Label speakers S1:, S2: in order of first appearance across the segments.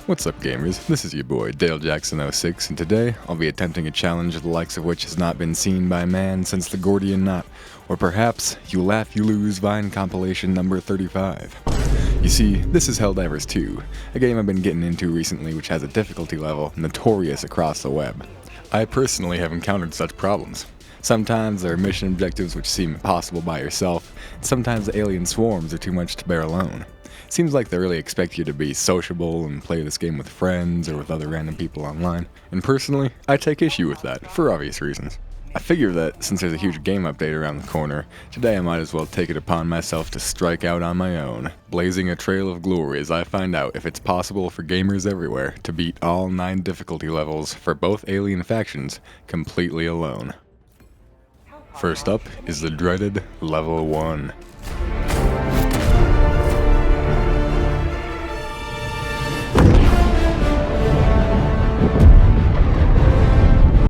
S1: What's up, gamers? This is your boy Dale Jackson06, and today I'll be attempting a challenge the likes of which has not been seen by man since the Gordian Knot, or perhaps You Laugh You Lose Vine compilation number 35. You see, this is Helldivers 2, a game I've been getting into recently which has a difficulty level notorious across the web. I personally have encountered such problems. Sometimes there are mission objectives which seem impossible by yourself, and sometimes the alien swarms are too much to bear alone. It seems like they really expect you to be sociable and play this game with friends or with other random people online, and personally, I take issue with that, for obvious reasons. I figure that, since there's a huge game update around the corner, today I might as well take it upon myself to strike out on my own, blazing a trail of glory as I find out if it's possible for gamers everywhere to beat all 9 difficulty levels for both alien factions completely alone. First up is the dreaded Level 1.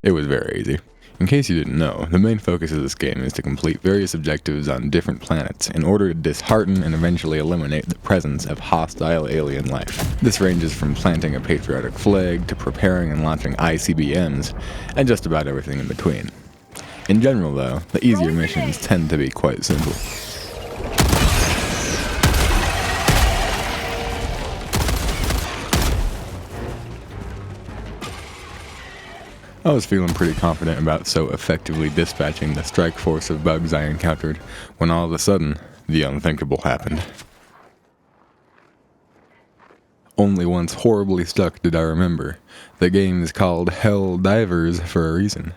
S1: It was very easy. In case you didn't know, the main focus of this game is to complete various objectives on different planets in order to dishearten and eventually eliminate the presence of hostile alien life. This ranges from planting a patriotic flag to preparing and launching ICBMs, and just about everything in between. In general though, the easier missions tend to be quite simple. I was feeling pretty confident about so effectively dispatching the strike force of bugs I encountered, when all of a sudden, the unthinkable happened. Only once horribly stuck did I remember. The game is called Helldivers for a reason.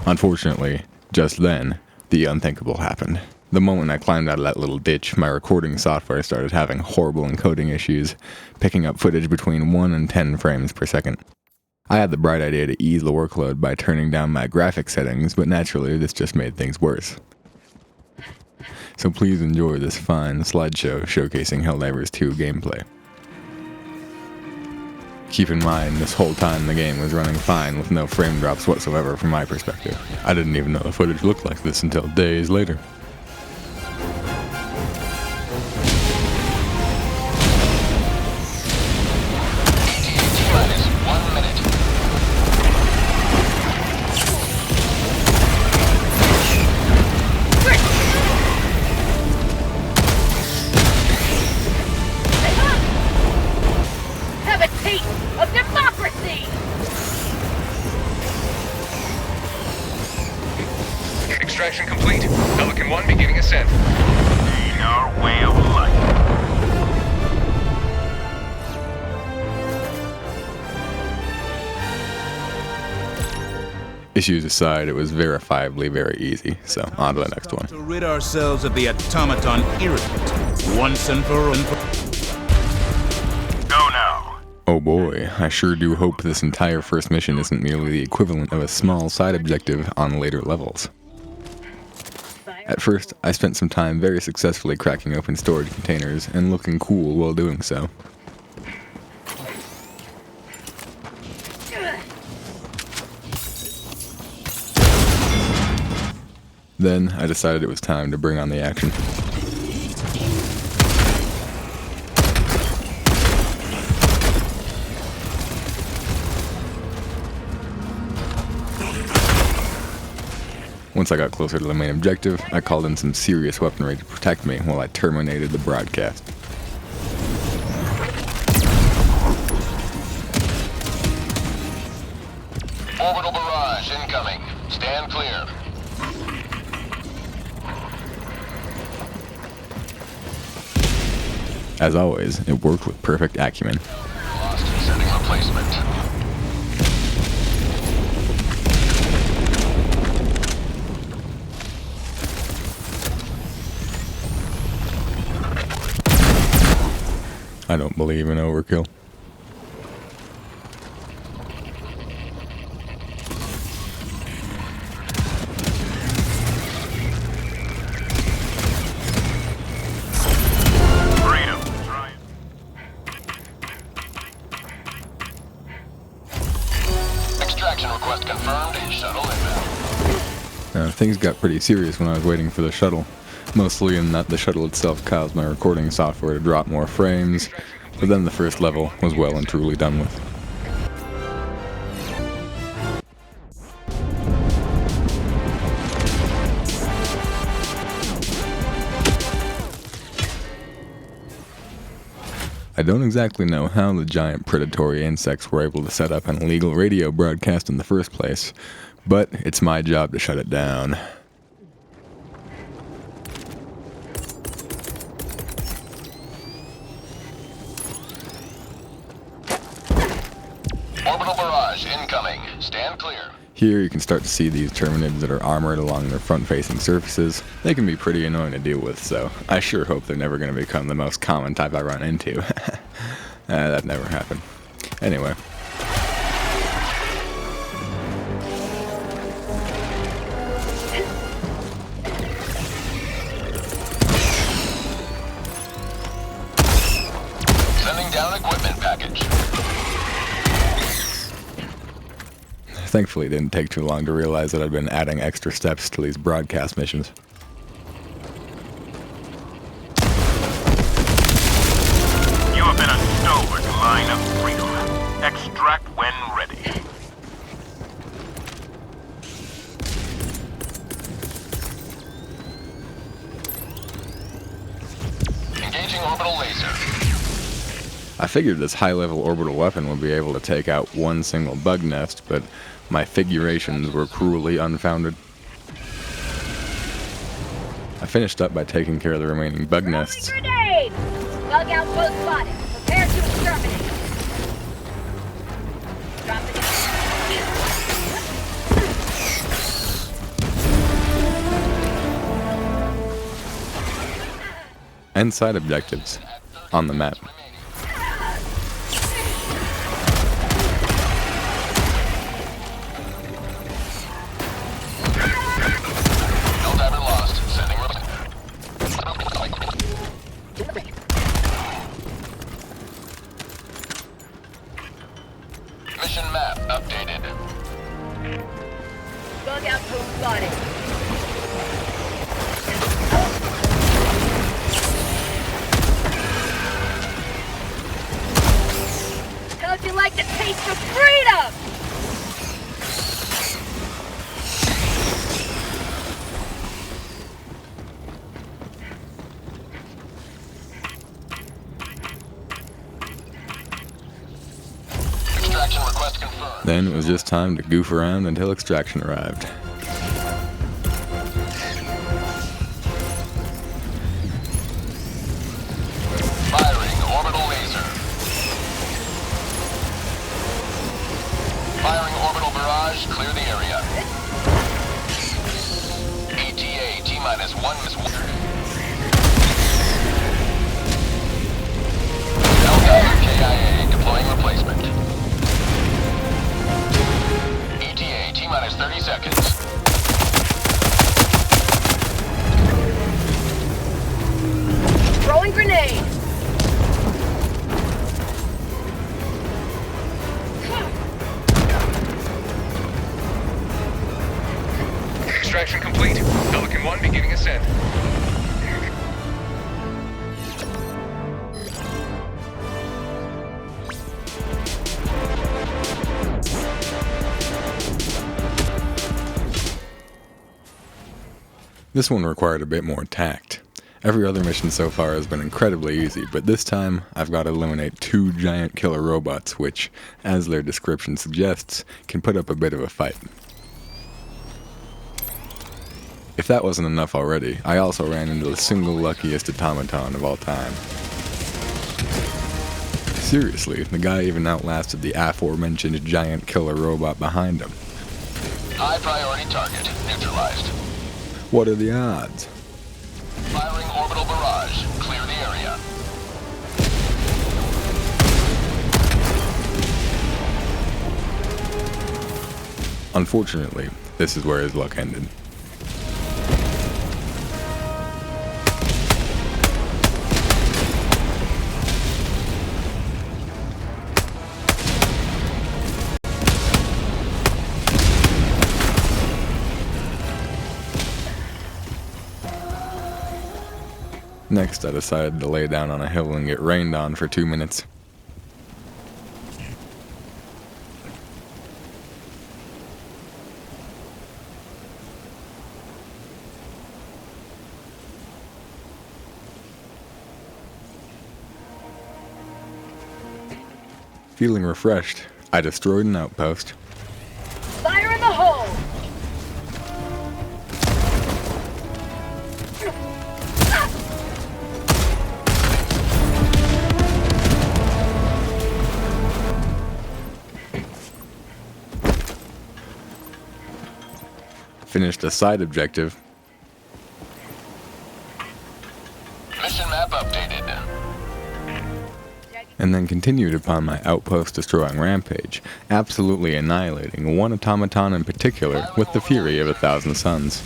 S1: Unfortunately, just then, the unthinkable happened. The moment I climbed out of that little ditch, my recording software started having horrible encoding issues, picking up footage between 1 and 10 frames per second. I had the bright idea to ease the workload by turning down my graphics settings, but naturally this just made things worse. So please enjoy this fine slideshow showcasing Helldivers 2 gameplay. Keep in mind, this whole time the game was running fine with no frame drops whatsoever from my perspective. I didn't even know the footage looked like this until days later.
S2: Extraction complete. Pelican 1 beginning ascent. In our way of life.
S1: Issues aside, it was verifiably very easy, so on to the next one.
S3: To rid ourselves of the automaton irritant, once and for all.
S2: Go now.
S1: Oh boy, I sure do hope this entire first mission isn't merely the equivalent of a small side objective on later levels. At first, I spent some time very successfully cracking open storage containers and looking cool while doing so. Then, I decided it was time to bring on the action. Once I got closer to the main objective, I called in some serious weaponry to protect me while I terminated the broadcast.
S2: Orbital barrage incoming. Stand clear.
S1: As always, it worked with perfect acumen.
S2: Lost setting replacement.
S1: I don't believe in overkill.
S2: Freedom. Try it. Extraction request confirmed. Shuttle inbound.
S1: Things got pretty serious when I was waiting for the shuttle. Mostly in that the shuttle itself caused my recording software to drop more frames, But then the first level was well and truly done with. I don't exactly know how the giant predatory insects were able to set up an illegal radio broadcast in the first place, but it's my job to shut it down.
S2: Orbital barrage incoming. Stand clear.
S1: Here you can start to see these Terminids that are armored along their front-facing surfaces. They can be pretty annoying to deal with, so I sure hope they're never going to become the most common type I run into. That never happened. Anyway.
S2: Sending down equipment package.
S1: Thankfully, it didn't take too long to realize that I'd been adding extra steps to these broadcast missions.
S3: You have been a stalwart line of freedom. Extract when ready.
S2: Engaging orbital laser.
S1: I figured this high-level orbital weapon would be able to take out one single bug nest, but my figurations were cruelly unfounded. I finished up by taking care of the remaining bug nests.
S4: Grenade! Bug outpost spotted. Prepare to exterminate. Drop it
S1: And side objectives on the map.
S2: Helldiver lost. Sending mission map updated.
S4: Bug outpost spotted. How'd you like the taste of freedom?
S2: Extraction request confirmed.
S1: Then it was just time to goof around until extraction arrived.
S2: Firing orbital laser. Firing orbital barrage. Clear the area. ETA T-minus 1 Miss Walker. Helldiver KIA deploying replacement. ETA T-minus 30 seconds.
S4: Throwing grenade.
S2: Extraction complete. Pelican 1 beginning ascent.
S1: This one required a bit more tact. Every other mission so far has been incredibly easy, but this time I've got to eliminate 2 giant killer robots which, as their description suggests, can put up a bit of a fight. If that wasn't enough already, I also ran into the single luckiest automaton of all time. Seriously, the guy even outlasted the aforementioned giant killer robot behind him.
S2: High priority target neutralized.
S1: What are the odds?
S2: Firing orbital barrage. Clear the area.
S1: Unfortunately, this is where his luck ended. Next, I decided to lay down on a hill and get rained on for 2 minutes. Feeling refreshed, I destroyed an outpost,
S4: Fire in the hole!
S1: finished a side objective,
S3: Mission map updated.
S1: and then continued upon my outpost destroying rampage, absolutely annihilating one automaton in particular with the fury of 1,000 suns.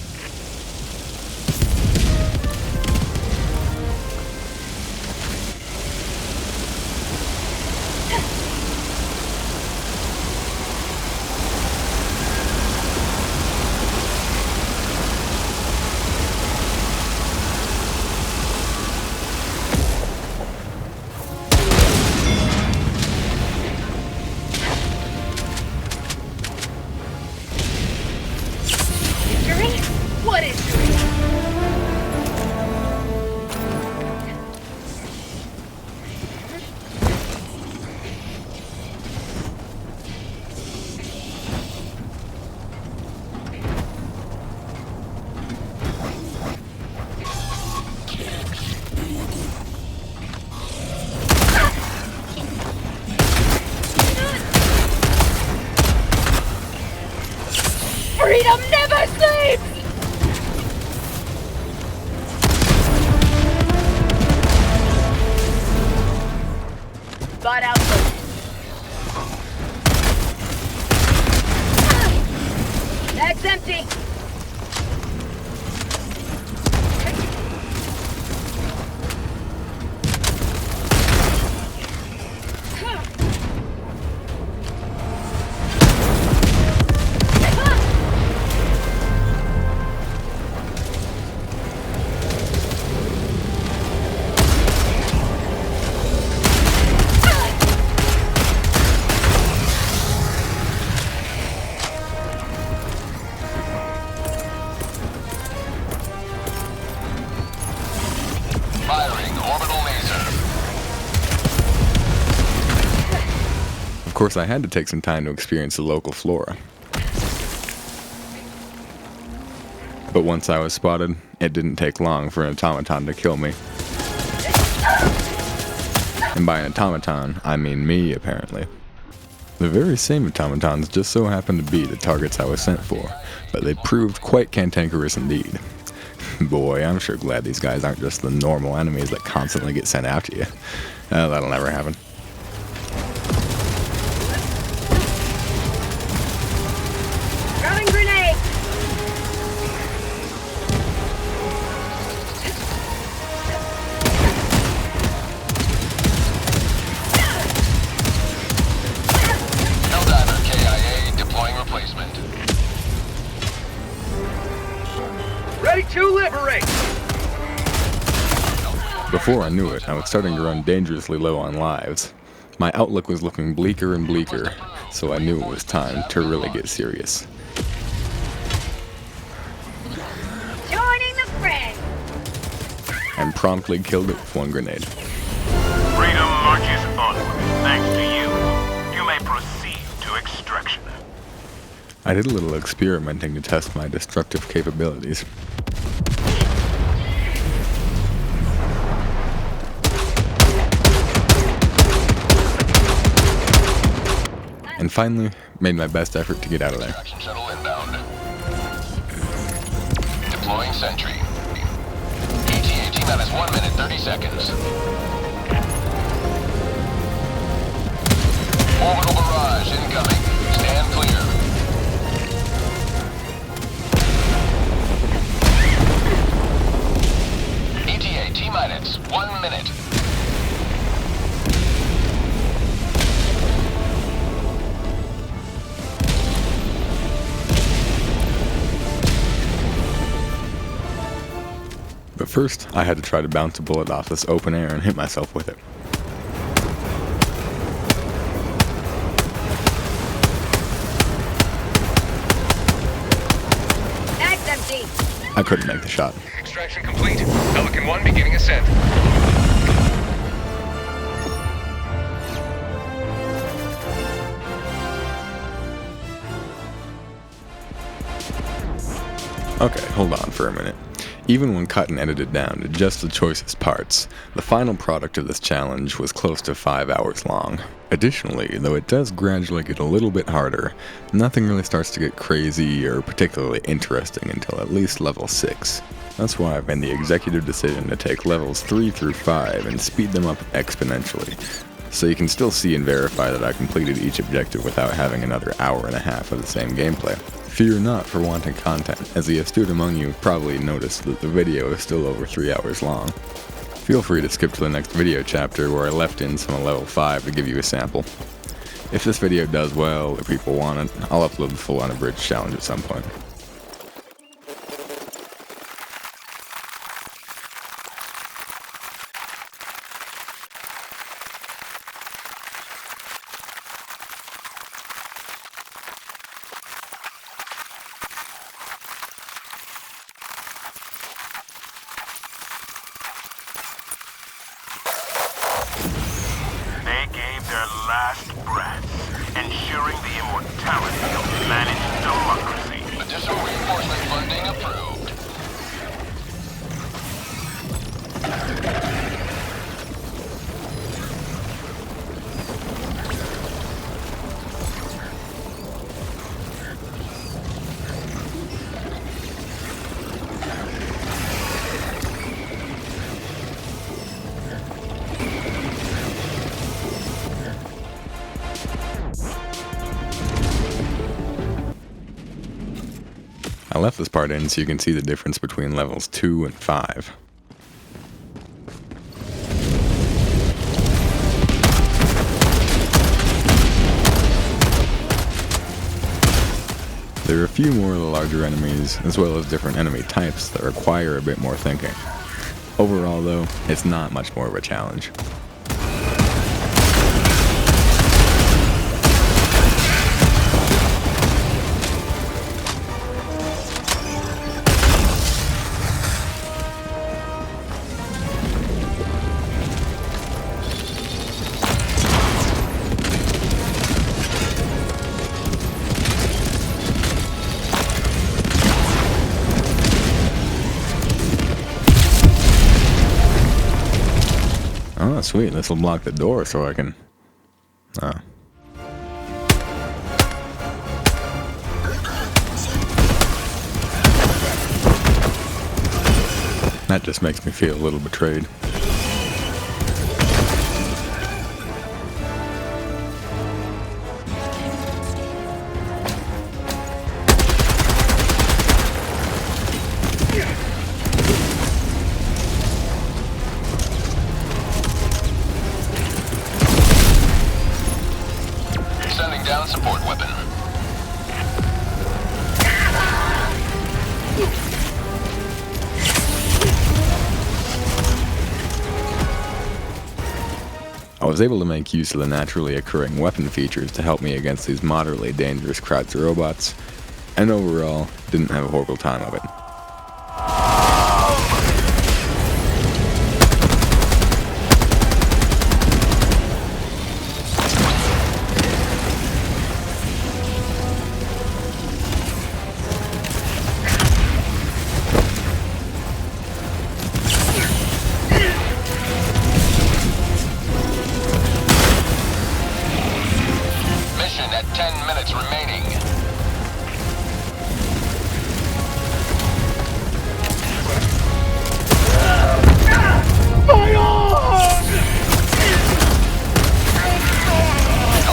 S4: Victory? What is victory? Freedom never sleeps! Spot outpost. Bag's empty.
S3: Firing orbital laser.
S1: Of course, I had to take some time to experience the local flora. But once I was spotted, it didn't take long for an automaton to kill me. And by an automaton, I mean me, apparently. The very same automatons just so happened to be the targets I was sent for, but they proved quite cantankerous indeed. Boy, I'm sure glad these guys aren't just the normal enemies that constantly get sent after you. That'll never happen.
S4: Throwing grenade.
S3: Helldiver KIA deploying replacement.
S2: Ready to liberate!
S1: Before I knew it, I was starting to run dangerously low on lives. My outlook was looking bleaker and bleaker, so I knew it was time to really get serious.
S4: Joining the fray.
S1: And promptly killed it with one grenade.
S3: Freedom marches onward, thanks to you. You may proceed to extraction.
S1: I did a little experimenting to test my destructive capabilities. And finally, made my best effort to get out of there.
S3: Extraction shuttle inbound. Deploying sentry. ETA T-minus 1 minute, 30 seconds. Orbital barrage incoming. Stand clear. ETA T-minus 1 minute.
S1: But first, I had to try to bounce a bullet off this open air and hit myself with it.
S4: Mag's empty.
S1: I couldn't make the shot.
S2: Extraction complete. Pelican 1 beginning ascent.
S1: Okay, hold on for a minute. Even when cut and edited down to just the choicest parts, the final product of this challenge was close to 5 hours long. Additionally, though it does gradually get a little bit harder, nothing really starts to get crazy or particularly interesting until at least level 6. That's why I've made the executive decision to take levels 3 through 5 and speed them up exponentially, so you can still see and verify that I completed each objective without having another hour and a half of the same gameplay. Fear not for wanting content, as the astute among you probably noticed that the video is still over 3 hours long. Feel free to skip to the next video chapter where I left in some of level 5 to give you a sample. If this video does well, or people want it, I'll upload the full unabridged challenge at some point.
S3: They gave their last breaths, ensuring the immortality of managed democracy.
S2: Additional reinforcement funding approved.
S1: I left this part in so you can see the difference between levels 2 and 5. There are a few more of the larger enemies, as well as different enemy types that require a bit more thinking. Overall though, it's not much more of a challenge. Oh, sweet. This will block the door so I can... Oh. That just makes me feel a little betrayed.
S2: Sending down support weapon.
S1: I was able to make use of the naturally occurring weapon features to help me against these moderately dangerous crowds of robots, and overall, didn't have a horrible time of it.
S2: Mission at 10 minutes remaining.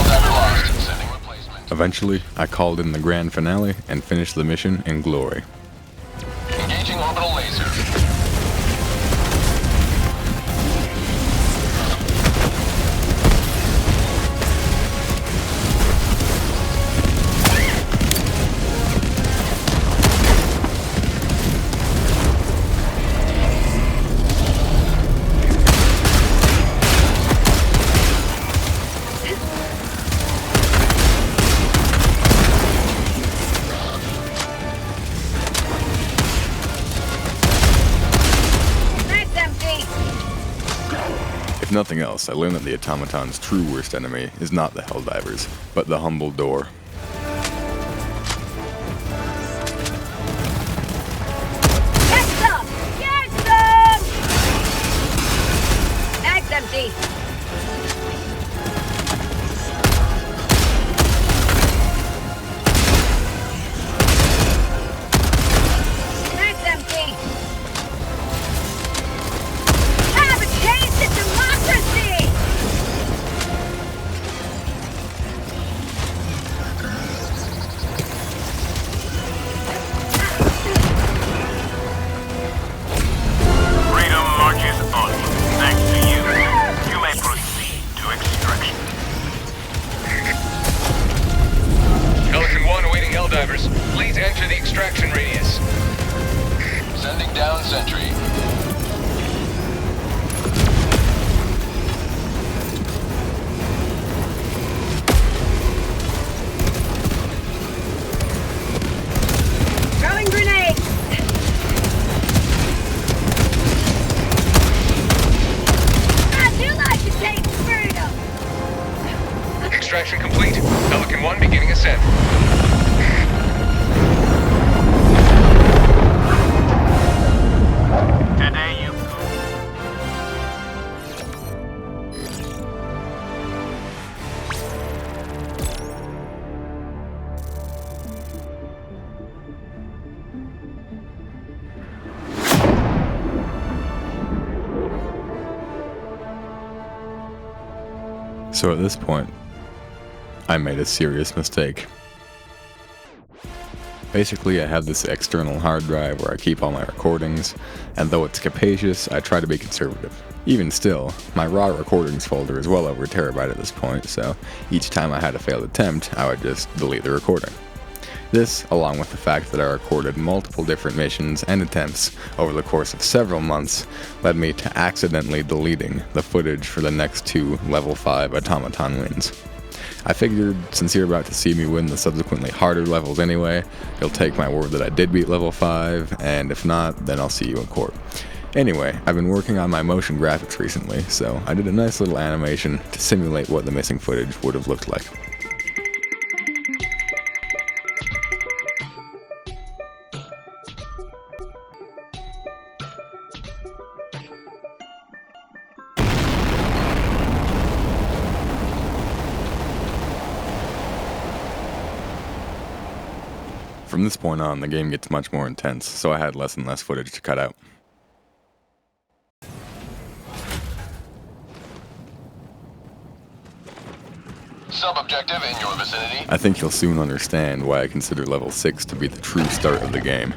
S2: Helldiver lost. Sending replacement.
S1: Eventually, I called in the grand finale and finished the mission in glory.
S2: Engaging orbital laser.
S1: If nothing else, I learned that the Automaton's true worst enemy is not the Helldivers, but the humble door.
S4: Get some! Get some! Mag's empty. Mag's empty. Have a taste of democracy!
S3: Freedom marches on. Thanks to you. You may proceed to extraction.
S2: Pelican 1 awaiting Helldivers. Please enter the extraction radius.
S5: Sending down sentry.
S4: Throwing grenade! I do like to take freedom!
S2: Extraction complete. Pelican 1 beginning ascent.
S3: Today you...
S1: So at this point, I made a serious mistake. Basically, I have this external hard drive where I keep all my recordings, and though it's capacious, I try to be conservative. Even still, my raw recordings folder is well over a terabyte at this point, so each time I had a failed attempt, I would just delete the recording. This, along with the fact that I recorded multiple different missions and attempts over the course of several months, led me to accidentally deleting the footage for the next 2 level 5 automaton wins. I figured, since you're about to see me win the subsequently harder levels anyway, you'll take my word that I did beat level 5, and if not, then I'll see you in court. Anyway, I've been working on my motion graphics recently, so I did a nice little animation to simulate what the missing footage would have looked like. From this point on, the game gets much more intense, so I had less and less footage to cut out.
S5: Sub-objective in your vicinity.
S1: I think you'll soon understand why I consider level 6 to be the true start of the game.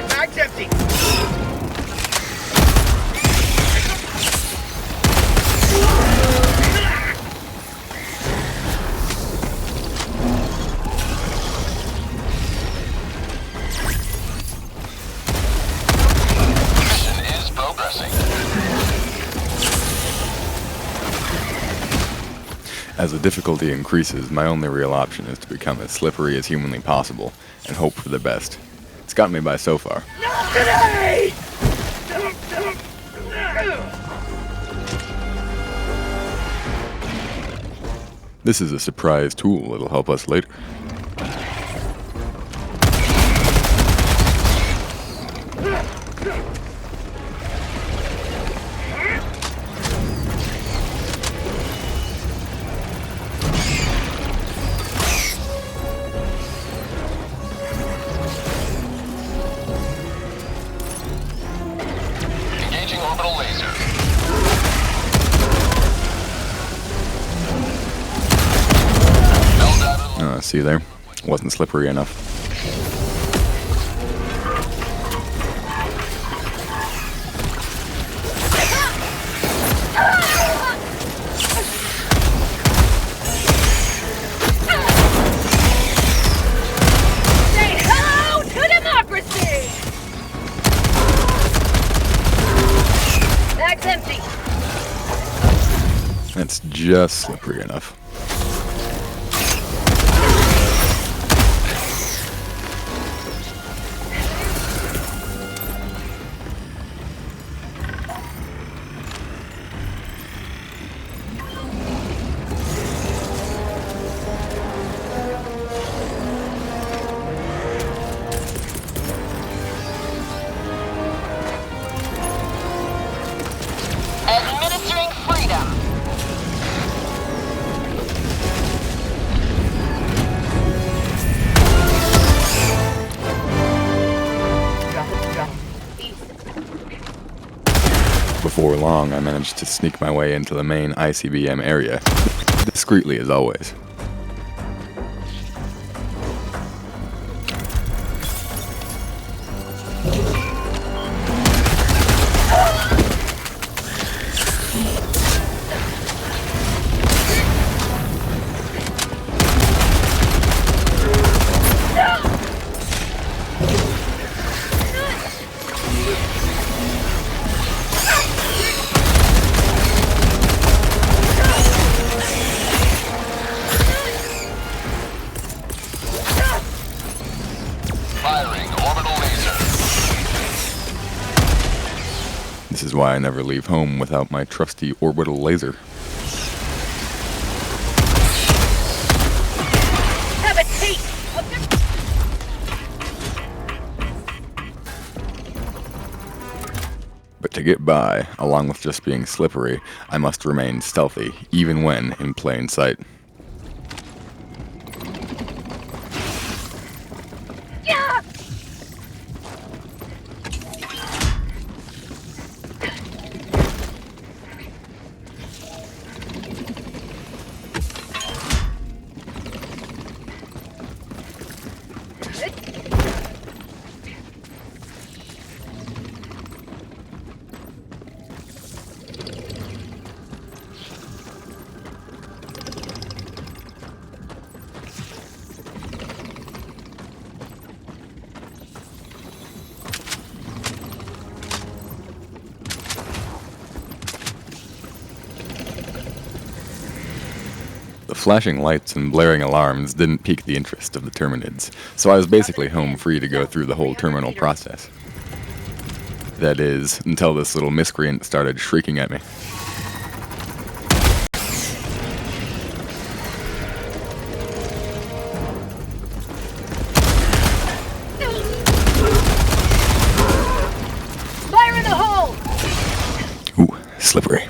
S3: Mag's empty!
S5: Mission is progressing.
S1: As the difficulty increases, my only real option is to become as slippery as humanly possible and hope for the best. It's gotten me by so far.
S3: Not today!
S1: This is a surprise tool that'll help us later.
S5: Engaging orbital laser. Helldiver.
S1: See there? Wasn't slippery enough.
S4: Say hello to democracy! That's empty.
S1: That's it's just slippery enough.
S6: Administering freedom.
S1: Before long, I managed to sneak my way into the main ICBM area, discreetly as always.
S5: Firing orbital laser.
S1: This is why I never leave home without my trusty orbital laser.
S4: Have a taste of the...
S1: But to get by, along with just being slippery, I must remain stealthy, even when in plain sight.
S4: Yeah!
S1: The flashing lights and blaring alarms didn't pique the interest of the Terminids, so I was basically home free to go through the whole terminal process. That is, until this little miscreant started shrieking at me.
S4: Fire in the hole!
S1: Ooh, slippery.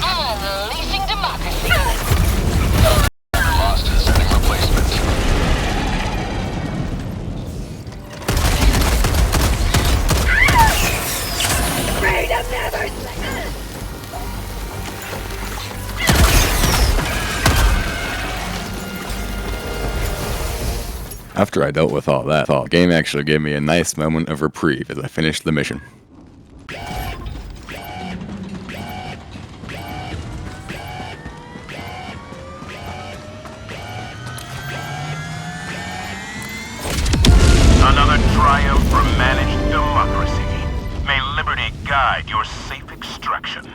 S6: Unleashing democracy.
S5: Lost and sending replacement.
S4: Freedom never...
S1: After I dealt with all that, the game actually gave me a nice moment of reprieve as I finished the mission.
S3: Another triumph for managed democracy. May liberty guide your safe extraction.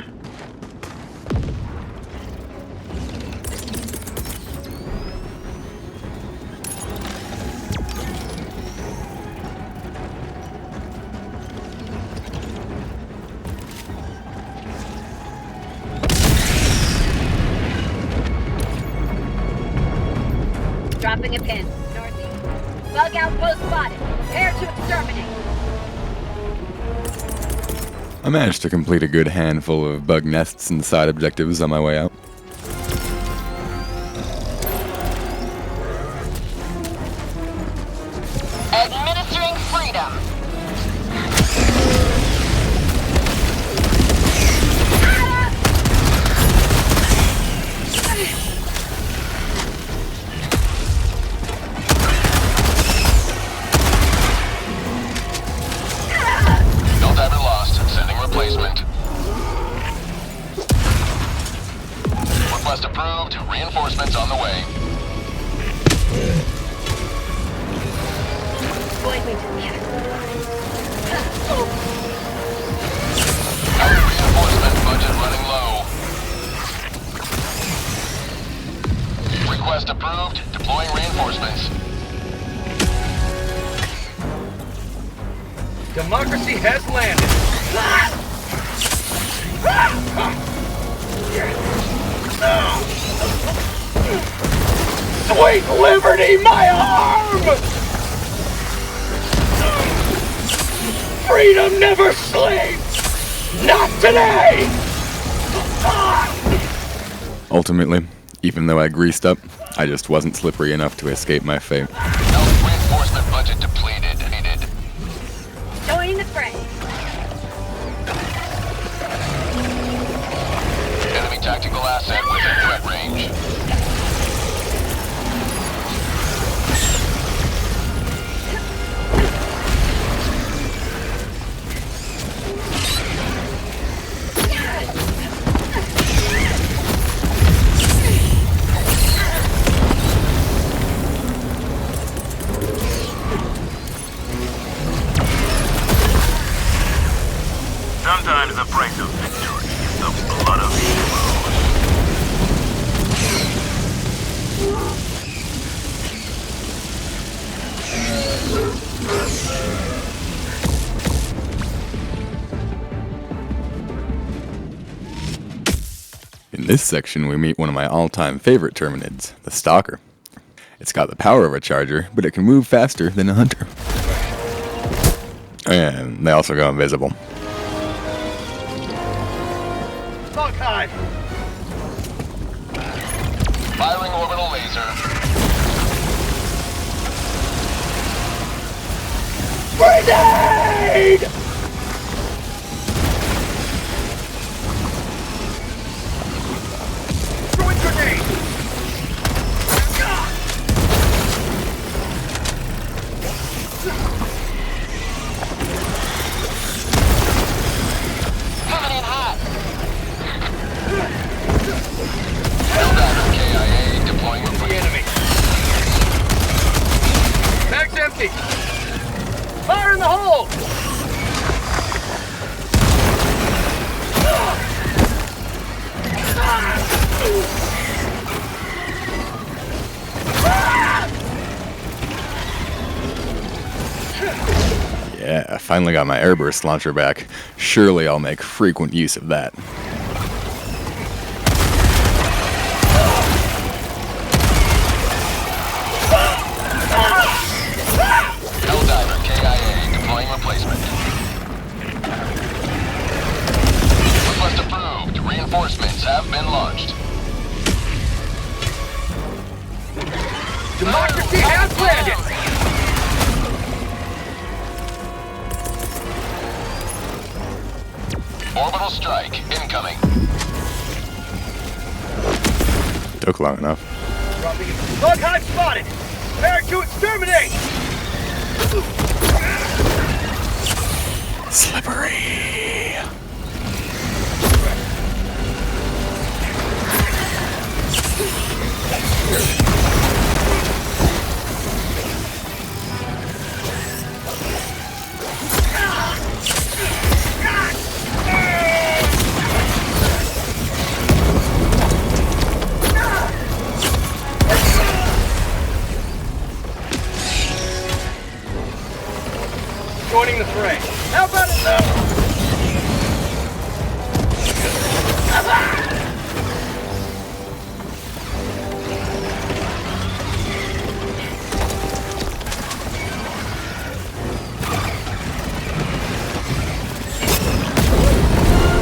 S4: Dropping a pin. Northeast. Bug outpost spotted. Prepare to exterminate.
S1: I managed to complete a good handful of bug nests and side objectives on my way out.
S6: Administering freedom.
S5: Helldiver lost, sending replacement. Deploying reinforcements.
S2: Democracy has landed. Sweet liberty, my arm! Freedom never sleeps! Not today!
S1: Ultimately, even though I greased up, I just wasn't slippery enough to escape my fate.
S5: Health reinforcement budget depleted.
S4: Joining the fray.
S5: Enemy tactical asset within threat range.
S3: Sometimes the price of victory is the blood of heroes.
S1: In this section, we meet one of my all-time favorite Terminids, the Stalker. It's got the power of a charger, but it can move faster than a hunter. And they also go invisible.
S2: Bug hive!
S5: Firing orbital laser.
S2: Grenade! Throwing grenade!
S6: Coming in hot.
S5: Helldiver KIA deploying
S2: The
S5: replacement.
S2: enemy. Bag's empty. Fire in the hole!
S1: Yeah, I finally got my airburst launcher back. Surely I'll make frequent use of that.
S5: Helldiver KIA deploying replacement. Request approved. Reinforcements have been launched.
S2: Democracy has landed!
S5: Orbital strike incoming.
S1: Took long enough.
S2: Dropping it. Bug hive spotted! Prepare to exterminate!
S1: Slippery.
S2: Joining the fray. How about it now?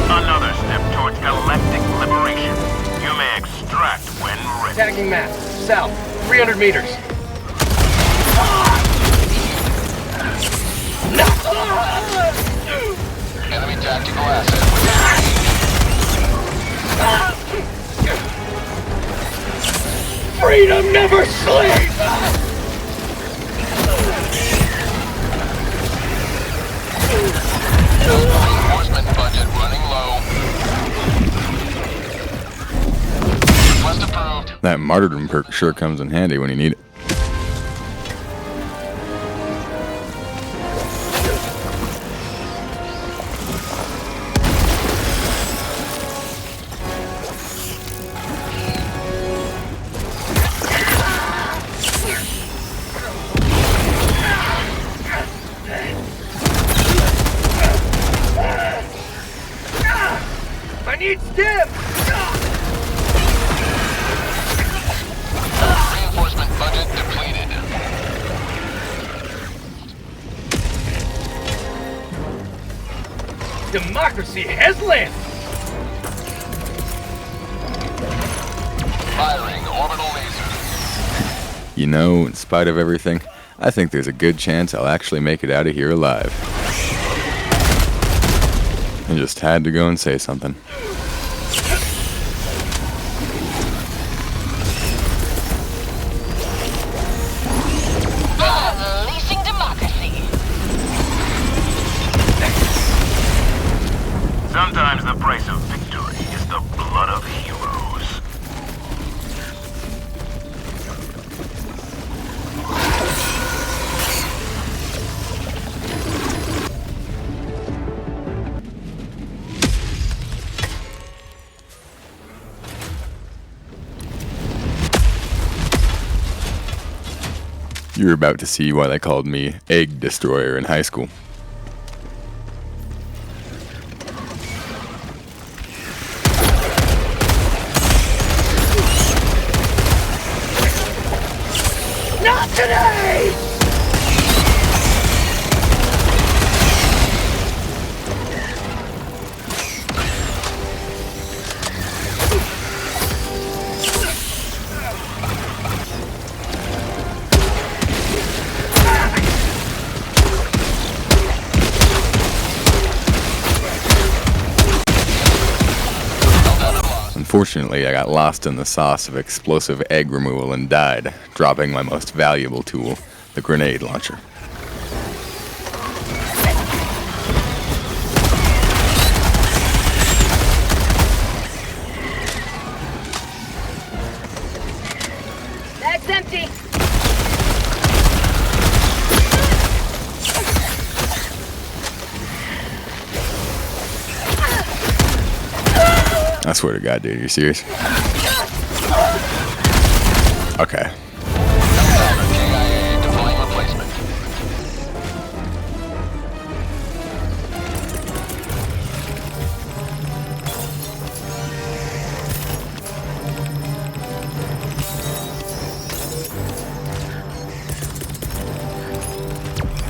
S3: Another step towards galactic liberation. You may extract when ready.
S2: Tagging map. South. 300 meters.
S5: Enemy tactical asset within range.
S2: Freedom never sleeps!
S5: Reinforcement budget running low. Request approved.
S1: That martyrdom perk sure comes in handy when you need it.
S2: Democracy has landed!
S5: Firing orbital laser.
S1: You know, in spite of everything, I think there's a good chance I'll actually make it out of here alive. I just had to go and say something.
S6: Unleashing democracy.
S3: Sometimes the price of victory is the blood of heroes.
S1: You're about to see why they called me Egg Destroyer in high school.
S2: Not today!
S1: Unfortunately, I got lost in the sauce of explosive egg removal and died, dropping my most valuable tool, the grenade launcher.
S4: That's empty.
S1: I swear to God, dude, are you serious? Okay.
S5: KIA deploying replacement.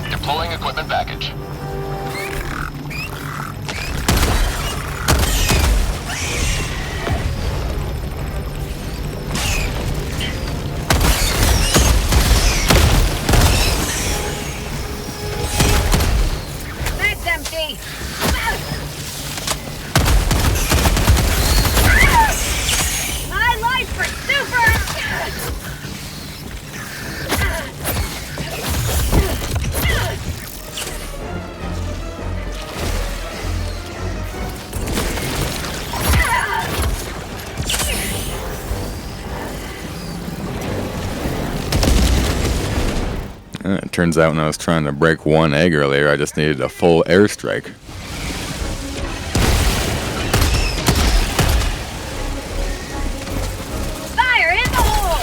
S5: Deploying equipment package.
S4: That's empty. My life for
S1: It turns out when I was trying to break one egg earlier, I just needed a full airstrike.
S4: Fire in the hole!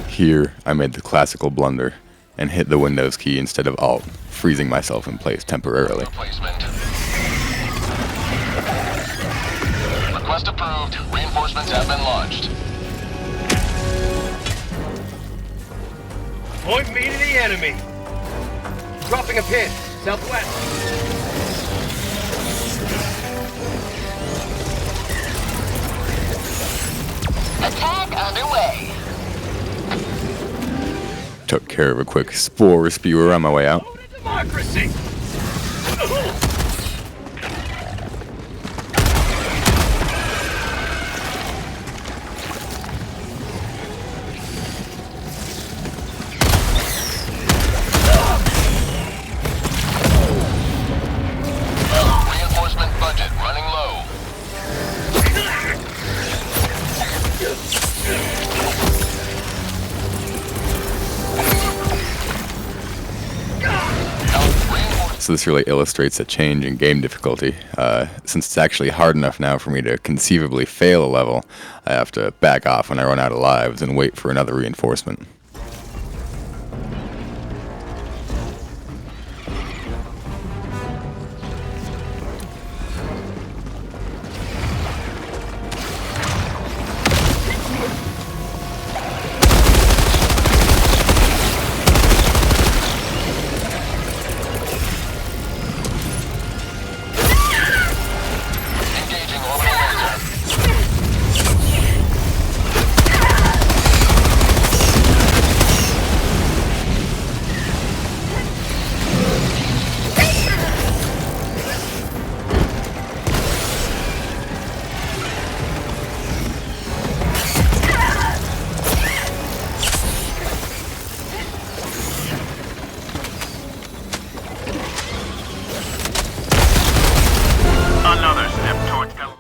S1: Here, I made the classical blunder and hit the Windows key instead of Alt, freezing myself in place temporarily.
S5: Replacement. Request approved. Reinforcements have been launched.
S2: Point me to the enemy! Dropping a pin, southwest.
S6: Attack underway.
S1: Took care of a quick spore spewer on my way out.
S2: Democracy!
S5: Reinforcement budget running low.
S1: So this really illustrates a change in game difficulty. Since it's actually hard enough now for me to conceivably fail a level, I have to back off when I run out of lives and wait for another reinforcement.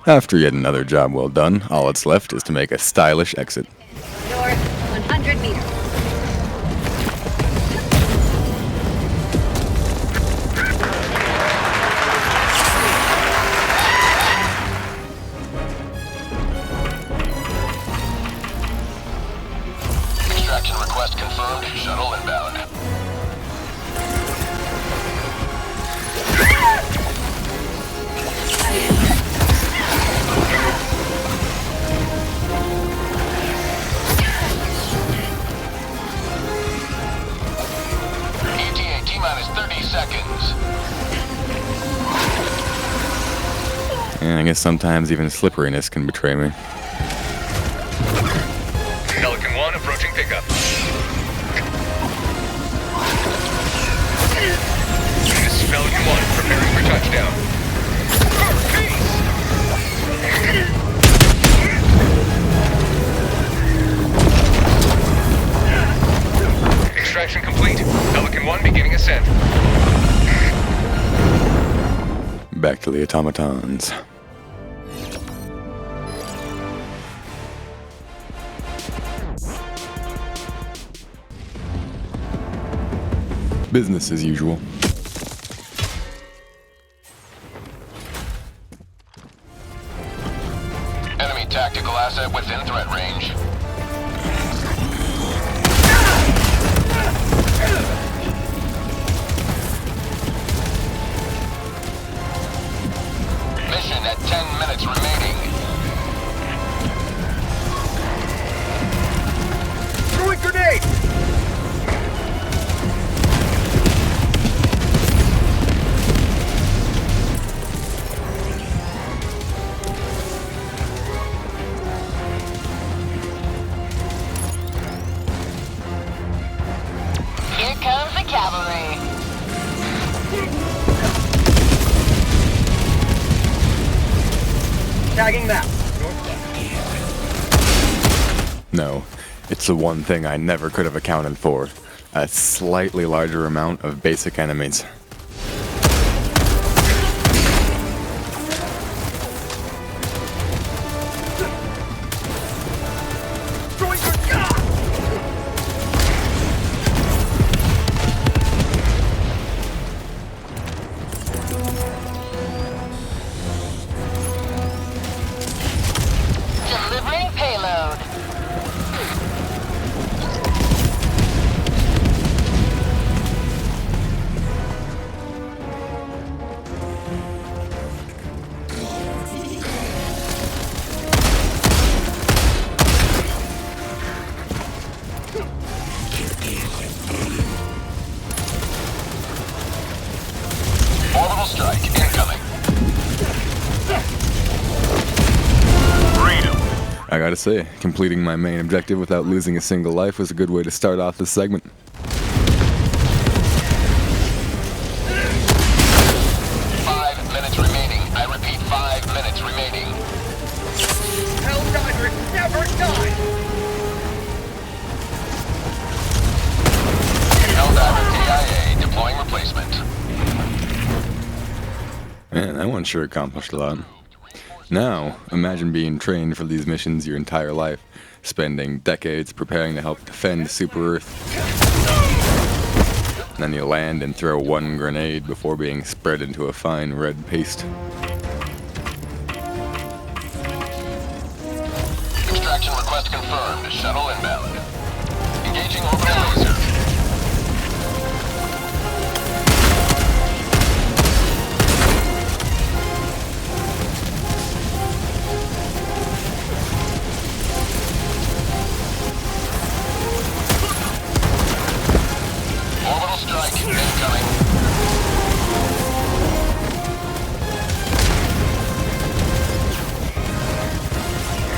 S1: After yet another job well done, all that's left is to make a stylish exit.
S4: North, 100 meters.
S5: Extraction request confirmed. Shuttle inbound. ETA T-minus 30 seconds.
S1: And I guess sometimes even slipperiness can betray me.
S2: Pelican 1 approaching pickup. This is Pelican 1 preparing for touchdown. Extraction complete. Pelican 1 beginning ascent.
S1: Back to the Automatons. Business as usual.
S5: Enemy tactical asset within threat range. Mission at 10 minutes remaining.
S2: Throwing grenade!
S6: Here comes the cavalry.
S2: Tagging map.
S1: No, it's the one thing I never could have accounted for. A slightly larger amount of basic enemies.
S2: Throwing grenade!
S6: Delivering payload.
S5: Orbital strike incoming.
S3: Freedom.
S1: I gotta say, completing my main objective without losing a single life was a good way to start off this segment.
S5: 5 minutes remaining. I repeat, 5 minutes remaining.
S2: Helldivers never die!
S5: Helldiver TIA deploying replacement.
S1: Man, that one sure accomplished a lot. Now, imagine being trained for these missions your entire life, spending decades preparing to help defend Super Earth. And then you land and throw one grenade before being spread into a fine red paste.
S5: Extraction request confirmed. Shuttle inbound. Engaging orbital laser. Orbital strike incoming.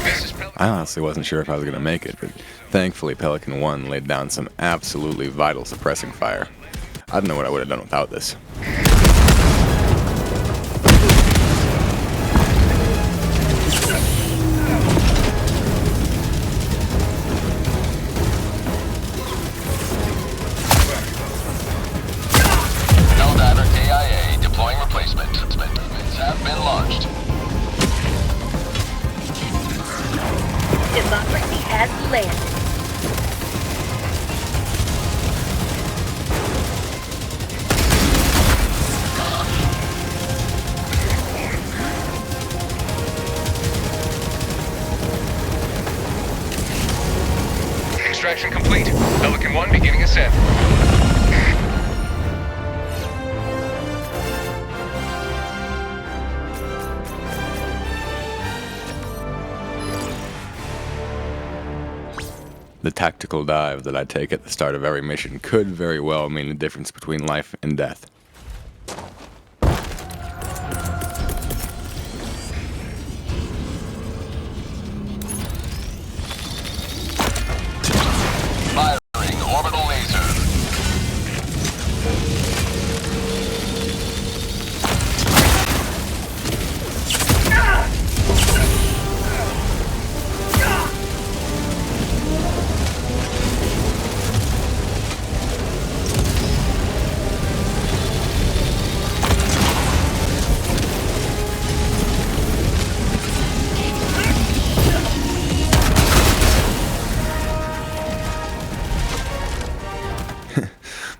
S2: This is Pelican.
S1: I honestly wasn't sure if I was gonna make it, but thankfully Pelican 1 laid down some absolutely vital suppressing fire. I don't know what I would have done without this.
S5: Helldiver TIA deploying replacement. Have been launched.
S4: land.
S2: Extraction complete. Pelican 1 beginning ascent.
S1: The tactical dive that I take at the start of every mission could very well mean the difference between life and death.
S5: Firing orbital laser.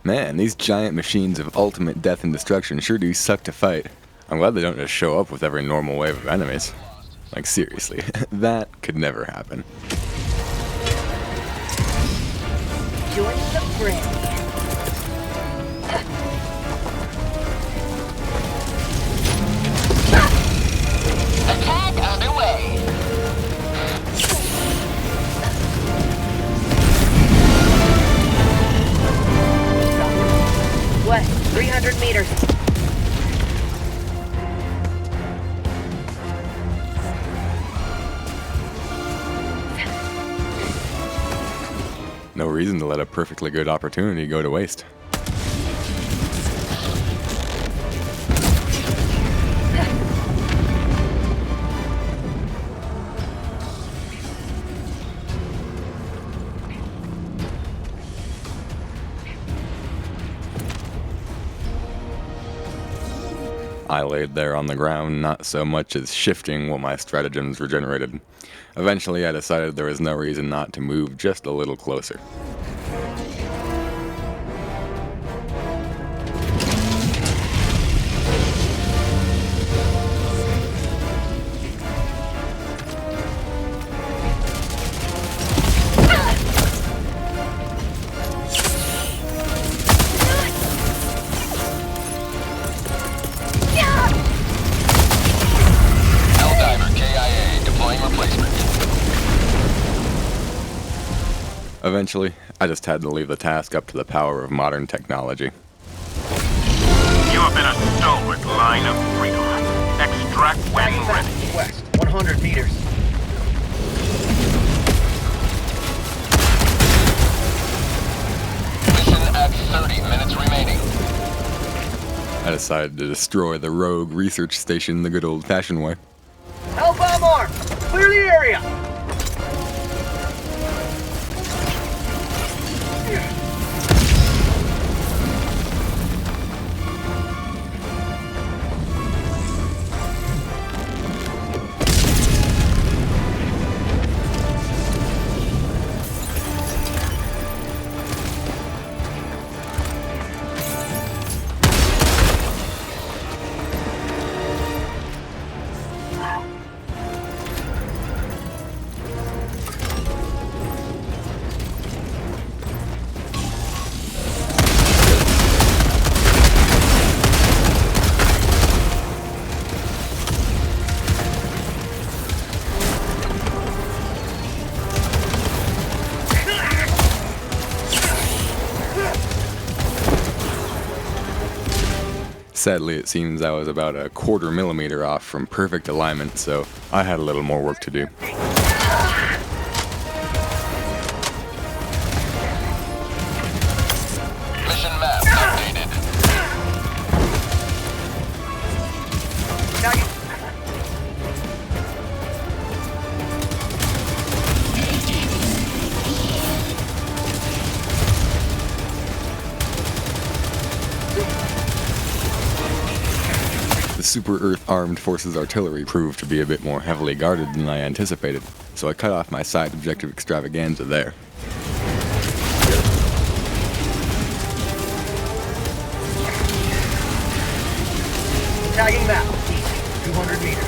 S1: Man, these giant machines of ultimate death and destruction sure do suck to fight. I'm glad they don't just show up with every normal wave of enemies. Like, seriously, that could never happen.
S4: Join the fray.
S6: Attack underway.
S4: West, 300 meters.
S1: No reason to let a perfectly good opportunity go to waste. I laid there on the ground, not so much as shifting while my stratagems regenerated. Eventually, I decided there was no reason not to move just a little closer.
S5: Helldiver KIA deploying replacement.
S1: Eventually, I just had to leave the task up to the power of modern technology.
S3: You have been a stalwart line of freedom. Extract when ready.
S7: West, 100 meters.
S5: Mission at 30 minutes remaining.
S1: I decided to destroy the rogue research station the good old-fashioned way.
S7: Hellbomb armed! Clear the area!
S1: Sadly, it seems I was about a quarter millimeter off from perfect alignment, so I had a little more work to do.
S5: Mission map updated.
S1: The Super Earth Armed Forces artillery proved to be a bit more heavily guarded than I anticipated. so I cut off my side objective extravaganza there.
S7: Tagging map. East, 200 meters.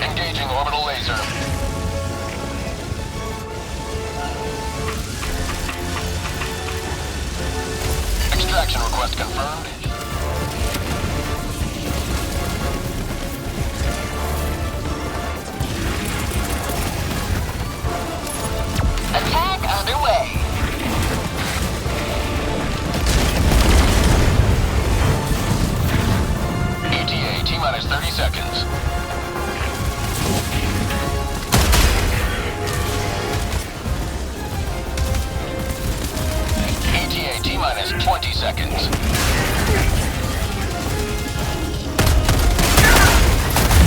S5: Engaging orbital laser. Extraction request confirmed.
S6: Attack underway.
S5: ETA T-minus 30 seconds. ETA T-minus 20 seconds.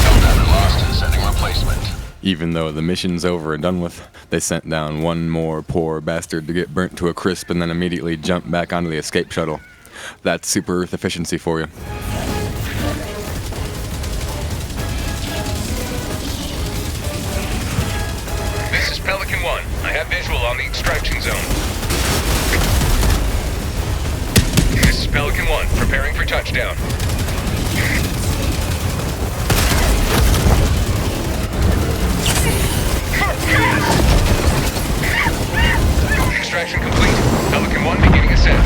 S5: Helldiver lost and sending replacement.
S1: Even though the mission's over and done with, they sent down one more poor bastard to get burnt to a crisp and then immediately jump back onto the escape shuttle. That's super Earth efficiency for you.
S2: This is Pelican 1. I have visual on the extraction zone. This is Pelican 1, preparing for touchdown. Extraction complete. Pelican 1 beginning ascent.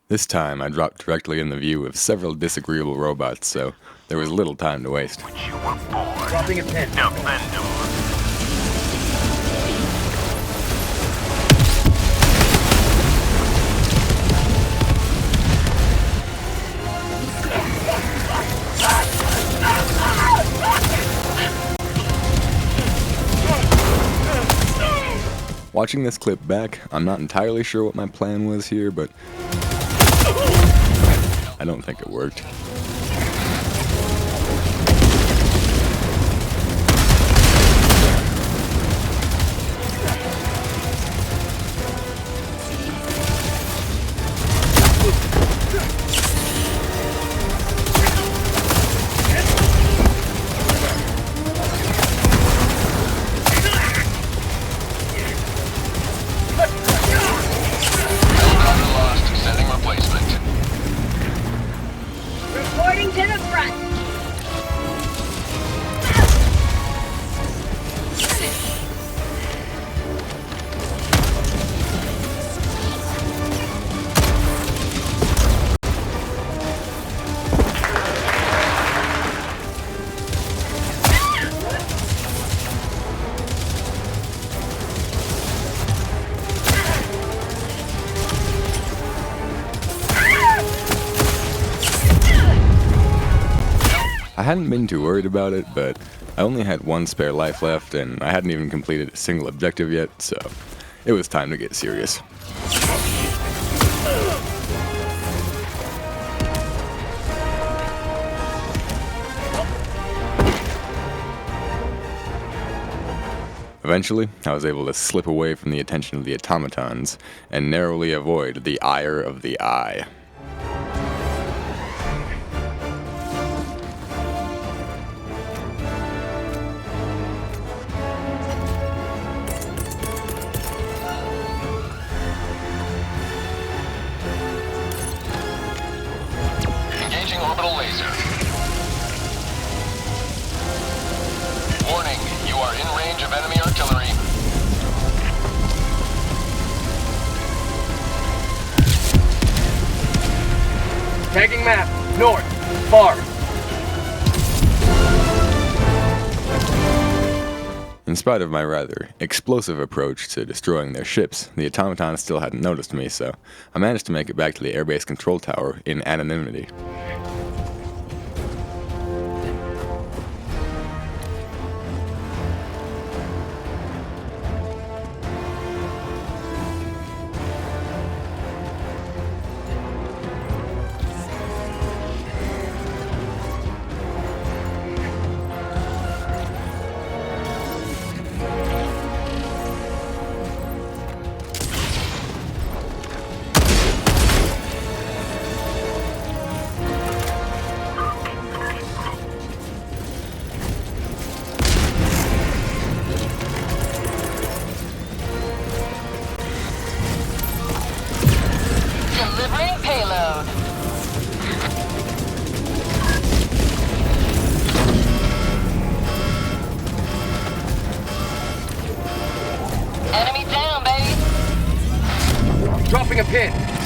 S1: This time I dropped directly in the view of several disagreeable robots, so there was little time to waste.
S3: You were born.
S7: Dropping a pin.
S3: Defend them.
S1: Watching this clip back, I'm not entirely sure what my plan was here, but I don't think it worked.
S5: Helldiver lost, sending replacement.
S4: Reporting to the front.
S1: I hadn't been too worried about it, but I only had one spare life left, and I hadn't even completed a single objective yet, so it was time to get serious. Eventually, I was able to slip away from the attention of the automatons and narrowly avoid the ire of the eye.
S5: Engaging orbital laser. Warning, you are in range of enemy artillery.
S7: Tagging map. North. Far.
S1: In spite of my rather explosive approach to destroying their ships, the automatons still hadn't noticed me, so I managed to make it back to the airbase control tower in anonymity.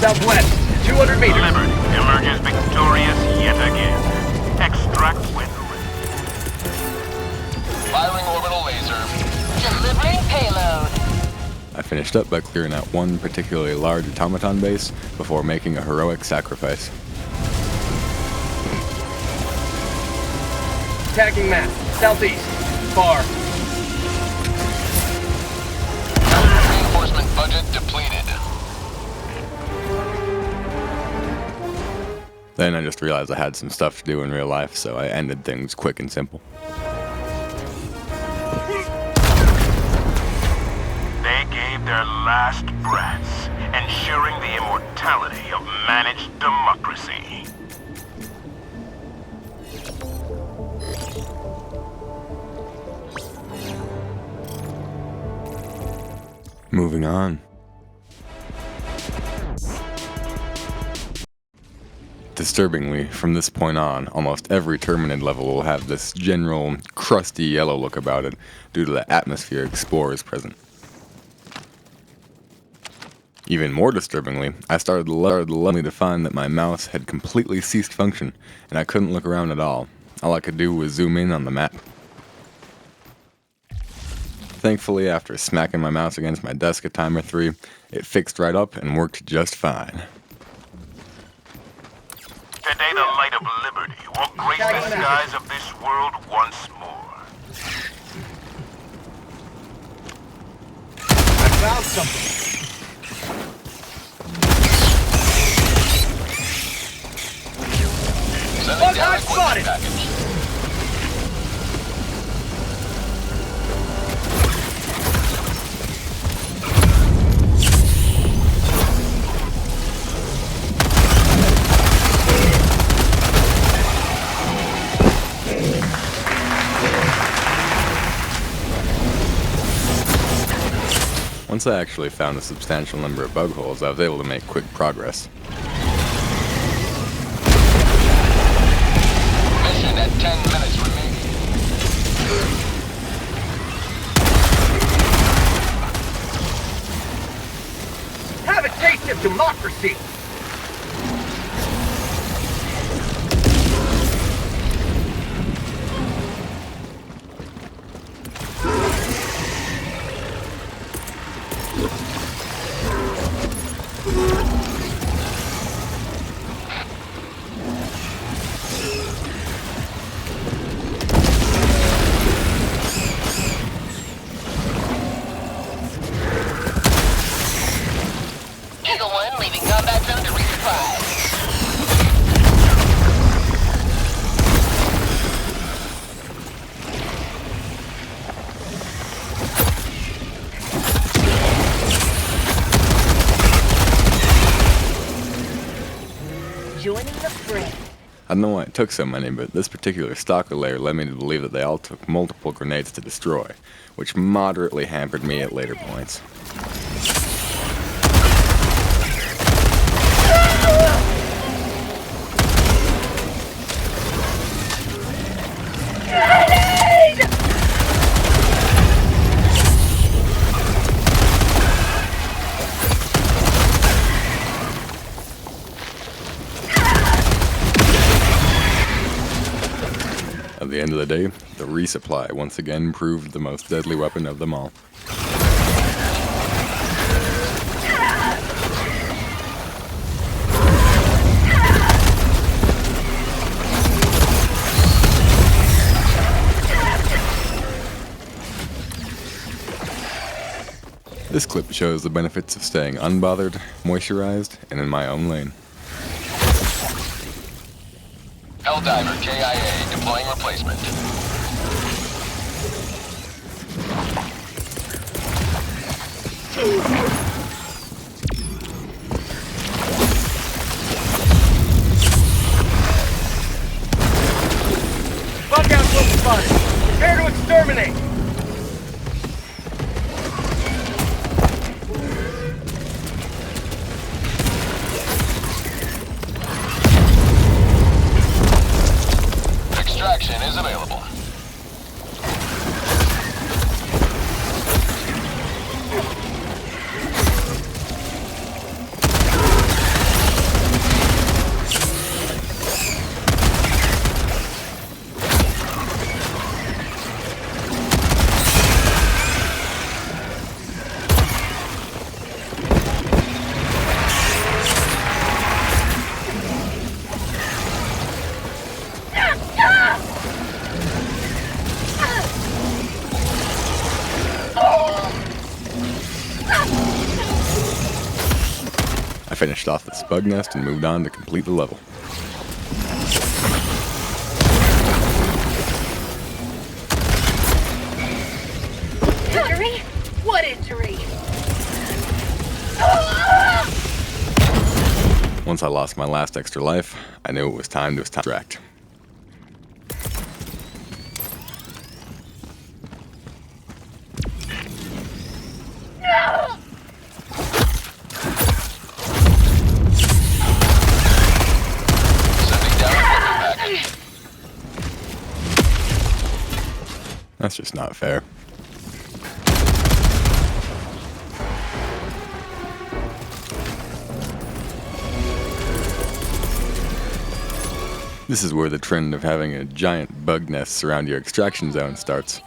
S7: Southwest, 200 meters.
S3: Liberty emerges victorious yet again. Extract when ready.
S5: Firing orbital laser.
S6: Delivering payload.
S1: I finished up by clearing out one particularly large automaton base before making a heroic sacrifice.
S7: Tagging map, southeast, far.
S5: Reinforcement budget depleted.
S1: Then I just realized I had some stuff to do in real life, so I ended things quick and simple.
S3: They gave their last breaths, ensuring the immortality of managed democracy.
S1: Moving on. Disturbingly, from this point on, almost every Terminid level will have this general crusty yellow look about it due to the atmospheric spores present. Even more disturbingly, I started lonely to find that my mouse had completely ceased function, and I couldn't look around at all. All I could do was zoom in on the map. Thankfully, after smacking my mouse against my desk at timer 3, it fixed right up and worked just fine.
S3: Today the light of liberty will grace the skies of this world once more.
S7: I found something.
S5: Sending down
S7: I
S5: equipment
S7: spotted!
S5: package.
S1: Once I actually found a substantial number of bug holes, I was able to make quick progress.
S5: Mission at 10 minutes remaining.
S7: Have a taste of democracy.
S6: Eagle 1 leaving combat zone to resupply.
S4: Joining the fray.
S1: I don't know why it took so many, but this particular stalker layer led me to believe that they all took multiple grenades to destroy, which moderately hampered me at later points. At the end of the day, the resupply once again proved the most deadly weapon of them all. This clip shows the benefits of staying unbothered, moisturized, and in my own lane.
S5: Helldiver KIA deploying replacement.
S7: Bug out close spotted. Prepare to exterminate.
S5: Extraction is available.
S1: finished off this bug nest and moved on to complete the level.
S4: Injury? What injury?
S1: Once I lost my last extra life, I knew it was time to extract.
S5: Sending down equipment package.
S1: That's just not fair. This is where the trend of having a giant bug nest surround your extraction zone starts,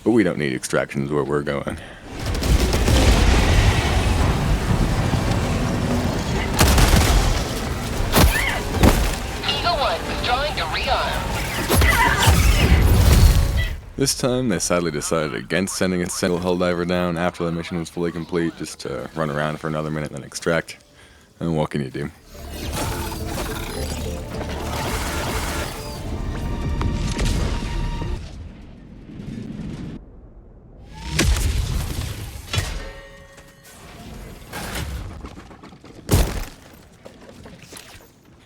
S1: but we don't need extractions where we're going.
S6: Eagle 1 withdrawing to rearm.
S1: This time, they sadly decided against sending a single Helldiver down after the mission was fully complete, just to run around for another minute and then extract. And what can you do?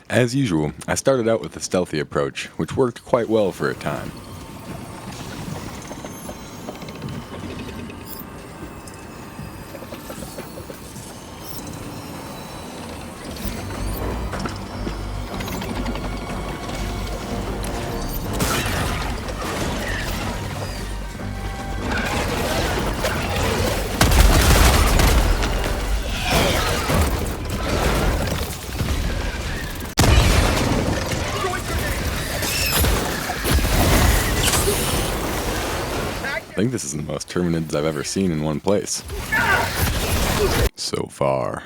S1: As usual, I started out with a stealthy approach, which worked quite well for a time. I think this is the most Terminids I've ever seen in one place. So far.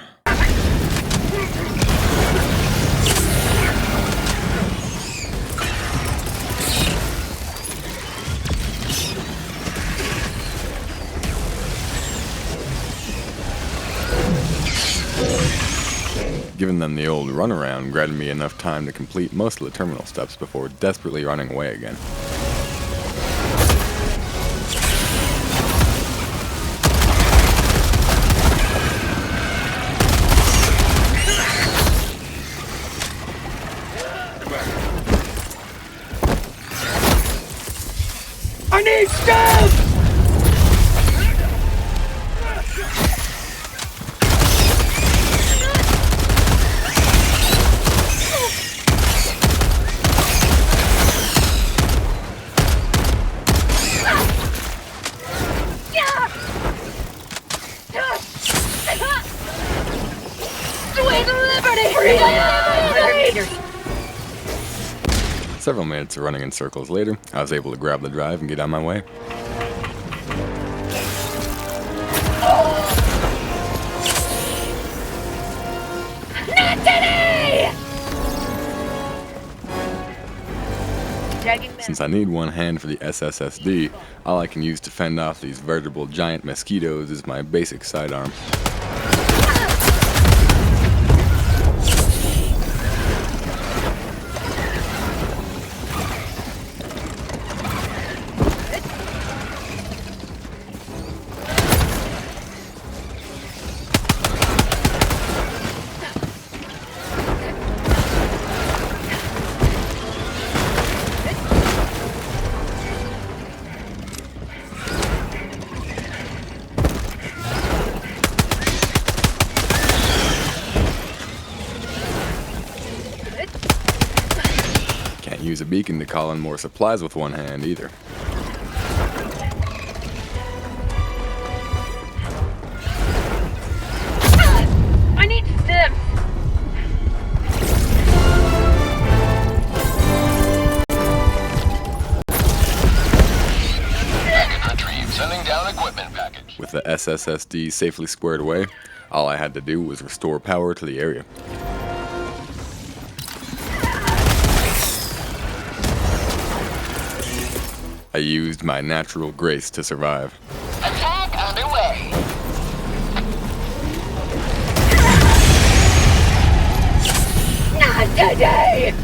S1: Giving them the old runaround granted me enough time to complete most of the terminal steps before desperately running away again.
S7: I need stabs!
S4: Sweet liberty!
S1: Several minutes of running in circles later, I was able to grab the drive and get on my way.
S4: Not today! Tagging them.
S1: Since I need one hand for the SSSD, all I can use to fend off these veritable giant mosquitoes is my basic sidearm. Can't use a beacon to call in more supplies with one hand either.
S4: I need them.
S5: Package retrieved. Sending down equipment package.
S1: With the SSSD safely squared away, all I had to do was restore power to the area. I used my natural grace to survive.
S6: Attack underway.
S4: today!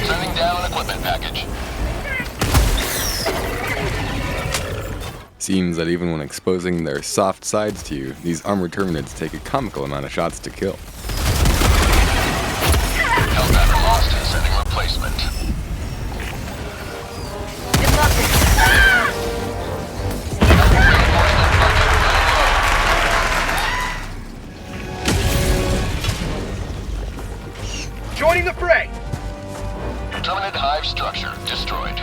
S5: Sending down equipment package.
S1: Seems that even when exposing their soft sides to you, these armored Terminids take a comical amount of shots to kill.
S5: Helldiver lost. Sending replacement.
S7: Joining the fray!
S5: Terminid hive structure destroyed.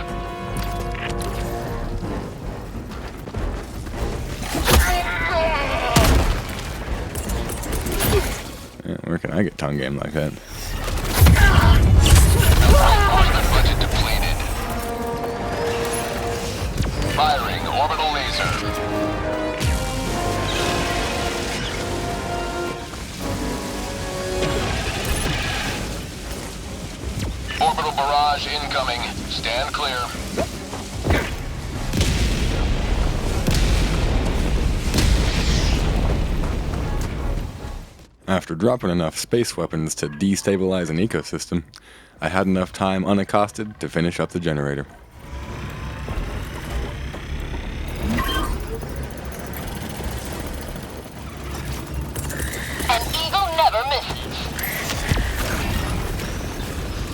S1: Yeah, where can I get tongue game like that?
S5: Reinforcement budget depleted. Firing orbital laser. Orbital barrage incoming. Stand clear.
S1: After dropping enough space weapons to destabilize an ecosystem, I had enough time unaccosted to finish up the generator.
S6: An eagle never misses.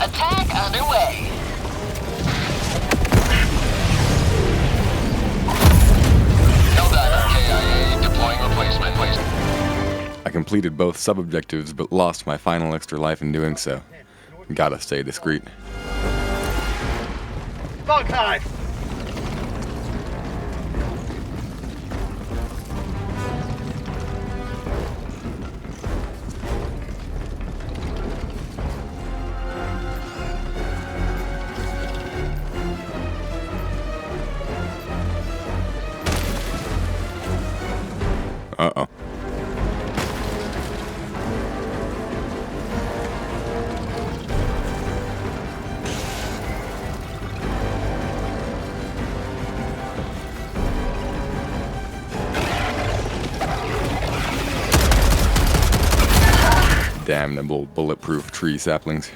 S6: Attack underway.
S5: Helldiver KIA deploying replacement.
S1: I completed both sub-objectives but lost my final extra life in doing so. Gotta stay discreet.
S7: Bug hive!
S1: Uh-oh. Damnable bulletproof tree saplings.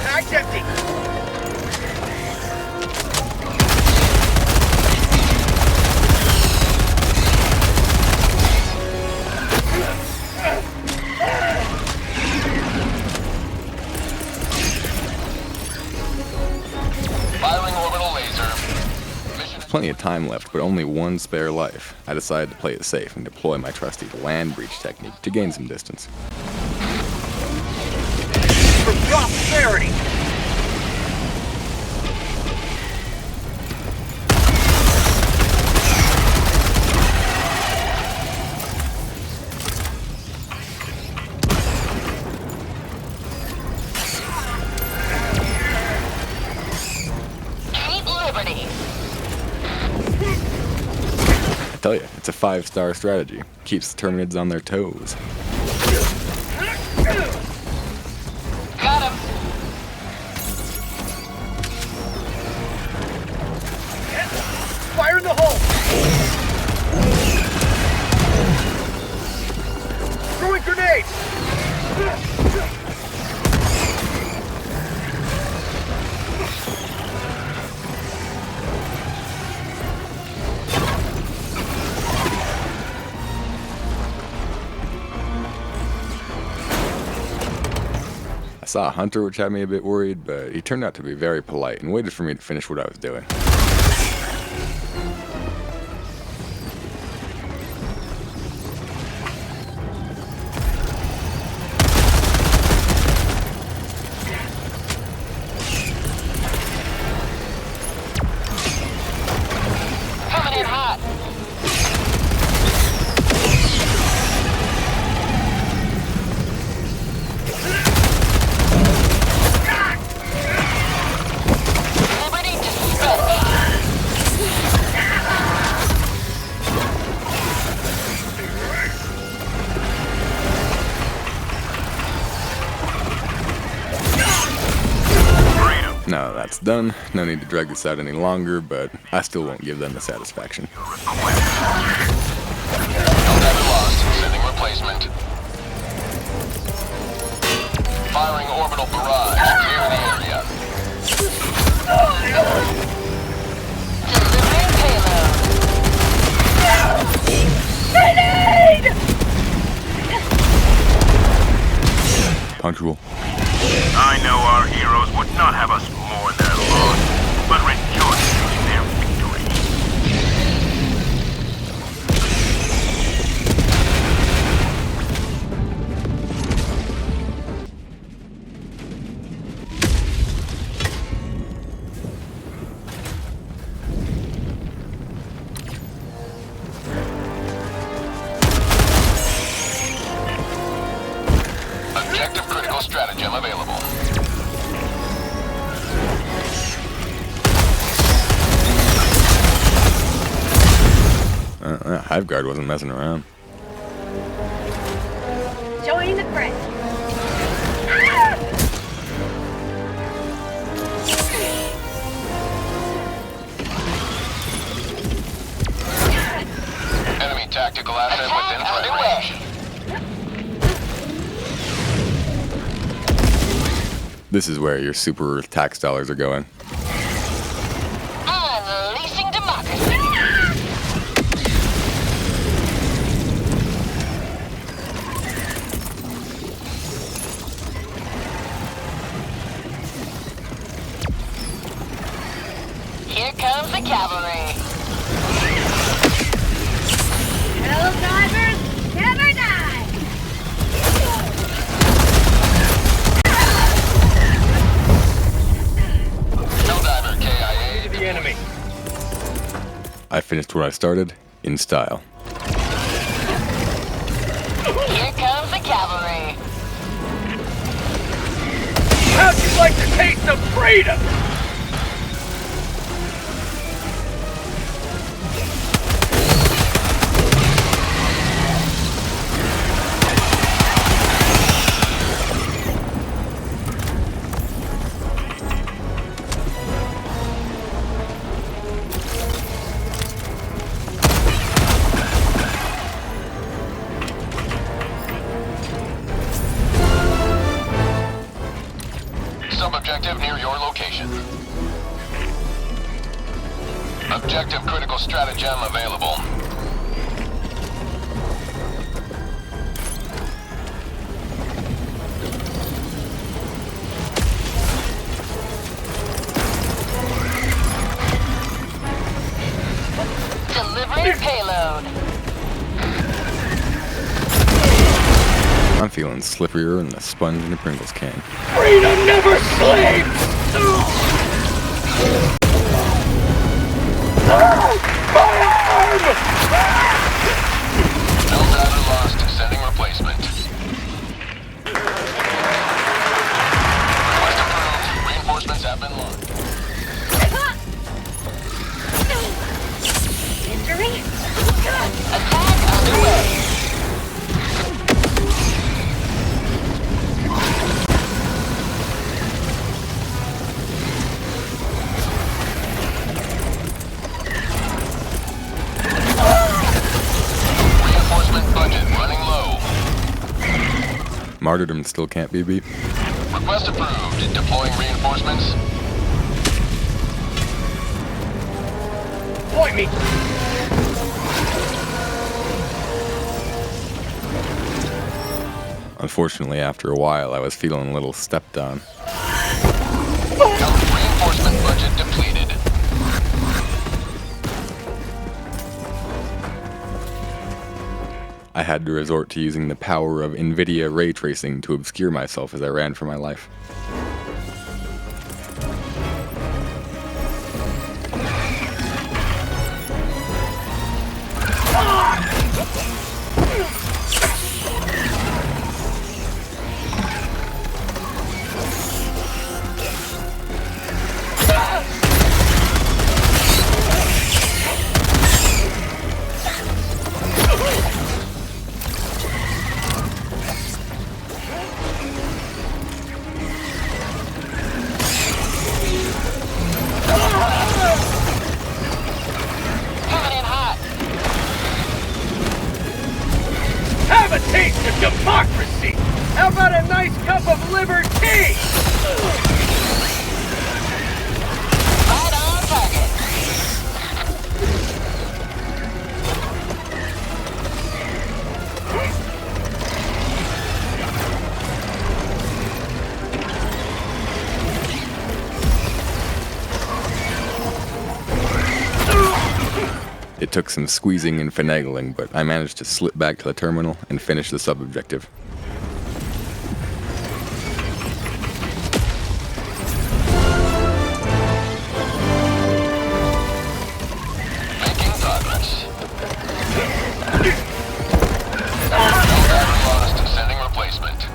S7: Mag's empty!
S5: Firing orbital laser. Mission
S1: Plenty of time left, but only one spare life. I decided to play it safe and deploy my trusty land breach technique to gain some distance.
S7: For prosperity!
S6: Keep liberty.
S1: I tell you, it's a 5-star strategy. Keeps the Terminids on their toes.
S6: Got him.
S7: Fire in the hole! Throwing grenades!
S1: saw a hunter, which had me a bit worried, but he turned out to be very polite and waited for me to finish what I was doing.
S6: Coming in hot. Liberty dispatched.
S1: Now that's done, no need to drag this out any longer, but I still won't give them the satisfaction.
S5: Helldiver lost. Sending replacement. Firing orbital barrage. Clear the area.
S6: Delivering payload.
S1: Punctual.
S3: I know our heroes would not have us mourn their loss, but rejoice in their victory.
S5: Objective critical stratagem available.
S1: Hive Guard wasn't messing around.
S4: Join the fray.
S5: Enemy tactical asset within
S6: Attack
S5: threat
S6: underway.
S5: range.
S1: This is where your super tax dollars are going.
S6: Unleashing democracy. Here comes the cavalry.
S4: Helldivers never die.
S5: Helldiver KIA.
S7: The enemy.
S1: I finished what I started, in style.
S6: Here comes the cavalry.
S7: How'd you like to taste some freedom?
S5: Sub-objective near your location. Objective critical stratagem available.
S6: Delivering payload.
S1: I'm feeling slipperier than the sponge in a Pringles can.
S7: Freedom never sleeps!
S5: Helldiver lost. Sending replacement. Request approved. Reinforcements have been launched.
S4: Injury?
S6: Attack underway.
S5: Reinforcement budget running low.
S1: Martyrdom still can't be beat.
S5: Request approved. Deploying reinforcements.
S7: Point me!
S1: Unfortunately, after a while, I was feeling a little stepped on.
S5: Reinforcement budget depleted.
S1: I had to resort to using the power of NVIDIA ray tracing to obscure myself as I ran for my life.
S6: Coming in hot.
S7: Have a taste of democracy! How about a nice cup of liberty?
S6: Right on target.
S1: It took some squeezing and finagling, but I managed to slip back to the terminal and finish the sub-objective.
S5: Making progress. No battery lost. Sending replacement.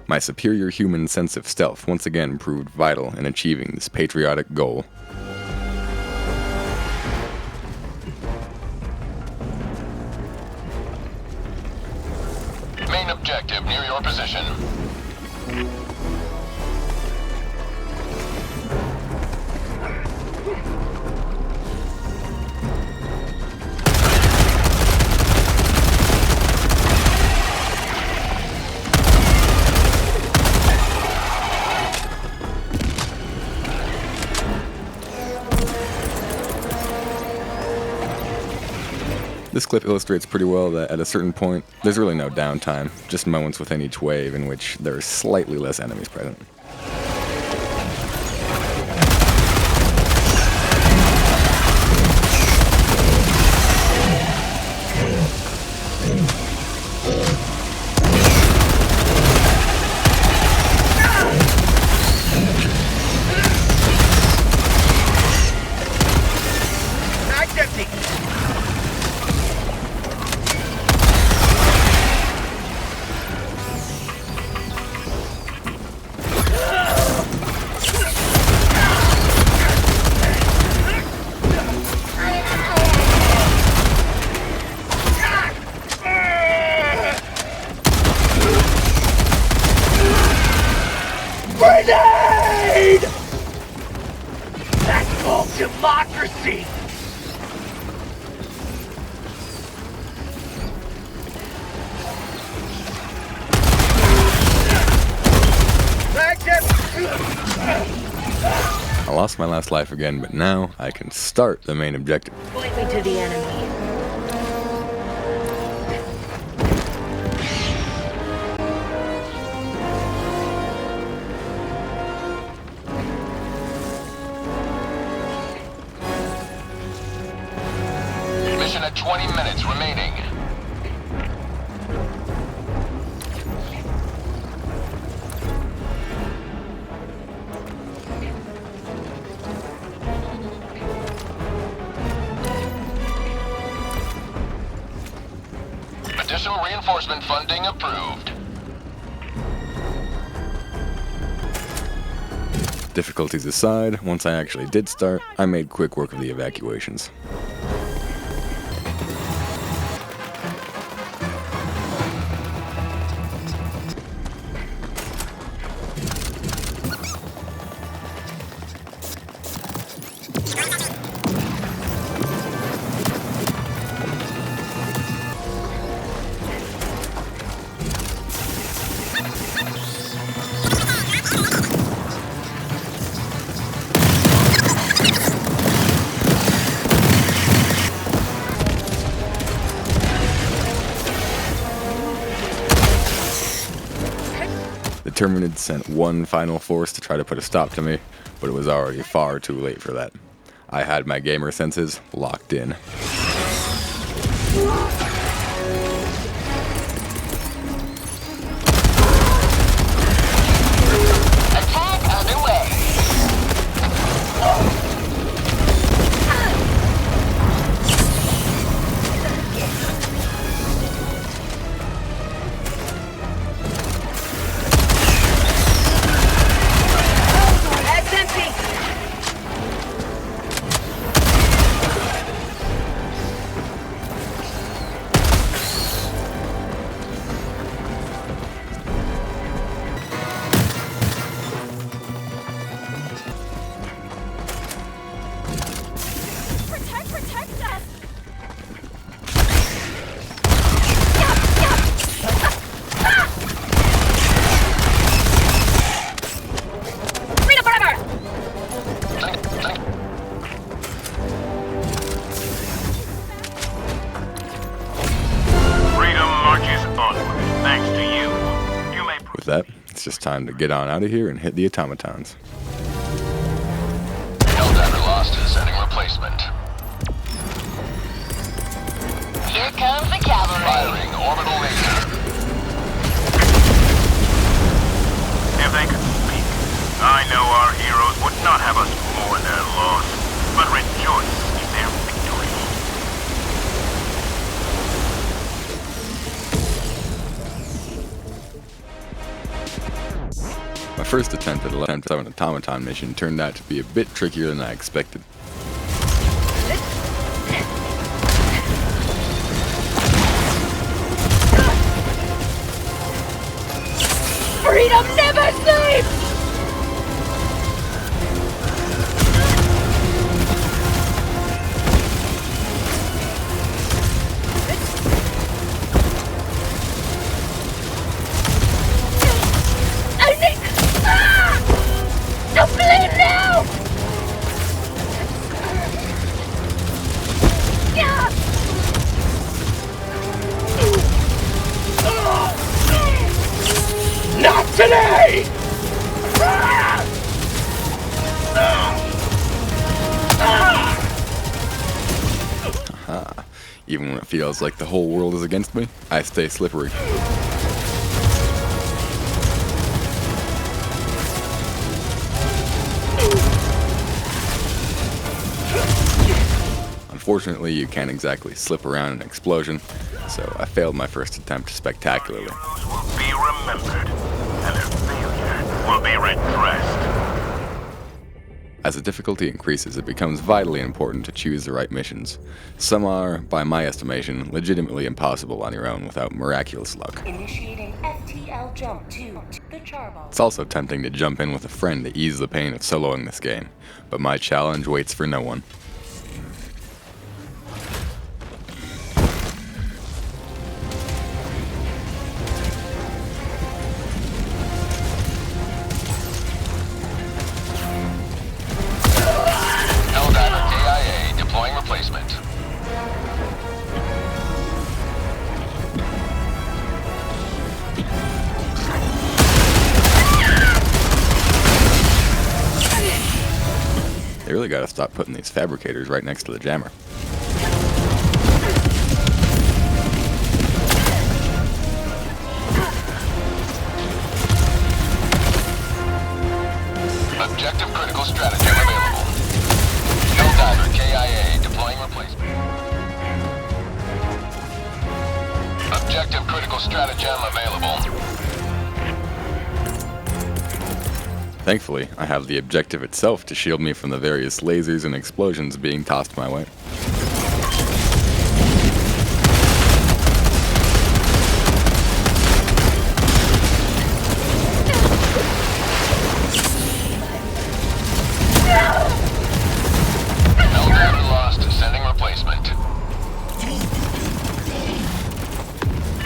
S1: My superior human sense of stealth once again proved vital in achieving this patriotic goal.
S5: Main objective near your position.
S1: This clip illustrates pretty well that at a certain point, there's really no downtime, just moments within each wave in which there are slightly less enemies present.
S7: Mag's empty! Grenade! That's called democracy! Mag's empty!
S1: I lost my last life again, but now I can start the main objective.
S4: Point me to the enemy.
S5: Mission at 20 minutes remaining. Additional reinforcement funding approved.
S1: Difficulties aside, once I actually did start, I made quick work of the evacuations. The Terminids sent one final force to try to put a stop to me, but it was already far too late for that. I had my gamer senses locked in.
S6: Attack underway.
S4: That's empty!
S8: Protect us!
S4: Freedom forever!
S3: Freedom marches onward, thanks to you. You may
S1: With that, it's just time to get on out of here and hit the automatons.
S5: Helldiver lost, sending replacement.
S6: Here comes the cavalry.
S5: Firing orbital laser.
S3: If they could speak, I know our heroes would not have us mourn their loss, but rejoice in their victory.
S1: My first attempt at an automaton mission turned out to be a bit trickier than I expected.
S4: Freedom never sleeps! I need... Ah! Don't bleed now! Yeah!
S7: Not today!
S1: Even when it feels like the whole world is against me, I stay slippery. Unfortunately, you can't exactly slip around an explosion, so I failed my first attempt spectacularly.
S3: Heroes will be remembered, and their failure will be redressed.
S1: As the difficulty increases, it becomes vitally important to choose the right missions. Some are, by my estimation, legitimately impossible on your own without miraculous luck.
S8: Initiating FTL jump to the charball.
S1: It's also tempting to jump in with a friend to ease the pain of soloing this game, but my challenge waits for no one.
S5: Helldiver KIA deploying replacement.
S1: They really gotta stop putting these fabricators right next to the jammer.
S5: Objective critical stratagem available. Helldiver KIA deploying replacement. Objective critical stratagem available.
S1: Thankfully, I have the objective itself to shield me from the various lasers and explosions being tossed my way.
S5: Helldiver lost, sending replacement.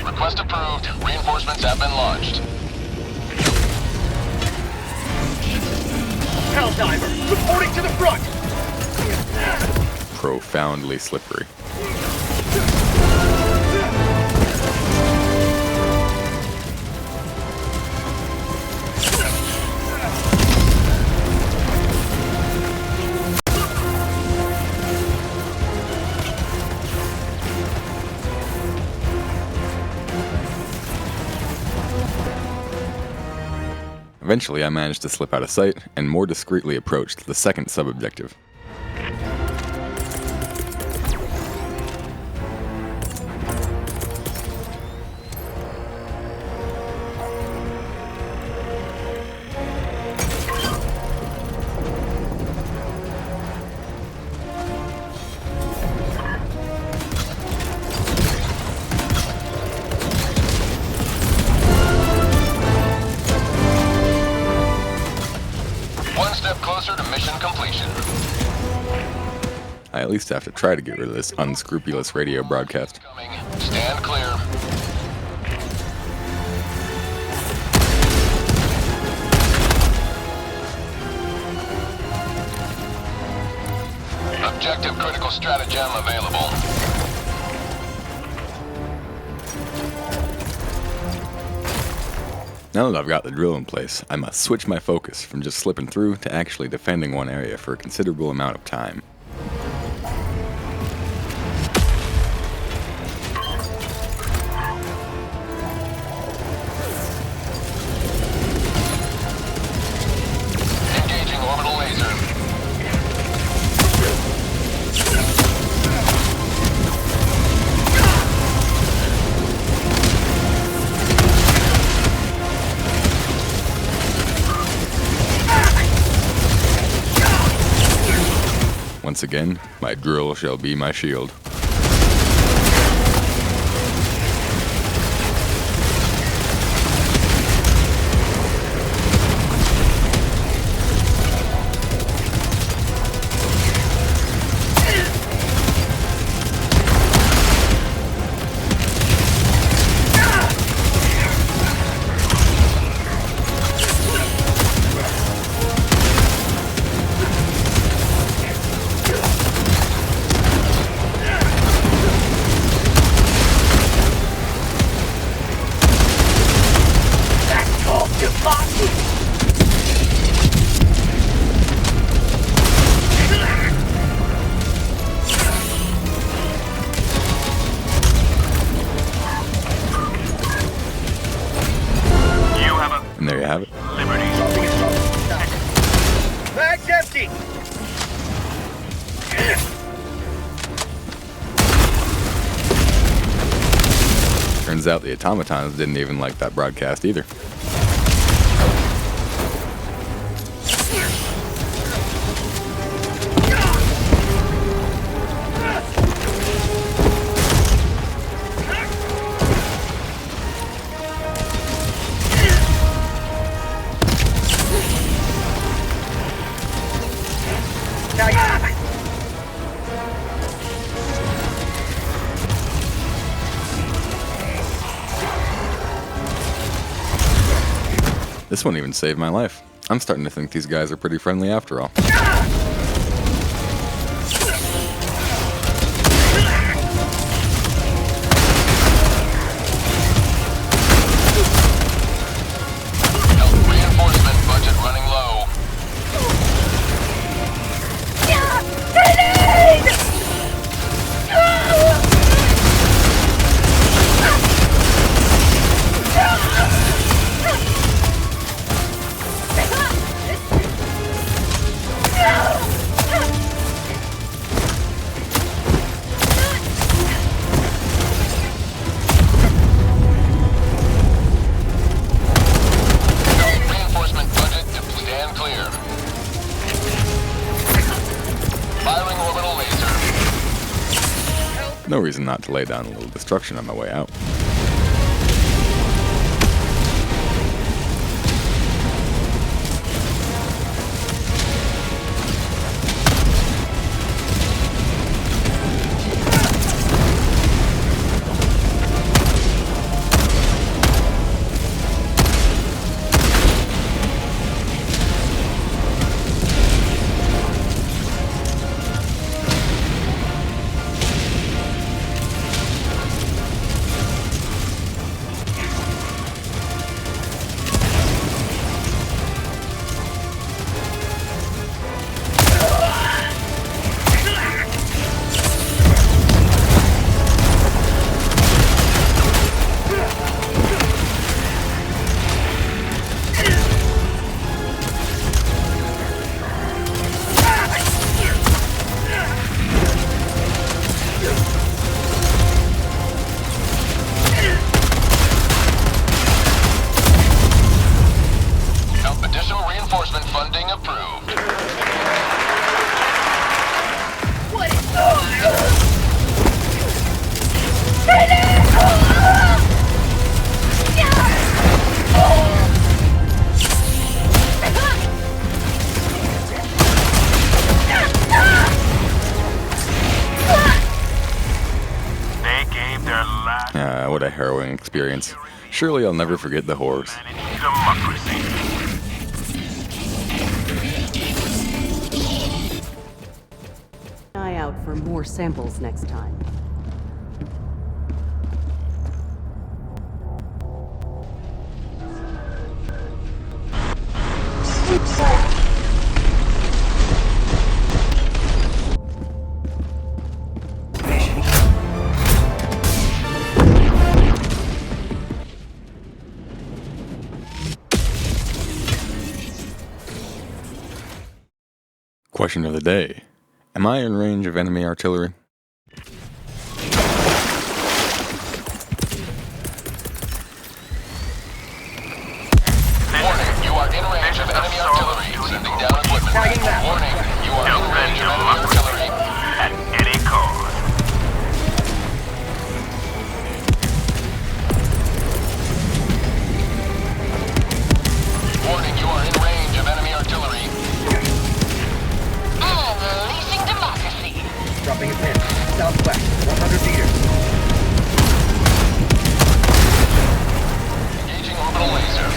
S5: Request approved. Reinforcements have been launched.
S7: Helldiver, reporting to the front!
S1: Profoundly slippery. Eventually, I managed to slip out of sight and more discreetly approached the second sub-objective.
S5: One step closer to mission completion.
S1: I at least have to try to get rid of this unscrupulous radio broadcast.
S5: Coming. Stand clear. Objective critical stratagem available.
S1: Now that I've got the drill in place, I must switch my focus from just slipping through to actually defending one area for a considerable amount of time.
S5: Engaging orbital laser.
S1: Once again, my drill shall be my shield. And there you have it.
S7: Bag's empty!
S1: Turns out the Automatons didn't even like that broadcast either. This one even saved my life. I'm starting to think these guys are pretty friendly after all.
S5: Reinforcement budget running low. Reinforcement budget to stand clear. Firing orbital laser.
S1: No reason not to lay down a little destruction on my way out. a harrowing experience. Surely I'll never forget the horrors.
S3: Democracy.
S9: Eye out for more samples next time.
S1: Question of the day. Am I in range of enemy artillery?
S5: Warning, you are in range of enemy artillery. Sending down equipment. Warning, you are in range of enemy artillery.
S3: At any cost.
S5: Warning, you are in range of enemy artillery.
S6: Unleashing democracy.
S7: Dropping a pin. Southwest, 100 meters.
S5: Engaging orbital laser.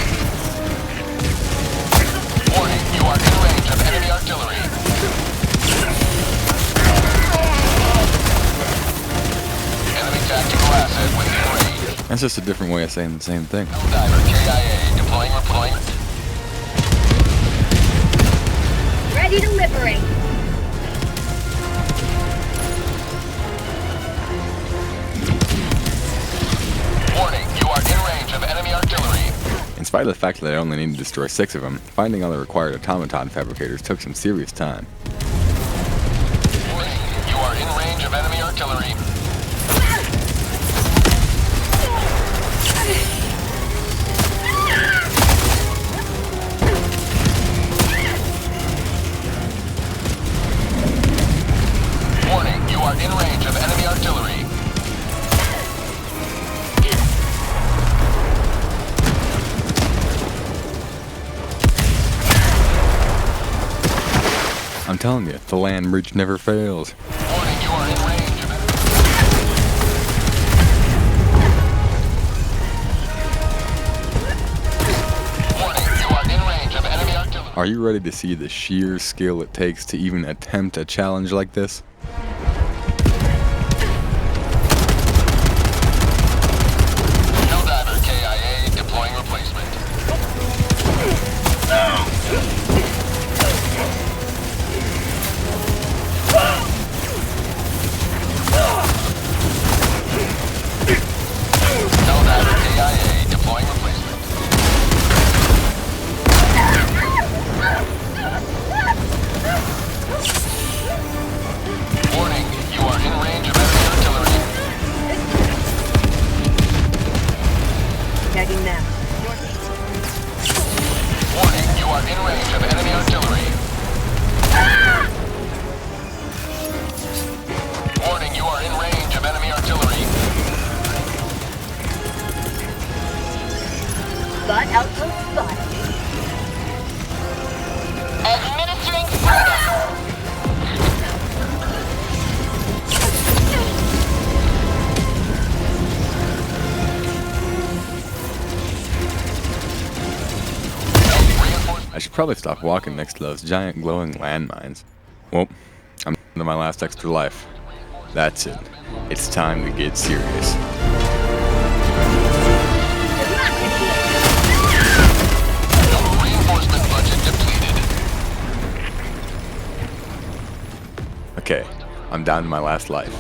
S5: Warning, you are in range of enemy artillery. Enemy tactical asset within range.
S1: That's just a different way of saying the same thing.
S5: Helldiver KIA deploying deployment.
S4: Ready to liberate.
S5: Warning, you are in range of enemy artillery.
S1: In spite of the fact that I only need to destroy 6 of them, finding all the required automaton fabricators took some serious time.
S5: Warning, you are in range of enemy artillery. Warning, you are in range of enemy artillery.
S1: I'm telling you, the land bridge never fails.
S5: Warning, you are in range of enemy. Warning, you are in range of enemy artillery.
S1: Are you ready to see the sheer skill it takes to even attempt a challenge like this?
S5: Helldiver KIA deploying replacement. Helldiver KIA deploying replacement. Warning, you are in range of enemy artillery.
S4: Tagging them.
S5: Warning, you are in range of enemy artillery. Warning, you are in range of enemy artillery.
S4: Spot outpost spotted.
S6: Administering freedom.
S1: I should probably stop walking next to those giant glowing landmines. Well, I'm into my last extra life. That's it. It's time to get serious.
S5: Reinforcement budget depleted.
S1: Okay, I'm down to my last life.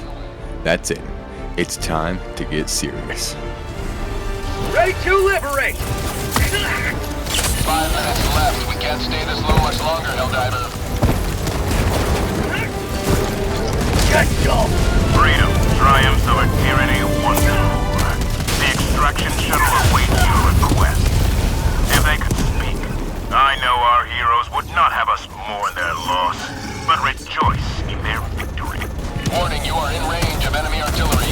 S1: That's it. It's time to get serious.
S7: Ready to liberate!
S5: 5 minutes left. We can't stay this low much longer, Helldiver.
S7: Get go!
S3: Freedom, triumphs over tyranny once more. The extraction shuttle awaits your request. If they could speak, I know our heroes would not have us mourn their loss, but rejoice in their victory.
S5: Warning, you are in range of enemy artillery.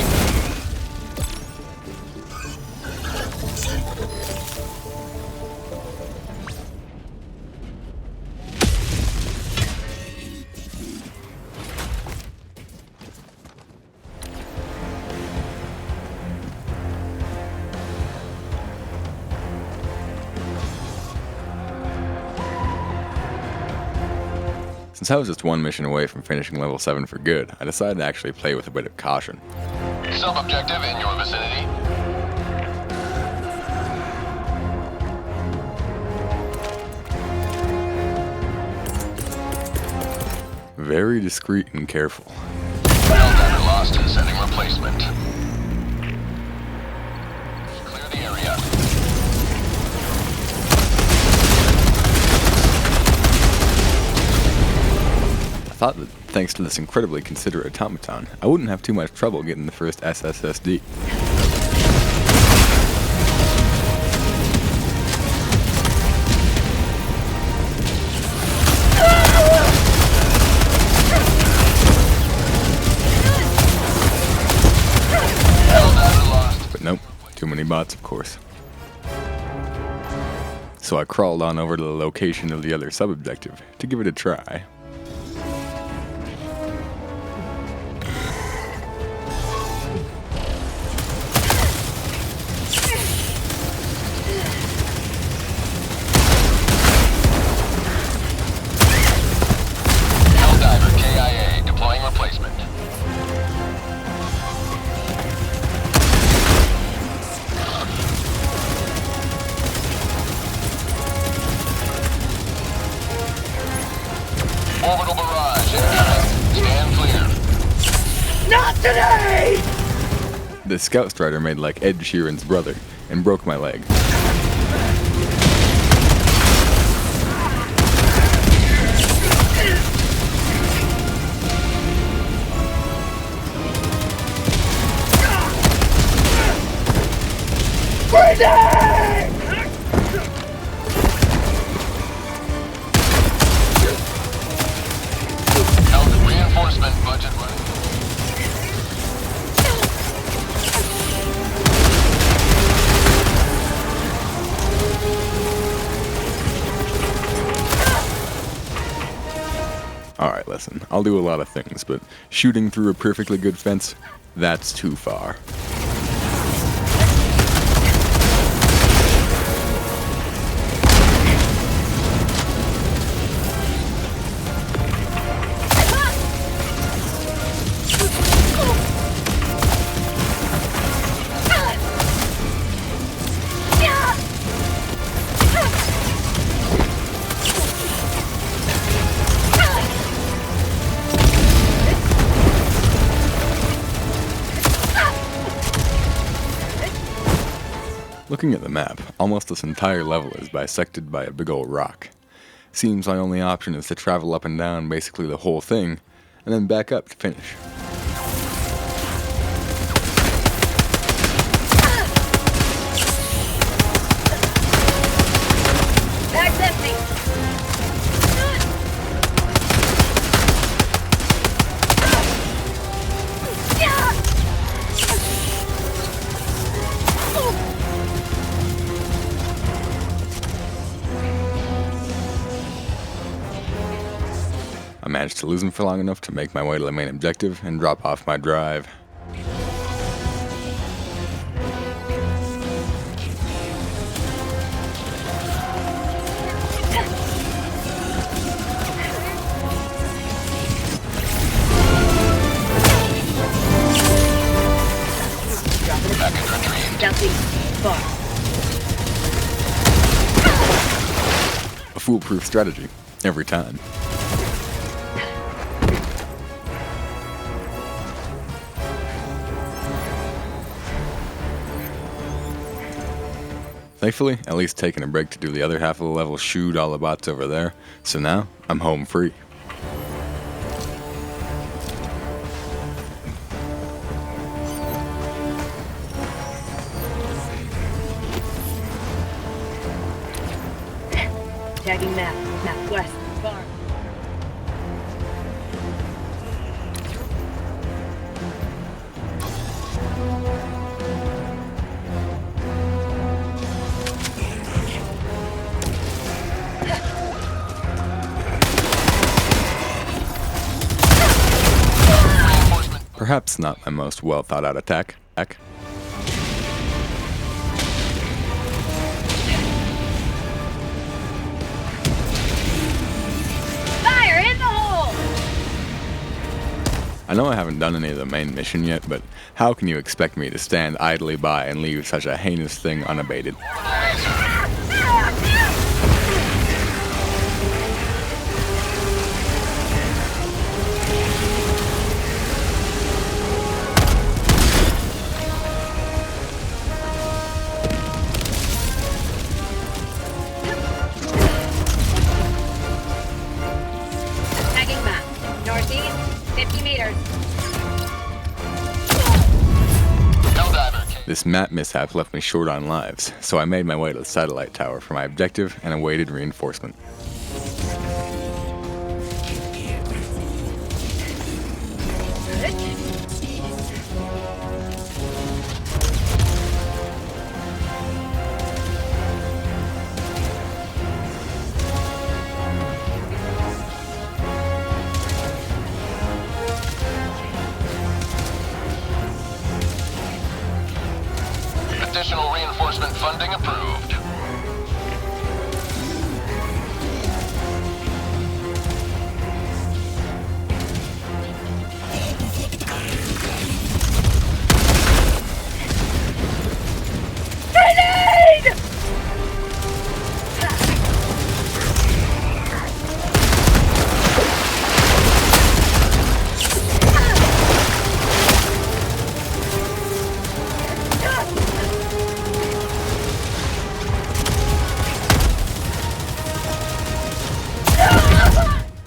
S1: Since I was just one mission away from finishing level 7 for good, I decided to actually play with a bit of caution.
S5: Sub-objective in your vicinity.
S1: Very discreet and careful.
S5: Helldiver lost and sending replacement. Clear the area.
S1: I thought that thanks to this incredibly considerate automaton, I wouldn't have too much trouble getting the first SSSD. But nope, too many bots of course. So I crawled on over to the location of the other sub-objective to give it a try.
S5: Helldiver KIA deploying replacement. Orbital barrage incoming. Stand clear.
S7: Not today!
S1: The Scout Strider made like Ed Sheeran's brother and broke my leg.
S5: Health reinforcement budget running.
S1: Alright, listen, I'll do a lot of things, but shooting through a perfectly good fence, that's too far. Looking at the map, almost this entire level is bisected by a big old rock. Seems my only option is to travel up and down basically the whole thing, and then back up to finish.
S4: Bag's empty.
S1: I managed to lose him for long enough to make my way to the main objective and drop off my drive.
S5: Package retrieved.
S4: Jumping. Far.
S1: A foolproof strategy, every time. Thankfully, at least taking a break to do the other half of the level shoot all the bots over there, so now I'm home free.
S4: Tagging map. Map west. Far.
S1: Perhaps not my most well thought out attack.
S4: Fire in the hole!
S1: I know I haven't done any of the main mission yet, but how can you expect me to stand idly by and leave such a heinous thing unabated?
S4: Tagging map. Northeast, 50 meters.
S5: Helldiver.
S1: This map mishap left me short on lives, so I made my way to the satellite tower for my objective and awaited reinforcement.
S5: Additional reinforcement funding approved.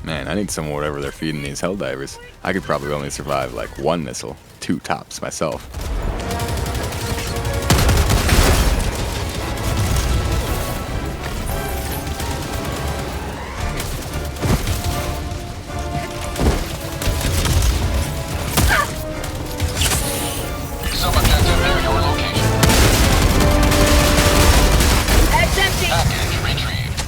S1: Man, I need some of whatever they're feeding these Helldivers. I could probably only survive like one missile, 2 tops myself.
S5: Sub-objective near your location.
S4: Edge empty.
S5: Package retrieved.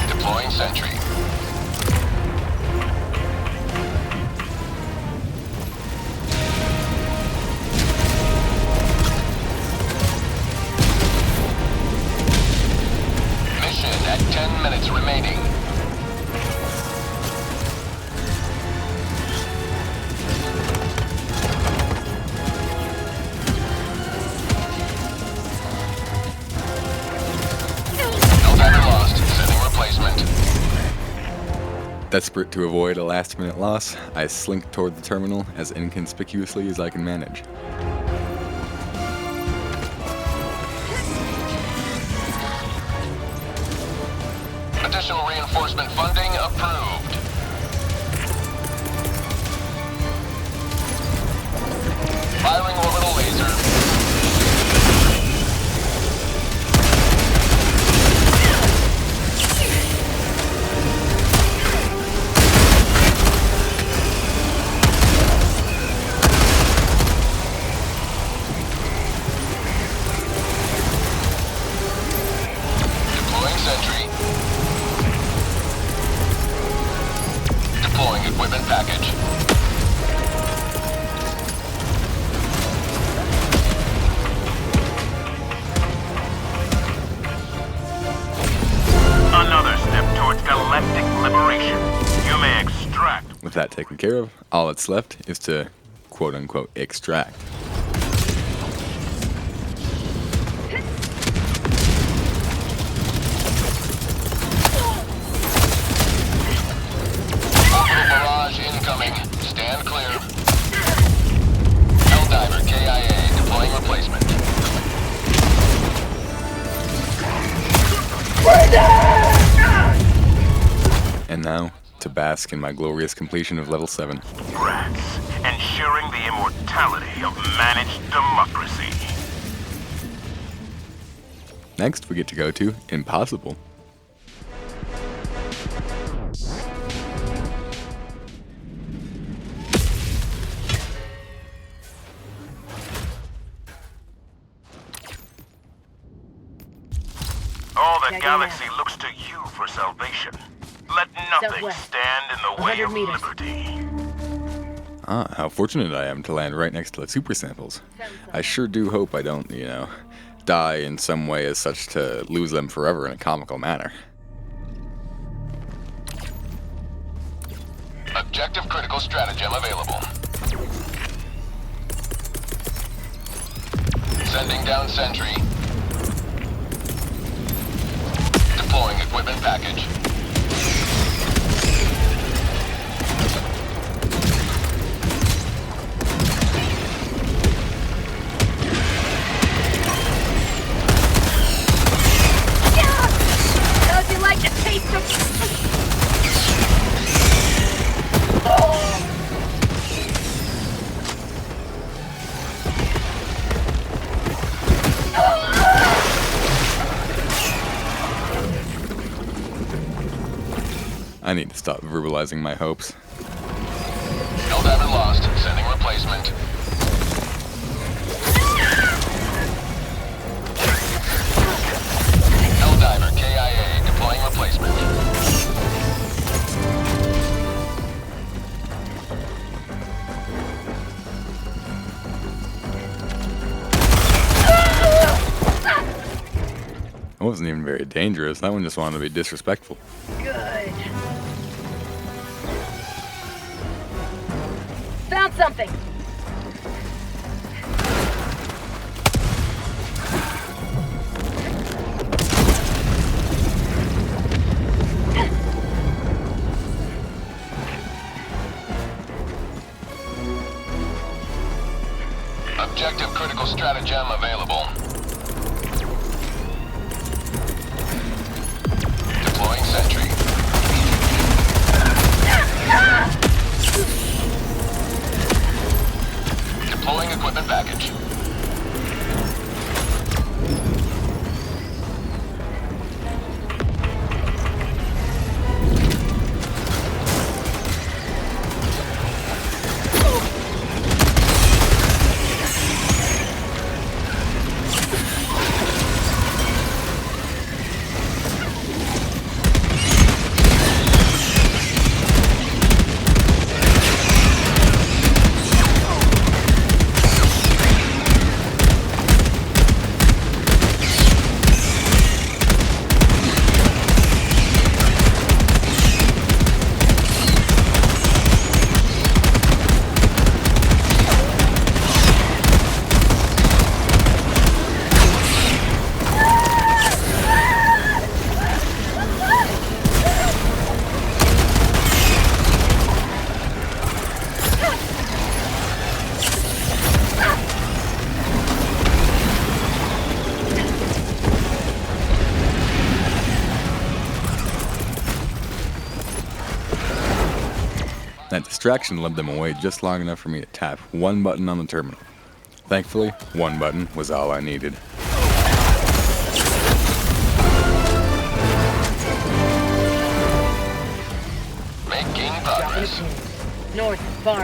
S5: Deploying sentry. Mission at 10 minutes remaining. Helldiver lost. Sending replacement.
S1: Desperate to avoid a last-minute loss, I slink toward the terminal as inconspicuously as I can manage.
S5: Additional reinforcement funding approved. Firing orbital laser. Deploying sentry. Deploying equipment package.
S3: Another step towards galactic liberation. You may extract.
S1: With that taken care of, all that's left is to quote-unquote extract.
S5: Barrage incoming. Stand clear. Helldiver KIA deploying replacement.
S1: And now, to bask in my glorious completion of level 7.
S3: Rats, ensuring the immortality of managed democracy.
S1: Next, we get to go to Impossible.
S3: All the
S4: Checking
S3: galaxy looks to you for salvation. Let nothing
S4: Southwest.
S3: stand in the way
S4: 100
S3: of
S4: meters.
S3: liberty.
S1: Ah, how fortunate I am to land right next to the super samples. I sure do hope I don't, die in some way as such to lose them forever in a comical manner.
S5: Objective critical stratagem available. Sending down sentry. Deploying equipment package.
S4: How'd you like to taste some...
S1: I need to stop verbalizing my hopes.
S5: Helldiver lost. Sending replacement. Helldiver KIA. Deploying replacement.
S1: That wasn't even very dangerous. That one just wanted to be disrespectful.
S4: Good. Found something.
S5: Objective critical stratagem available. Deploying sentry. Deploying equipment package.
S1: That distraction led them away just long enough for me to tap one button on the terminal. Thankfully, one button was all I needed.
S5: Making progress.
S4: North, far.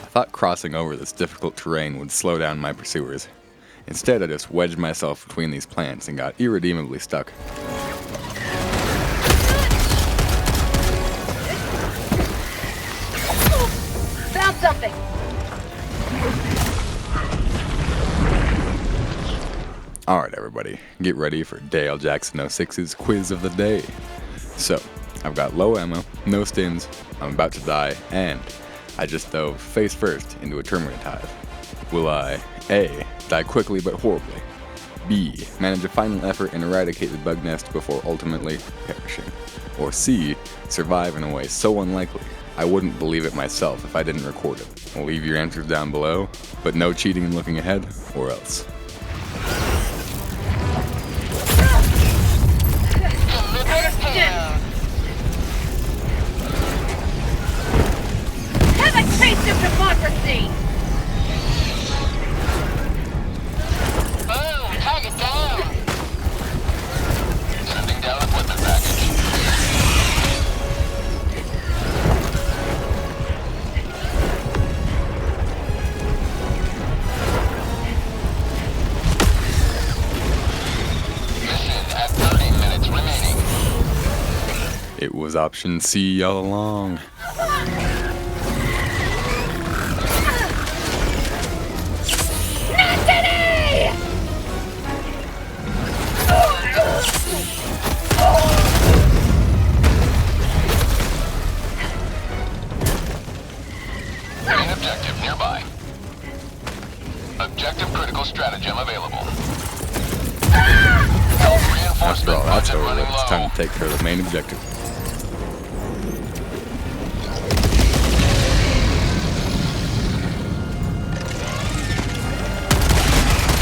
S1: I thought crossing over this difficult terrain would slow down my pursuers. Instead, I just wedged myself between these plants and got irredeemably stuck.
S4: Found something.
S1: Alright everybody, get ready for Dale Jackson 06's quiz of the day. So, I've got low ammo, no stims, I'm about to die, and I just dove face first into a Terminid hive. Will I A. die quickly but horribly, B. manage a final effort and eradicate the bug nest before ultimately perishing, or C. survive in a way so unlikely I wouldn't believe it myself if I didn't record it? I'll leave your answers down below, but no cheating and looking ahead, or else.
S4: Have a taste of democracy!
S6: Boom! Target down!
S5: Sending down equipment package. Mission at 30 minutes remaining.
S1: It was option C all along.
S4: Not today!
S1: That's over with. It's time to take care of the main objective.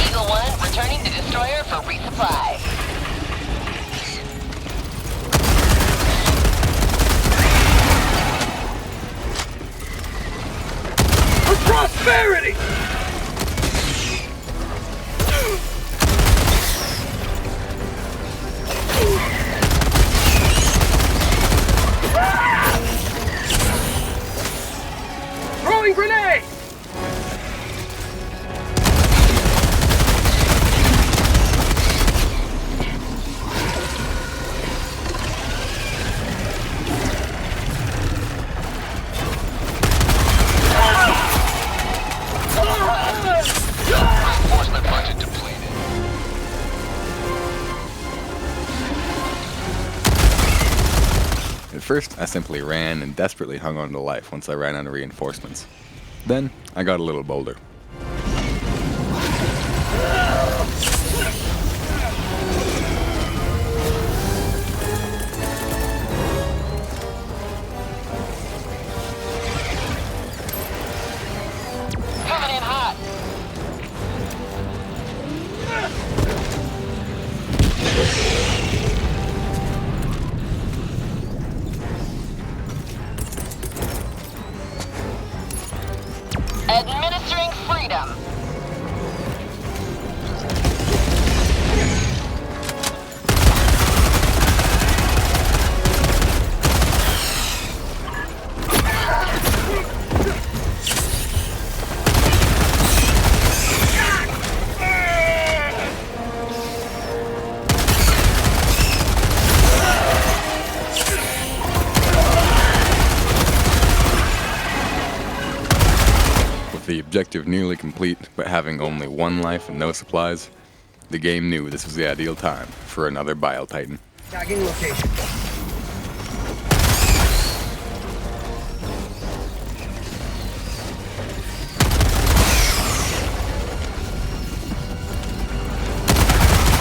S6: Eagle 1 returning to destroyer for resupply.
S7: For prosperity! Throwing grenade!
S5: Reinforcement budget depleted.
S1: At first, I simply ran and desperately hung on to life once I ran out of reinforcements. Then, I got a little bolder.
S6: Coming in hot. Administering freedom.
S1: With the objective nearly complete, but having only one life and no supplies, the game knew this was the ideal time for another Bile Titan.
S7: Tagging location.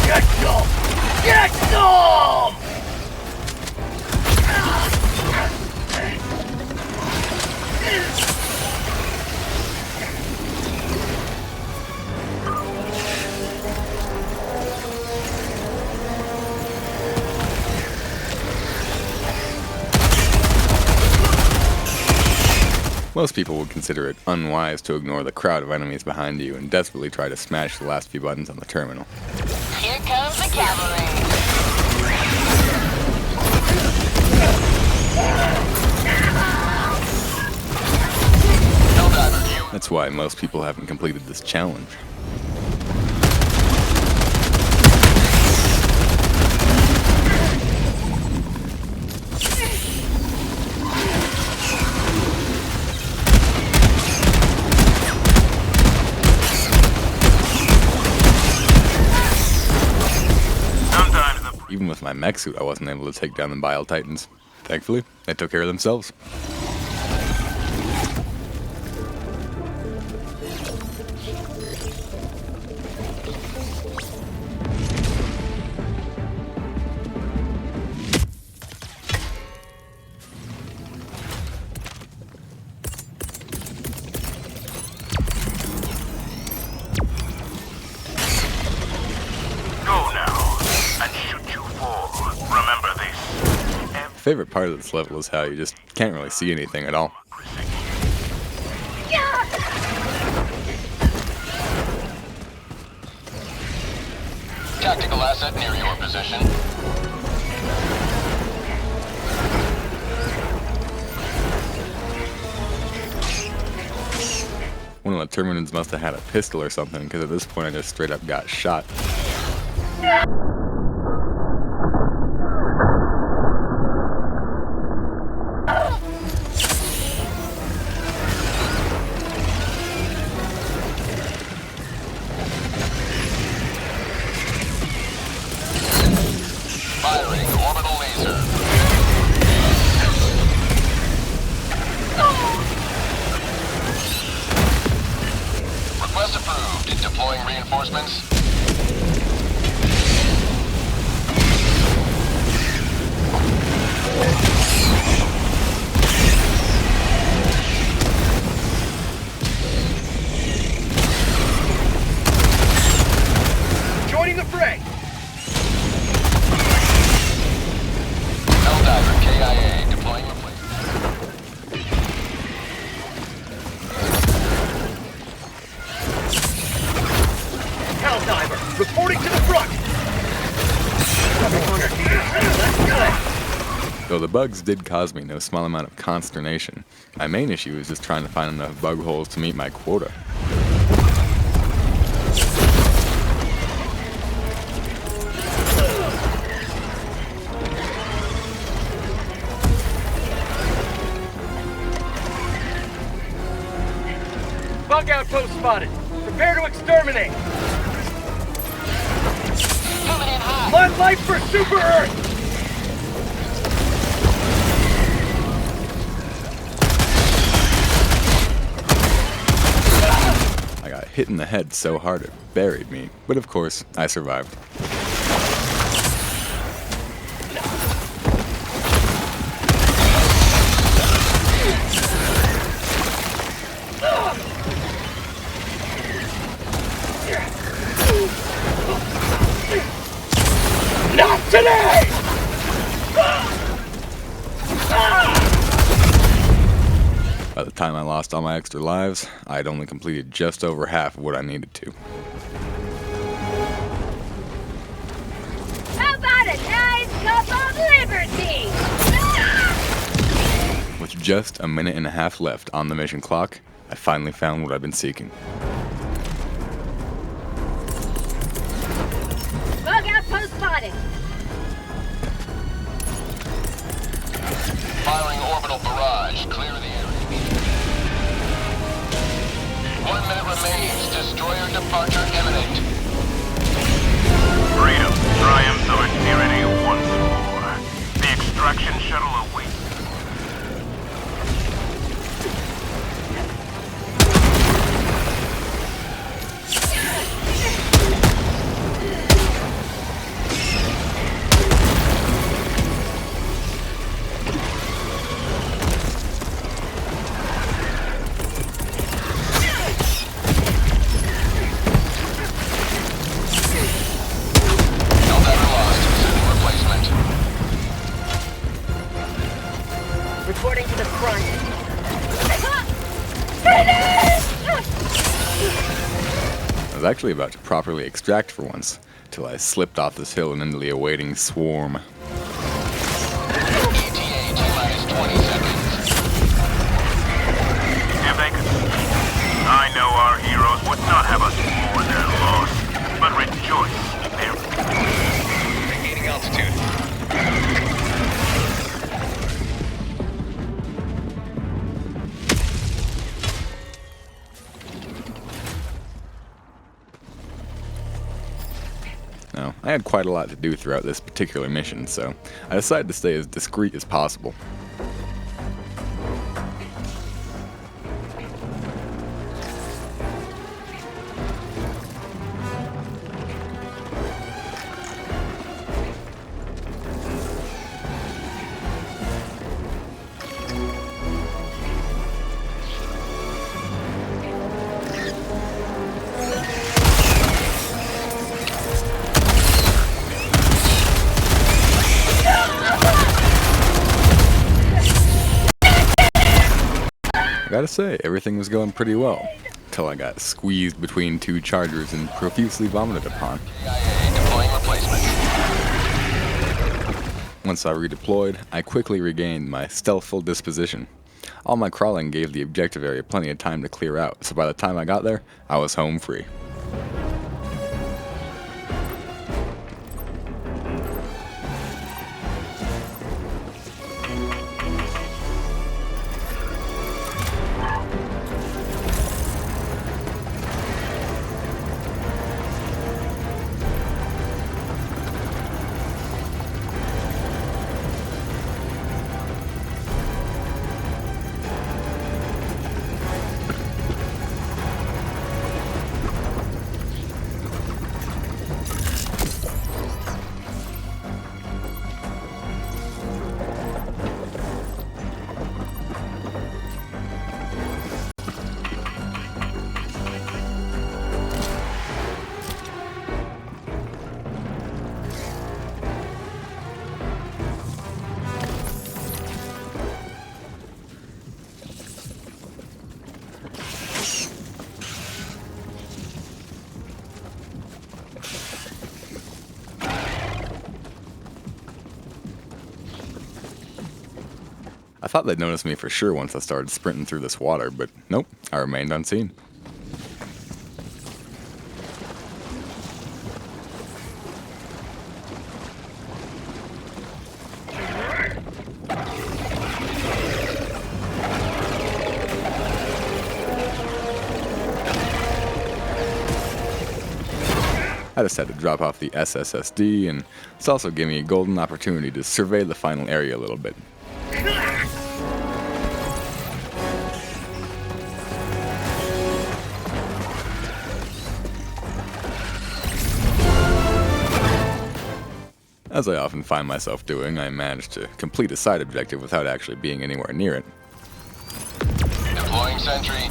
S7: Get some! Get some!
S1: Most people would consider it unwise to ignore the crowd of enemies behind you and desperately try to smash the last few buttons on the terminal.
S6: Here comes the cavalry.
S5: Helldiver, you.
S1: That's why most people haven't completed this challenge.
S3: Sometimes the
S1: Even with my mech suit, I wasn't able to take down the Bile Titans. Thankfully, they took care of themselves.
S3: go now and shoot you fall. Remember this.
S1: My favorite part of this level is how you just can't really see anything at all.
S5: Tactical asset near your position.
S1: One of the Terminids must have had a pistol or something, because at this point I just straight up got shot.
S5: Firing orbital laser. Request approved. Deploying reinforcements.
S1: Though the bugs did cause me no small amount of consternation, my main issue is just trying to find enough bug holes to meet my quota.
S7: Bug outpost spotted. Prepare to exterminate.
S6: Coming in hot.
S7: One life for Super Earth!
S1: I got hit in the head so hard it buried me, but of course, I survived.
S7: Not today!
S1: By the time I lost all my extra lives, I had only completed just over half of what I needed to.
S4: How about a nice cup of liberty?
S1: With just a minute and a half left on the mission clock, I finally found what I've been seeking.
S4: Bug outpost spotted.
S5: Firing orbital barrage. Clear the area. 1 minute remains. Destroyer departure imminent.
S3: Freedom, triumphs over tyranny once more. The extraction shuttle awaits.
S5: Helldiver lost. Sending replacement.
S4: Reporting to the front.
S1: I was actually about to properly extract for once, till I slipped off this hill and into the awaiting swarm.
S5: ETA T-minus 20 seconds.
S3: If they could speak, I know our heroes would not have us mourn their loss, but rejoice their...
S2: Regaining altitude.
S1: Now, I had quite a lot to do throughout this particular mission, so I decided to stay as discreet as possible. I gotta say, everything was going pretty well, till I got squeezed between two chargers and profusely vomited upon.
S5: CIA deploying replacement.
S1: Once I redeployed, I quickly regained my stealthful disposition. All my crawling gave the objective area plenty of time to clear out, so by the time I got there, I was home free. I thought they'd notice me for sure once I started sprinting through this water, but nope, I remained unseen. I just had to drop off the SSSD, and it's also gave me a golden opportunity to survey the final area a little bit. As I often find myself doing, I managed to complete a side objective without actually being anywhere near it.
S5: Deploying sentry.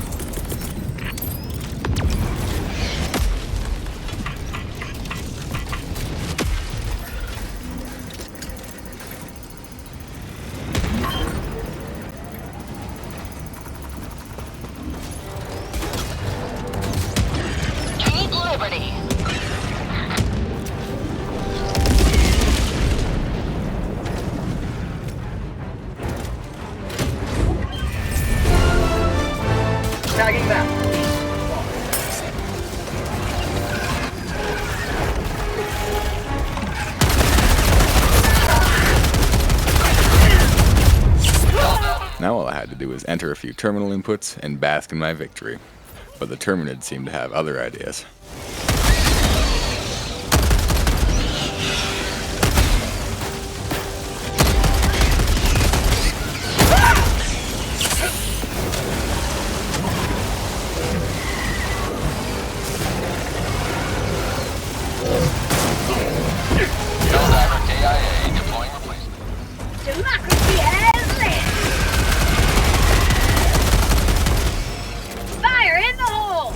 S6: Keep Liberty.
S7: Tagging that.
S1: Now all I had to do was enter a few terminal inputs and bask in my victory. But the Terminids seemed to have other ideas.
S5: Helldiver KIA deploying replacement.
S4: Democracy has lived! Fire in the hole!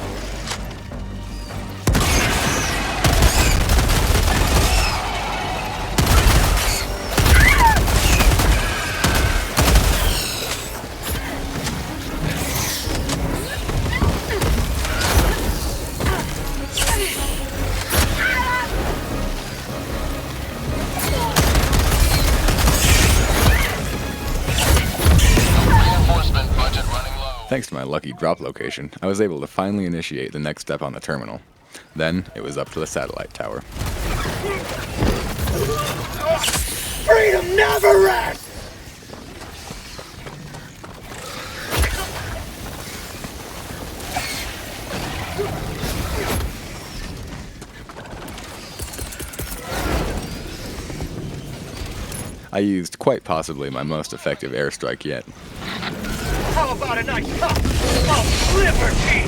S5: Reinforcement budget running low.
S1: Thanks to my lucky drop location, I was able to finally initiate the next step on the terminal. Then, it was up to the satellite tower.
S7: Freedom never rests!
S1: I used quite possibly my most effective airstrike yet.
S7: How about a nice cup of liberty?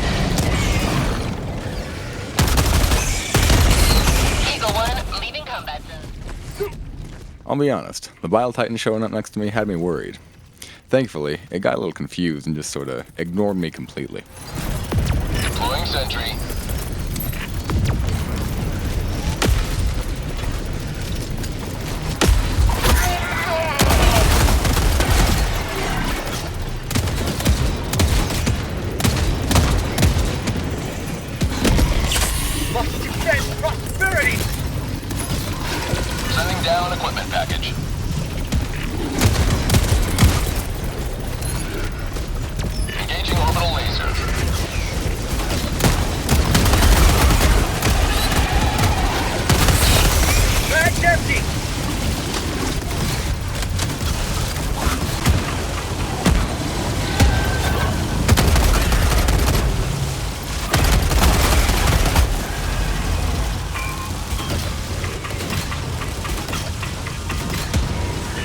S6: Eagle 1, leaving combat zone.
S1: I'll be honest, the Bile Titan showing up next to me had me worried. Thankfully, it got a little confused and just sorta ignored me completely.
S5: Deploying sentry.
S7: Must defend prosperity!
S5: Sending down equipment package. Engaging orbital laser.
S7: Bag's empty!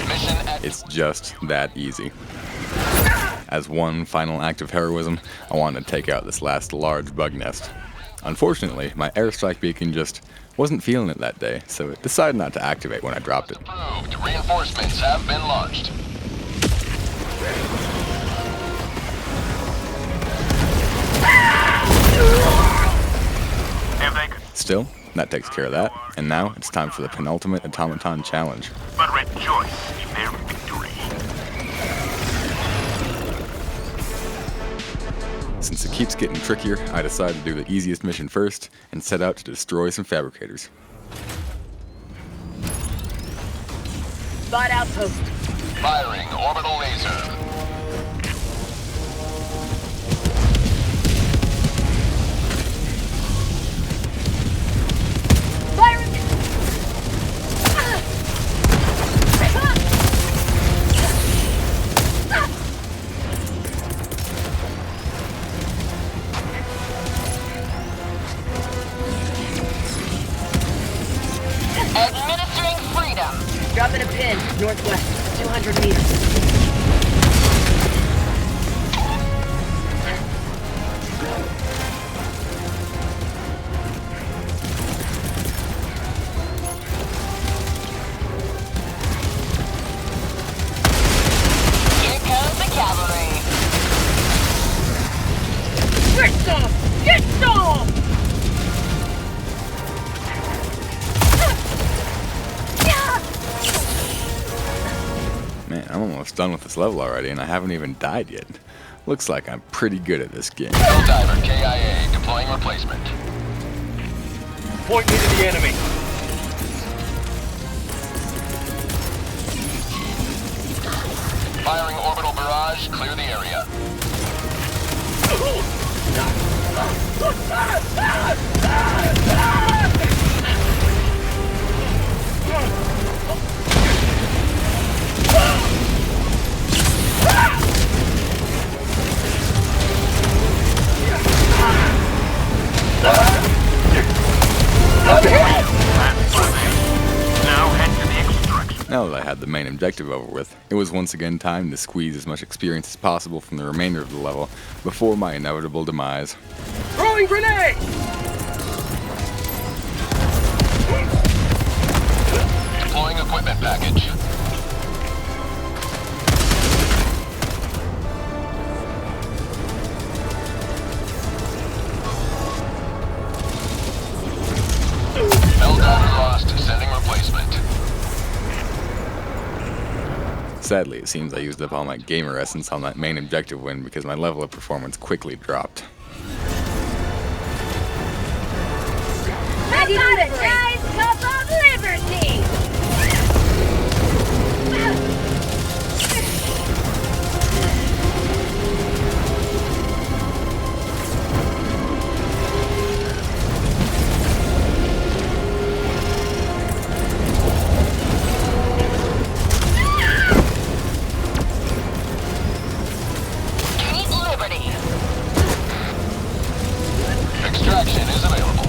S5: Mission at
S1: It's just that easy. As one final act of heroism, I wanted to take out this last large bug nest. Unfortunately, my airstrike beacon just wasn't feeling it that day, so it decided not to activate when I dropped it.
S5: approved. Reinforcements have been launched.
S3: If they could
S1: Still, that takes care of that, and now it's time for the penultimate Automaton challenge.
S3: but rejoice in their victory.
S1: Since it keeps getting trickier, I decided to do the easiest mission first and set out to destroy some fabricators.
S4: Spot outpost.
S5: Firing orbital laser.
S6: Administering freedom.
S4: Dropping a pin, northwest, 200 meters.
S6: Here comes the cavalry.
S7: Get some! Get some!
S1: Man, I'm almost done with this level already, and I haven't even died yet. Looks like I'm pretty good at this game.
S5: Helldiver KIA deploying replacement.
S7: Point me to the enemy.
S5: Firing orbital barrage. Clear the area.
S3: Now head to the extraction.
S1: Now that I had the main objective over with, it was once again time to squeeze as much experience as possible from the remainder of the level before my inevitable demise.
S7: Throwing grenade!
S5: Deploying equipment package. Helldiver lost. Sending replacement.
S1: Sadly, it seems I used up all my gamer essence on that main objective win because my level of performance quickly dropped.
S4: I got a nice cup of liberty!
S6: Keep liberty.
S5: Extraction is available.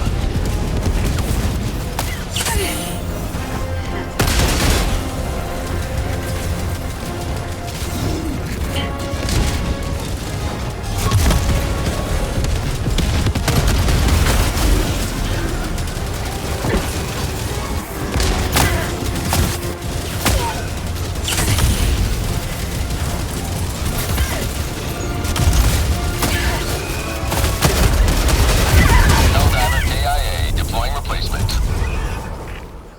S5: Helldiver KIA deploying replacement.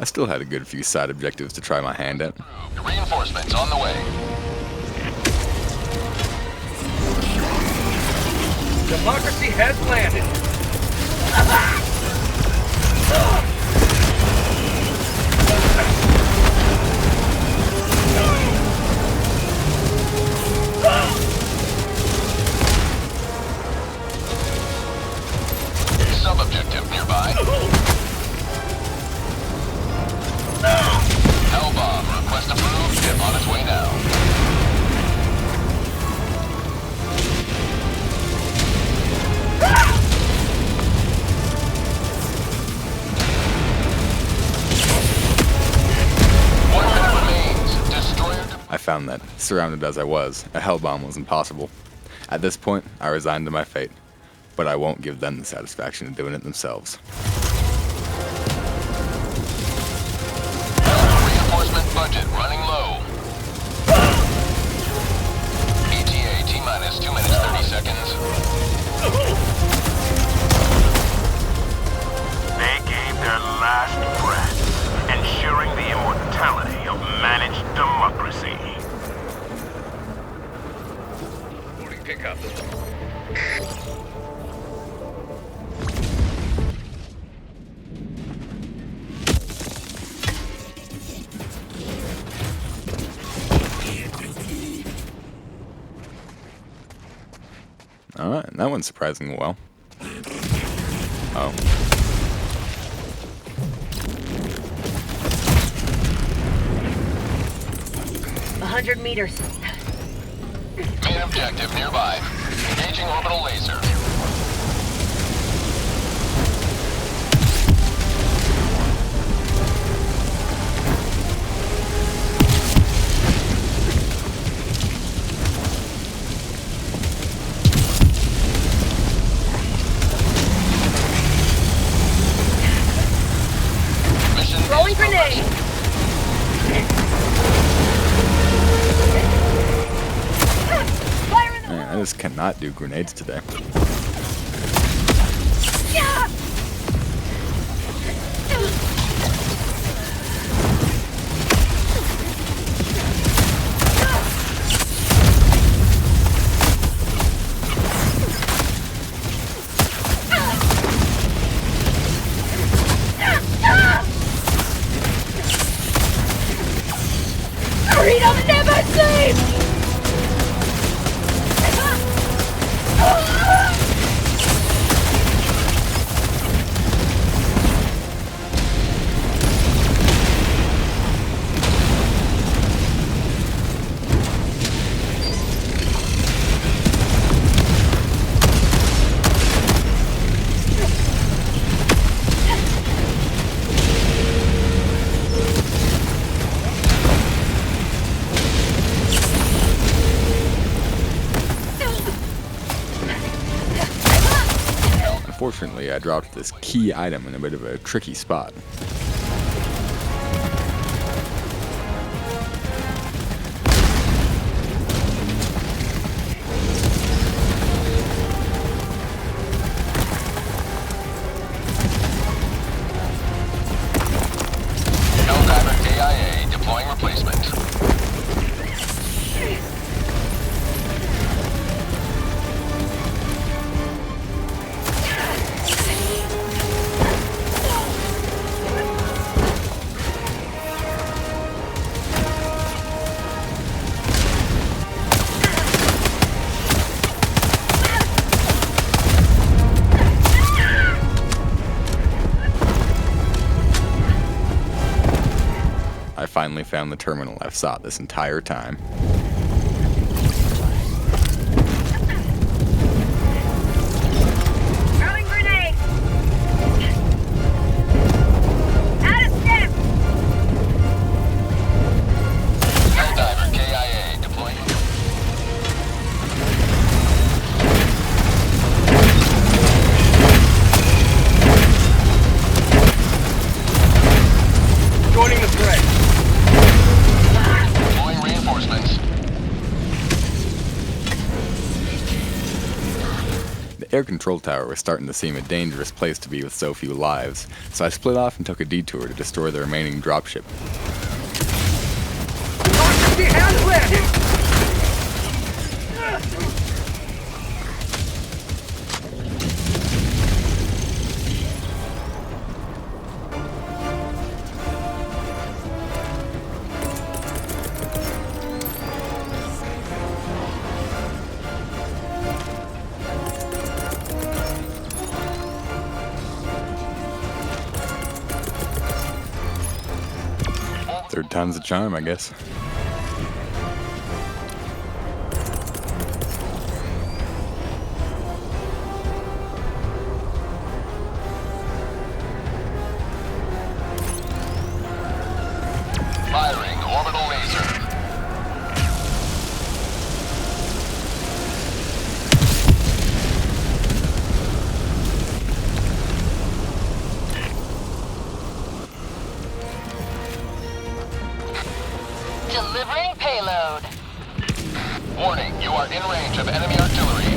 S1: I still had a good few side objectives to try my hand at.
S5: Reinforcements on the way.
S7: Democracy has landed.
S5: Sub-objective nearby. Hellbomb, request approved, and on its way now. One minute remains. Destroyer
S1: I found that, surrounded as I was, a hellbomb was impossible. At this point, I resigned to my fate, but I won't give them the satisfaction of doing it themselves.
S5: Reinforcement budget running low. ETA T-minus 2 minutes 30 seconds.
S3: They gave their last breath, ensuring the immortality of managed democracy.
S2: Boarding pickup.
S1: Alright, that went surprisingly well. Oh.
S4: 100 meters.
S5: Main objective nearby. Engaging orbital laser. Mission
S4: Throwing
S5: is
S4: grenade. Fire in the
S1: Man, I just cannot do grenades today.
S4: Yeah! Freedom never sleeps!
S1: Unfortunately, I dropped this key item in a bit of a tricky spot.
S5: Helldiver KIA deploying replacement.
S1: I finally found the terminal I've sought this entire time.
S4: Throwing grenade! Out of step!
S5: Helldiver KIA deploying.
S7: Joining the fray.
S5: Deploying reinforcements.
S1: The air control tower was starting to seem a dangerous place to be with so few lives, so I split off and took a detour to destroy the remaining dropship.
S7: Democracy has landed!
S1: Third time's the charm, I guess.
S5: Firing orbital laser.
S6: Delivering payload.
S5: Warning, you are in range of enemy artillery.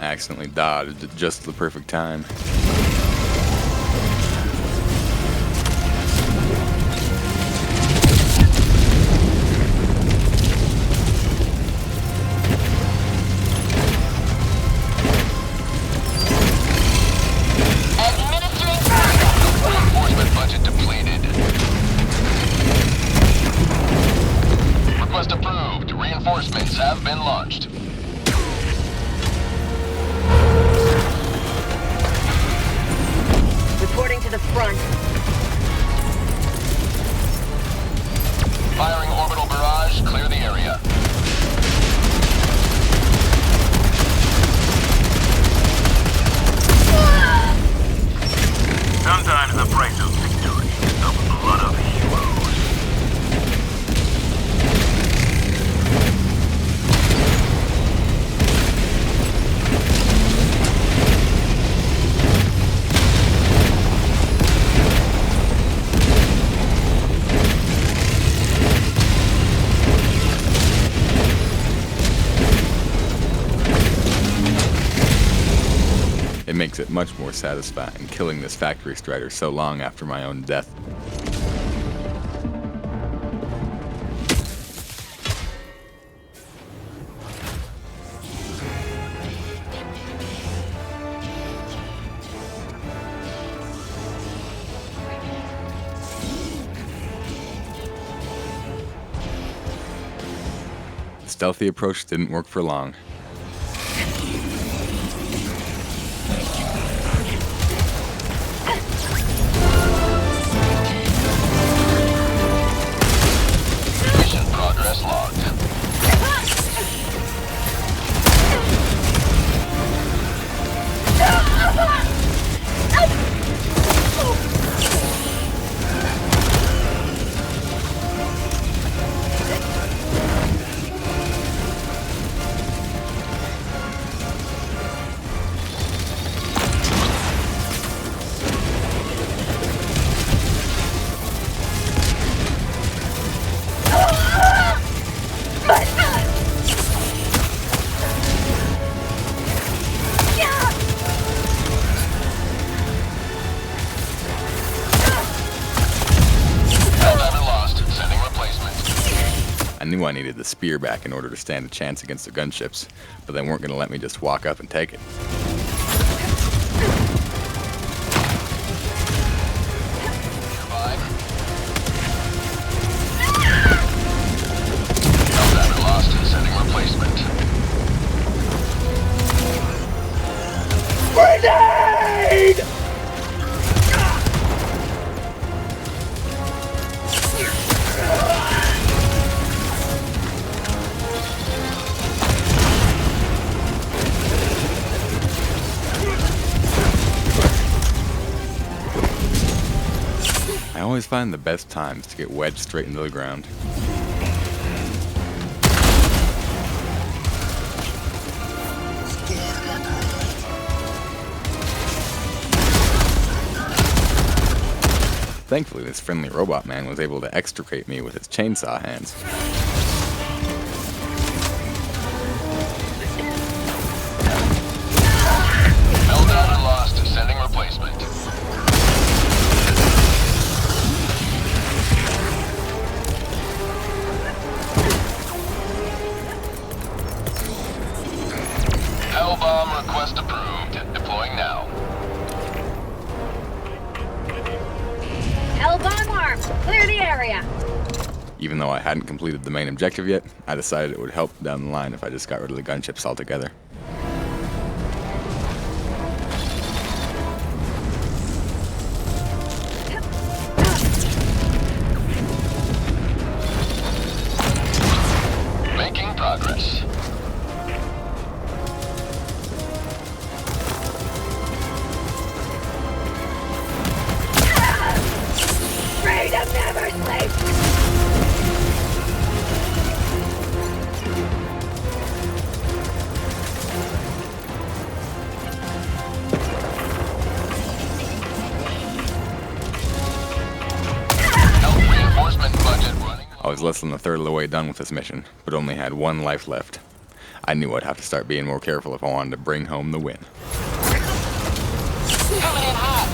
S1: I accidentally dodged at just the perfect time. It makes it much more satisfying killing this factory strider so long after my own death. The stealthy approach didn't work for long.
S5: Mission progress logged. Helldiver lost. Sending replacement.
S1: I knew I needed the spear back in order to stand a chance against the gunships, but they weren't going to let me just walk up and take it.
S5: Helldiver lost. Sending replacement.
S7: Grenade!
S1: I always find the best times to get wedged straight into the ground. Thankfully, this friendly robot man was able to extricate me with his chainsaw hands.
S5: Helldiver lost. Sending replacement. Hellbomb request approved. Deploying now.
S4: Hellbomb armed. Clear the area.
S1: Even though I hadn't completed the main objective yet, I decided it would help down the line if I just got rid of the gunships altogether.
S5: Making progress.
S4: Freedom never sleeps.
S5: Health reinforcement budget running.
S1: I was less than a third of the way done with this mission, but only had one life left. I knew I'd have to start being more careful if I wanted to bring home the win.
S6: Coming in hot.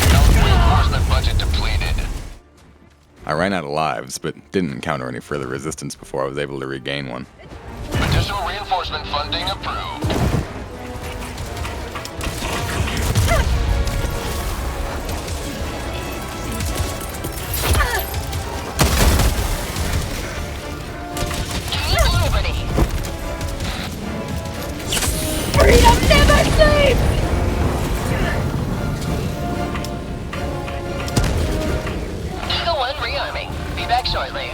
S5: Health reinforcement budget depleted.
S1: I ran out of lives, but didn't encounter any further resistance before I was able to regain one.
S5: Additional reinforcement funding approved.
S6: Keep liberty.
S4: Freedom never sleeps.
S6: Eagle 1 rearming. Be back shortly.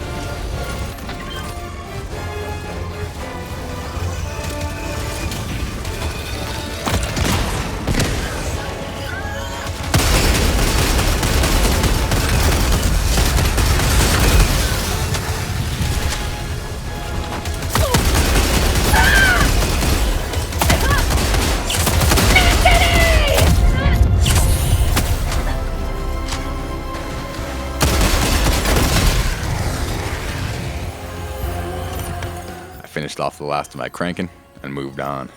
S1: finished off the last of my cranking and moved on.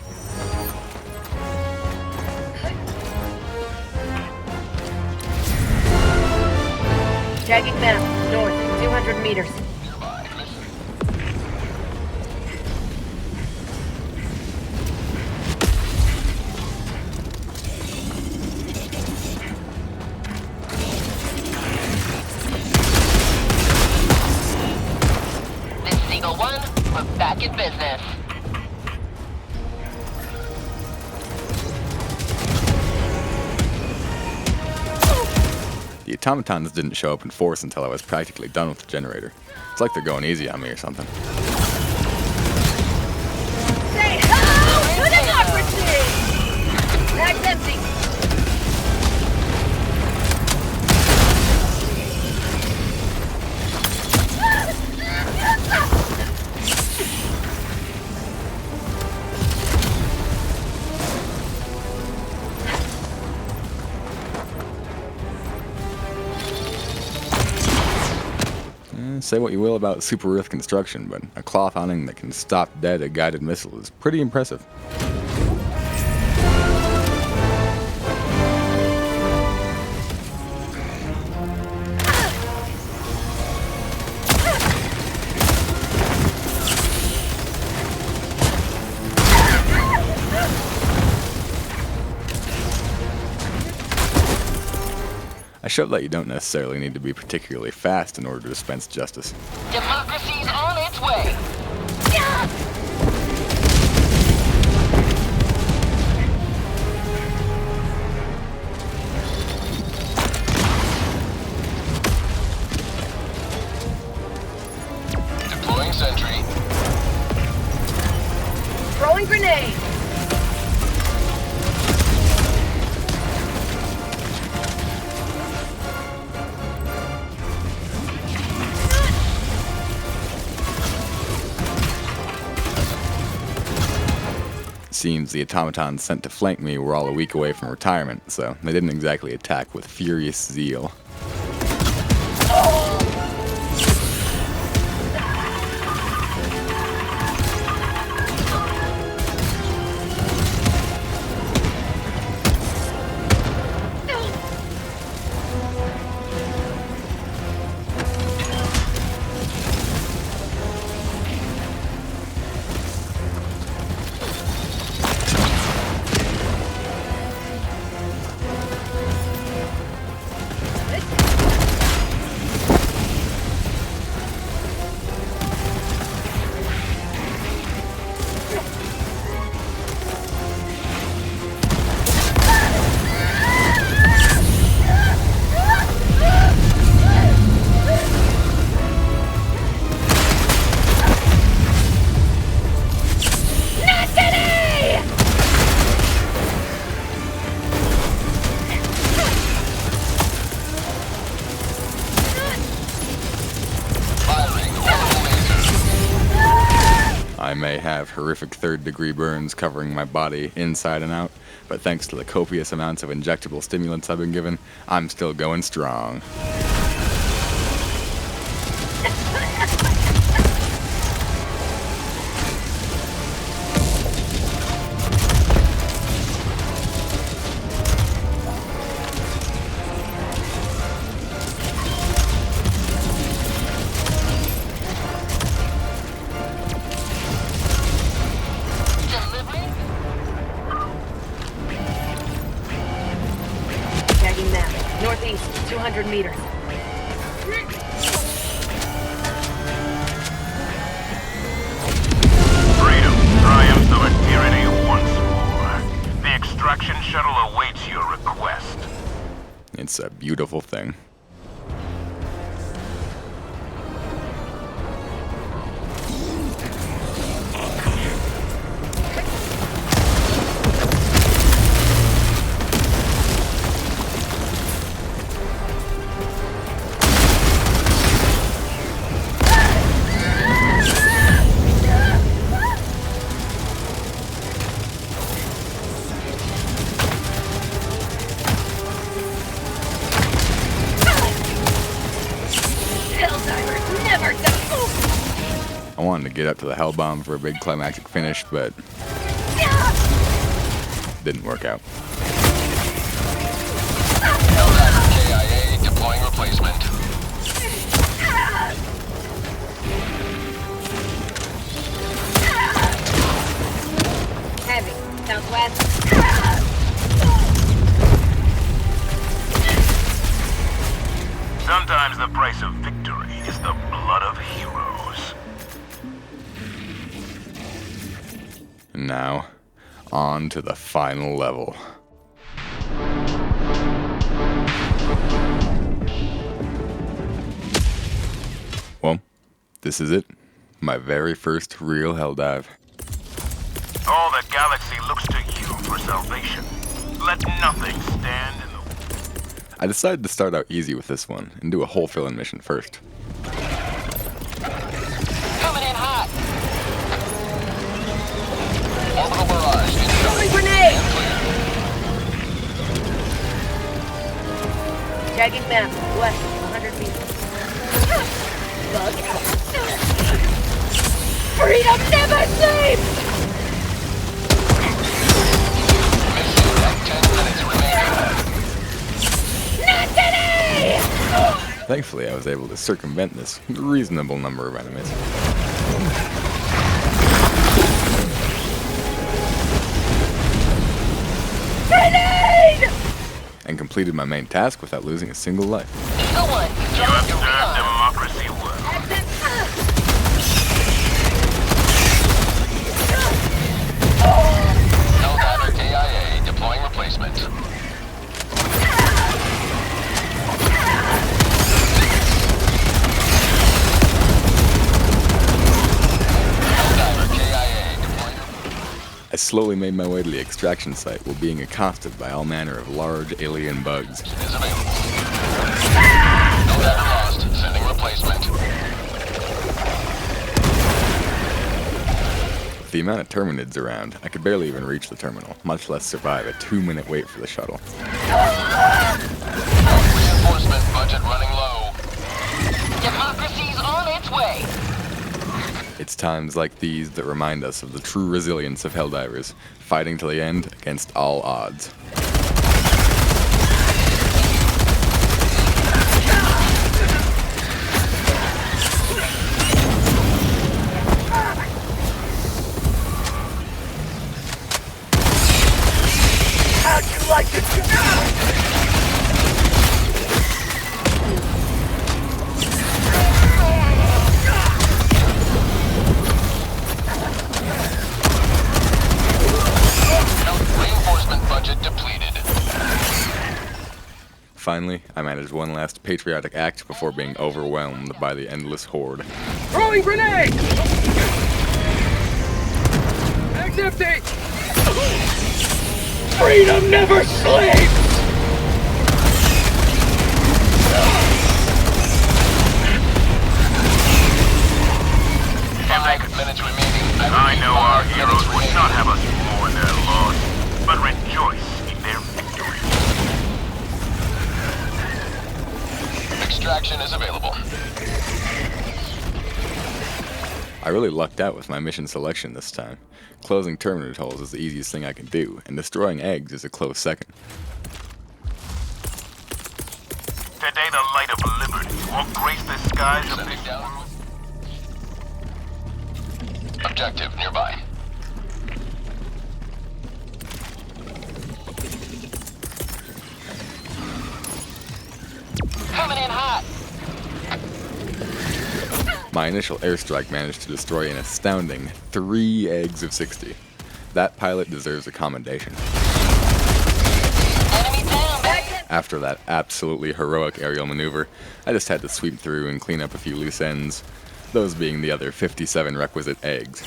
S4: Tagging map, north, 200 meters.
S6: This is Eagle 1. We're back in business.
S1: The Automatons didn't show up in force until I was practically done with the generator. It's like they're going easy on me or something.
S4: Say hello to democracy! Bag's empty.
S1: Say what you will about super Earth construction, but a cloth awning that can stop dead a guided missile is pretty impressive. I showed that you don't necessarily need to be particularly fast in order to dispense justice.
S6: Democracy's on its way.
S5: Deploying sentry.
S4: Throwing grenade.
S1: Seems the automatons sent to flank me were all a week away from retirement, so they didn't exactly attack with furious zeal. I may have horrific third-degree burns covering my body inside and out, but thanks to the copious amounts of injectable stimulants I've been given, I'm still going strong.
S4: Tagging map, northeast, 200 meters.
S3: Freedom triumphs over tyranny once more. The extraction shuttle awaits your request.
S1: It's a beautiful thing. wanted to get up to the hell bomb for a big climactic finish, but didn't work out.
S5: Helldiver KIA deploying replacement.
S4: Heavy. Southwest.
S3: Sometimes the price of victory is the blood of heroes.
S1: And now, on to the final level. Well, this is it. My very first real hell dive.
S3: All the galaxy looks to you for salvation. Let nothing stand in the...
S1: I decided to start out easy with this one and do a whole fill-in mission first.
S6: Coming in hot.
S5: Orbital barrage
S4: Throwing
S5: incoming.
S4: grenade!
S5: And clear.
S4: Tagging map. West. 100 meters. Bug out. Freedom never sleeps!
S5: Mission at 10 minutes remaining.
S4: Not today!
S1: Thankfully, I was able to circumvent this reasonable number of enemies.
S4: Grenade!
S1: And completed my main task without losing a single life.
S6: Eagle 1,
S3: You
S6: drop
S3: have
S6: your
S3: served
S6: rearm.
S3: democracy well.
S5: Helldiver KIA deploying replacement. Helldiver KIA deploying.
S1: I slowly made my way to the extraction site while being accosted by all manner of large alien bugs.
S5: Is available. Helldiver lost. Sending replacement.
S1: With the amount of Terminids around, I could barely even reach the terminal, much less survive a 2-minute wait for the shuttle.
S5: Reinforcement budget running low.
S6: Democracy's on its way.
S1: It's times like these that remind us of the true resilience of Helldivers, fighting to the end against all odds.
S7: How'd you like to...
S5: Reinforcement budget depleted.
S1: Finally, I managed one last patriotic act before being overwhelmed by the endless horde.
S7: Throwing grenade! Bag's empty! Freedom never sleeps!
S5: 5 minutes remaining.
S3: I know our heroes would
S5: remaining.
S3: not have us mourn their loss, but rejoice in their victory.
S5: Extraction is available.
S1: I really lucked out with my mission selection this time. Closing Terminid holes is the easiest thing I can do, and destroying eggs is a close second.
S3: Today the light of liberty will grace the skies of
S5: Sending
S3: this...
S5: down. Objective nearby.
S6: Coming in hot.
S1: My initial airstrike managed to destroy an astounding 3 eggs of 60. That pilot deserves a commendation.
S6: Enemy down, baby.
S1: After that absolutely heroic aerial maneuver, I just had to sweep through and clean up a few loose ends, those being the other 57 requisite eggs.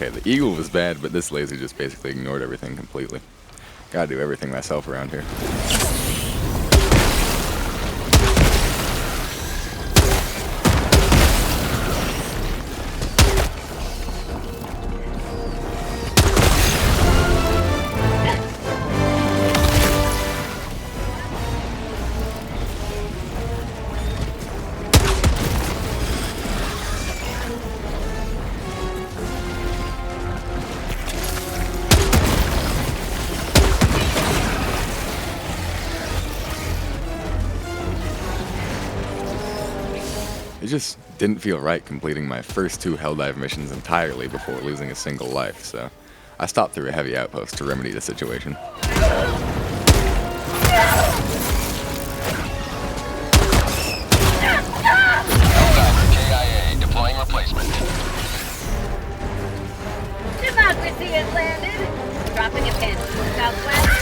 S1: Okay, the eagle was bad, but this laser just basically ignored everything completely. Gotta do everything myself around here. It just didn't feel right completing my first 2 Helldive missions entirely before losing a single life, so I stopped through a heavy outpost to remedy the situation.
S5: Helldiver KIA, deploying replacement.
S4: Democracy has landed. Dropping a pin. Southwest.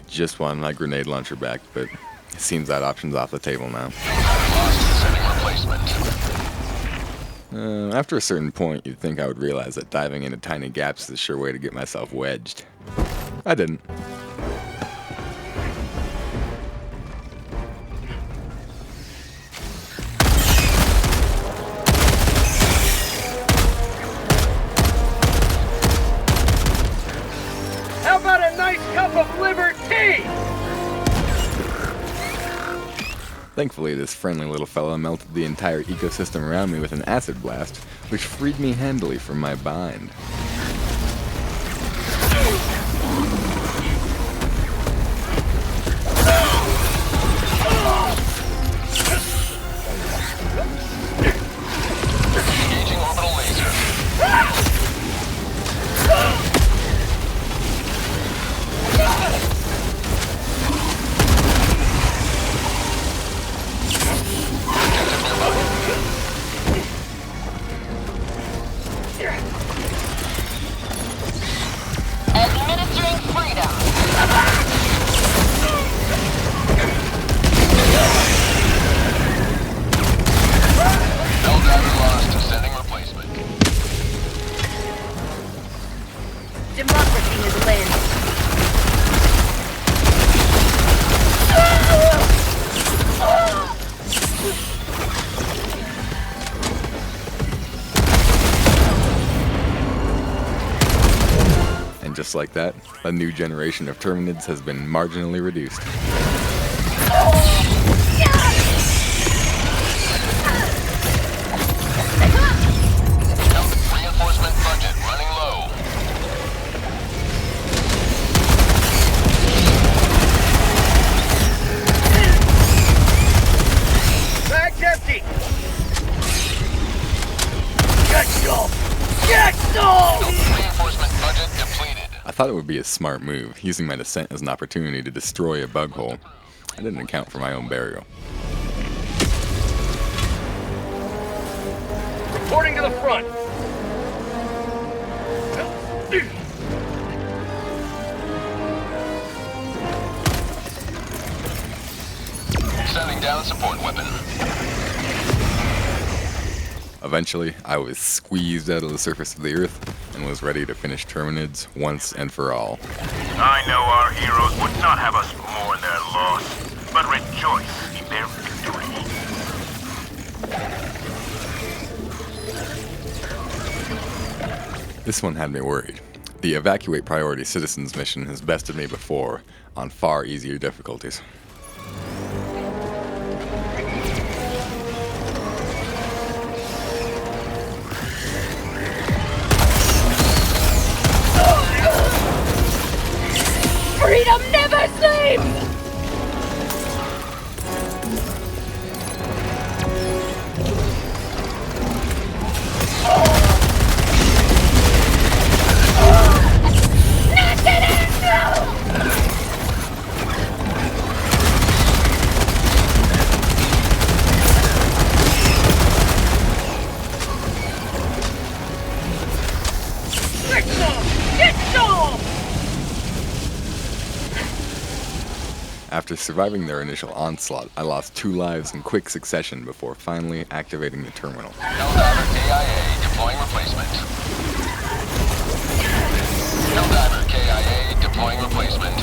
S1: Just wanted my grenade launcher back, but it seems that option's off the table now.
S5: Lost, sending replacement.
S1: After a certain point, you'd think I would realize that diving into tiny gaps is a sure way to get myself wedged. I didn't.
S7: How about a nice cup of liver tea?
S1: Thankfully, this friendly little fella melted the entire ecosystem around me with an acid blast, which freed me handily from my bind.
S5: Engaging orbital laser. Objective nearby.
S6: Administering freedom.
S5: Helldiver lost, sending replacement.
S4: Democracy has landed.
S1: And just like that, a new generation of Terminids has been marginally reduced.
S5: Reinforcement budget running low.
S7: Bag's empty. Get some! Get some!
S5: Reinforcement budget depleted.
S1: I thought it would be a smart move, using my descent as an opportunity to destroy a bug hole. I didn't account for my own burial.
S7: Reporting to the front.
S5: Sending down support weapon.
S1: Eventually, I was squeezed out of the surface of the Earth and was ready to finish Terminids once and for all.
S3: I know our heroes would not have us mourn their loss, but rejoice in their victory.
S1: This one had me worried. The Evacuate Priority Citizens mission has bested me before, on far easier difficulties.
S4: Freedom never sleeps!
S7: Get some! Get some!
S1: After surviving their initial onslaught, I lost 2 lives in quick succession before finally activating the terminal.
S5: Helldiver KIA deploying replacement. Helldiver KIA deploying replacement.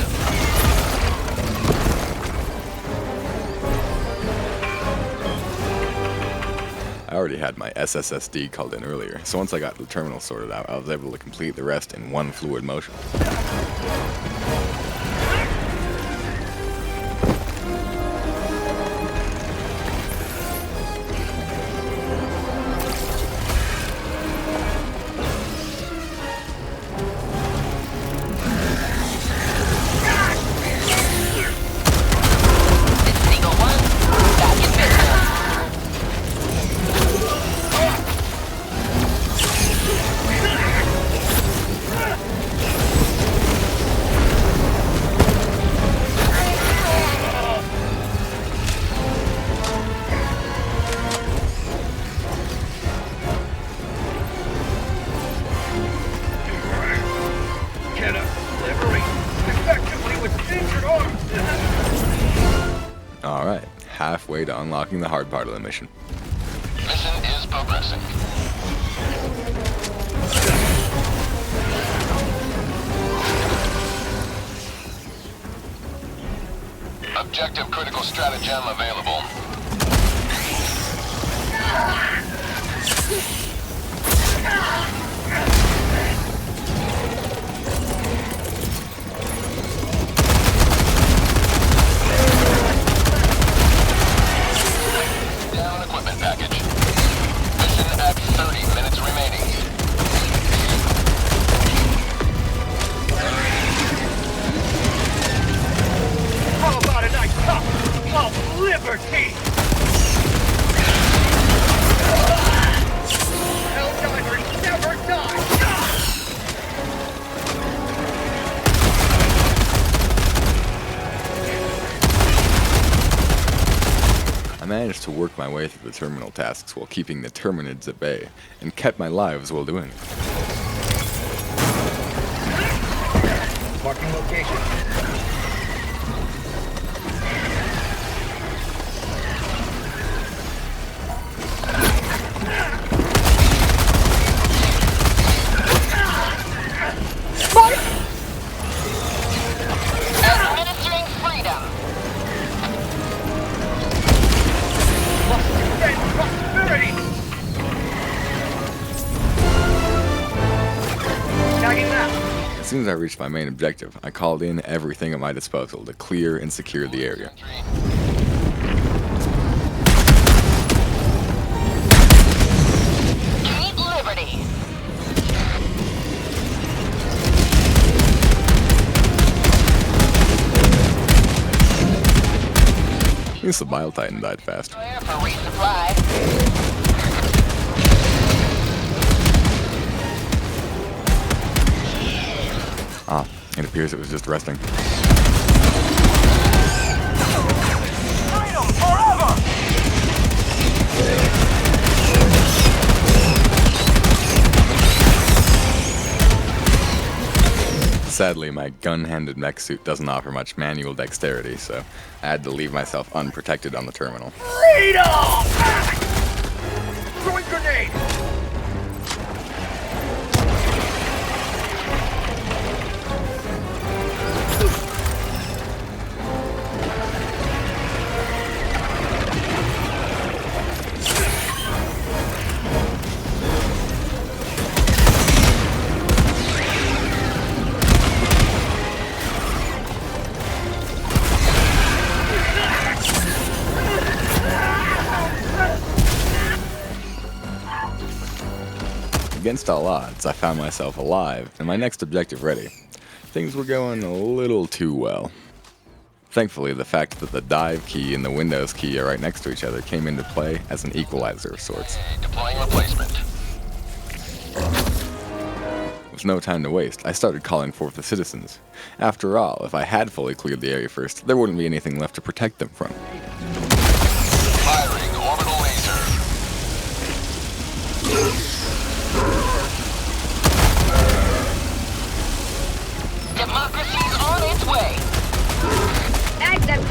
S1: I already had my SSSD called in earlier, so once I got the terminal sorted out, I was able to complete the rest in one fluid motion. Alright, halfway to unlocking the hard part of the mission.
S5: Mission is progressing. Objective critical stratagem available. Down equipment package. Mission at 30 minutes remaining.
S7: How about a nice cup of liberty? Helldivers never die!
S1: I managed to work my way through the terminal tasks while keeping the Terminids at bay, and kept my lives while doing it.
S7: Marking location.
S6: Administering freedom.
S7: And prosperity! Tagging that.
S1: As soon as I reached my main objective, I called in everything at my disposal to clear and secure the area.
S6: Keep liberty.
S1: At least the Bile Titan died fast.
S6: Clear for resupply.
S1: Ah, it appears it was just resting.
S3: Freedom forever!
S1: Sadly, my gun-handed mech suit doesn't offer much manual dexterity, so I had to leave myself unprotected on the terminal.
S7: Freedom! Throwing grenade!
S1: Against all odds, I found myself alive and my next objective ready. Things were going a little too well. Thankfully, the fact that the dive key and the Windows key are right next to each other came into play as an equalizer of sorts.
S5: Deploying replacement.
S1: With no time to waste, I started calling forth the citizens. After all, if I had fully cleared the area first, there wouldn't be anything left to protect them from.
S5: Firing orbital laser.
S6: Democracy's on its way.
S4: Tag them,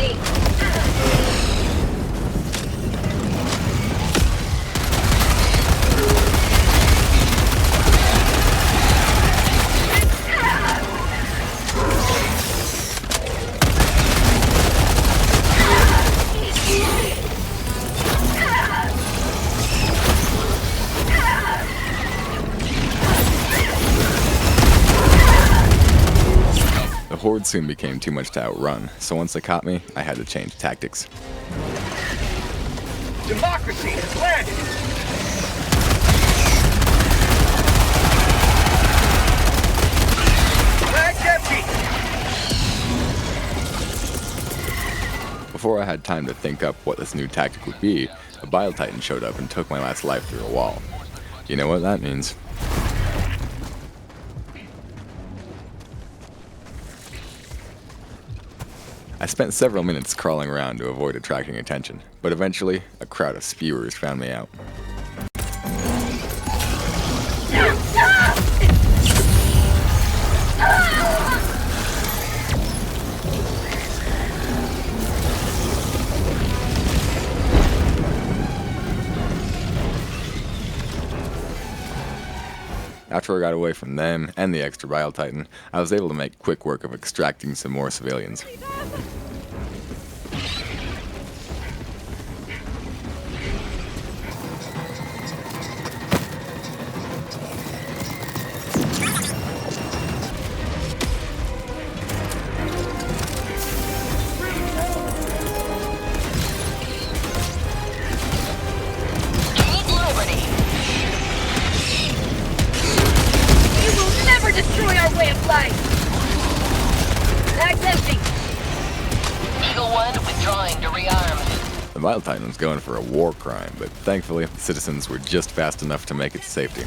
S1: horde soon became too much to outrun, so once they caught me, I had to change tactics.
S7: Democracy has landed! Bag's empty!
S1: Before I had time to think up what this new tactic would be, a Bile Titan showed up and took my last life through a wall. You know what that means. I spent several minutes crawling around to avoid attracting attention, but eventually, a crowd of spewers found me out. After I got away from them and the extra Bile Titan, I was able to make quick work of extracting some more civilians.
S4: Destroy our way of life! Bag's empty!
S6: Eagle 1 withdrawing to rearm.
S1: The Bile Titan was going for a war crime, but thankfully, the citizens were just fast enough to make it to safety.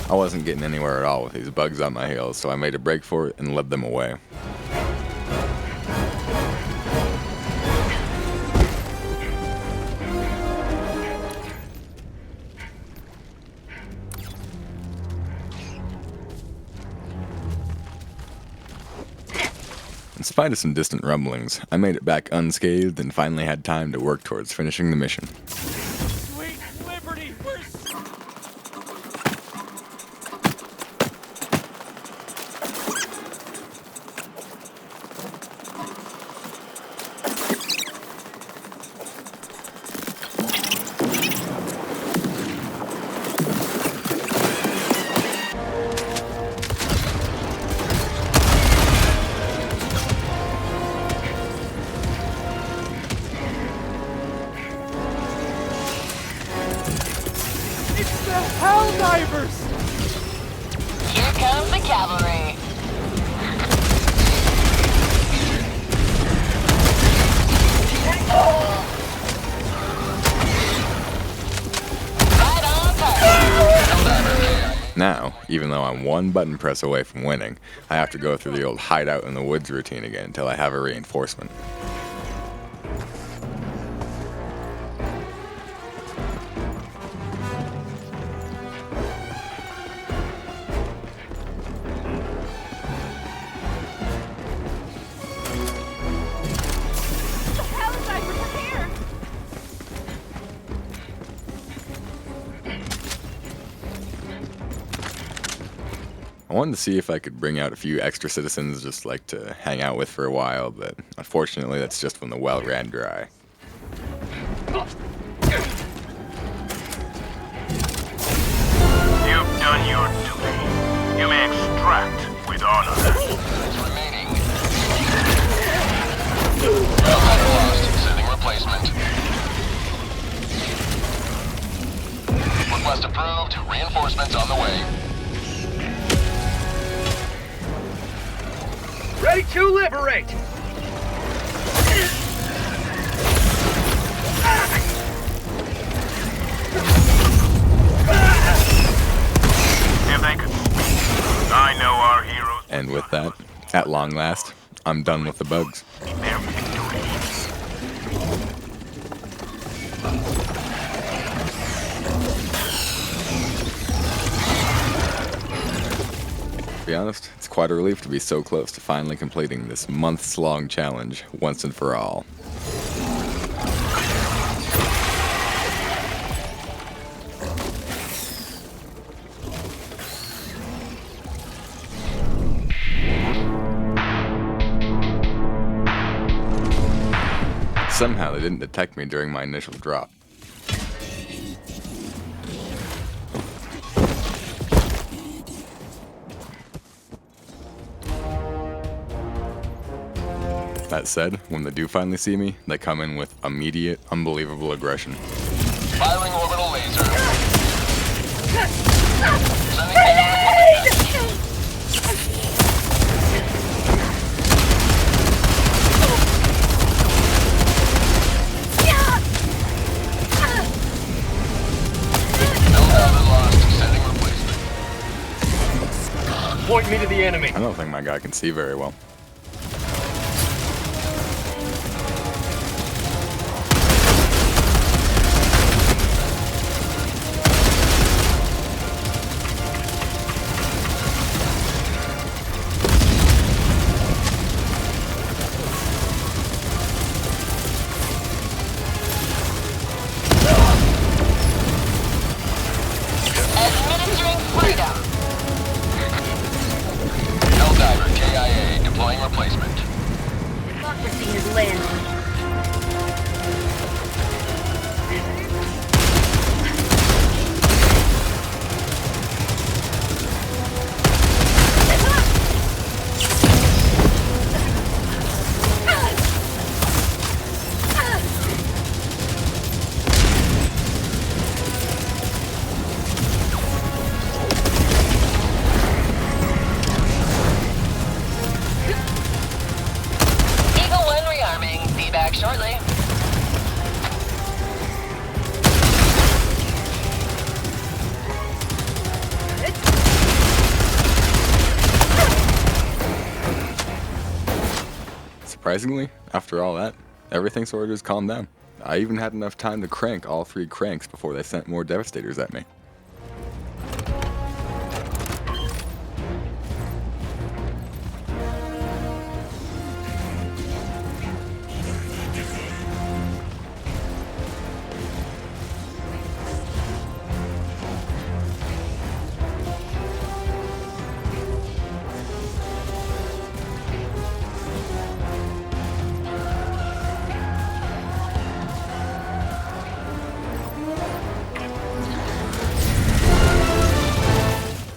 S1: I wasn't getting anywhere at all with these bugs on my heels, so I made a break for it and led them away. In spite of some distant rumblings, I made it back unscathed and finally had time to work towards finishing the mission.
S7: Sweet liberty! It's the Helldivers!
S6: Here comes the cavalry. Right on target.
S1: Now, even though I'm one button press away from winning, I have to go through the old hideout in the woods routine again until I have a reinforcement. I wanted to see if I could bring out a few extra citizens just like to hang out with for a while, but unfortunately that's just when the well ran dry.
S3: You've done your duty. You may extract with honor.
S5: Remaining. Helldivers lost. Sending replacement. Request approved. Reinforcements on the way.
S7: Ready to liberate!
S3: If they could speak, I know our heroes.
S1: And with that, at long last, I'm done with the bugs.
S3: Their victory.
S1: To be honest, it's quite a relief to be so close to finally completing this months-long challenge once and for all. Somehow they didn't detect me during my initial drop. That said, when they do finally see me, they come in with immediate, unbelievable aggression.
S5: Firing orbital laser. Sending payload equipment. Helldiver lost. Sending replacement.
S7: Point me to the enemy.
S1: I don't think my guy can see very well.
S6: Administering freedom.
S5: Helldiver KIA. Deploying replacement.
S4: Democracy has landed.
S6: Eagle 1 rearming. Be back shortly.
S1: Surprisingly, after all that, everything sort of just calmed down. I even had enough time to crank all 3 cranks before they sent more Devastators at me.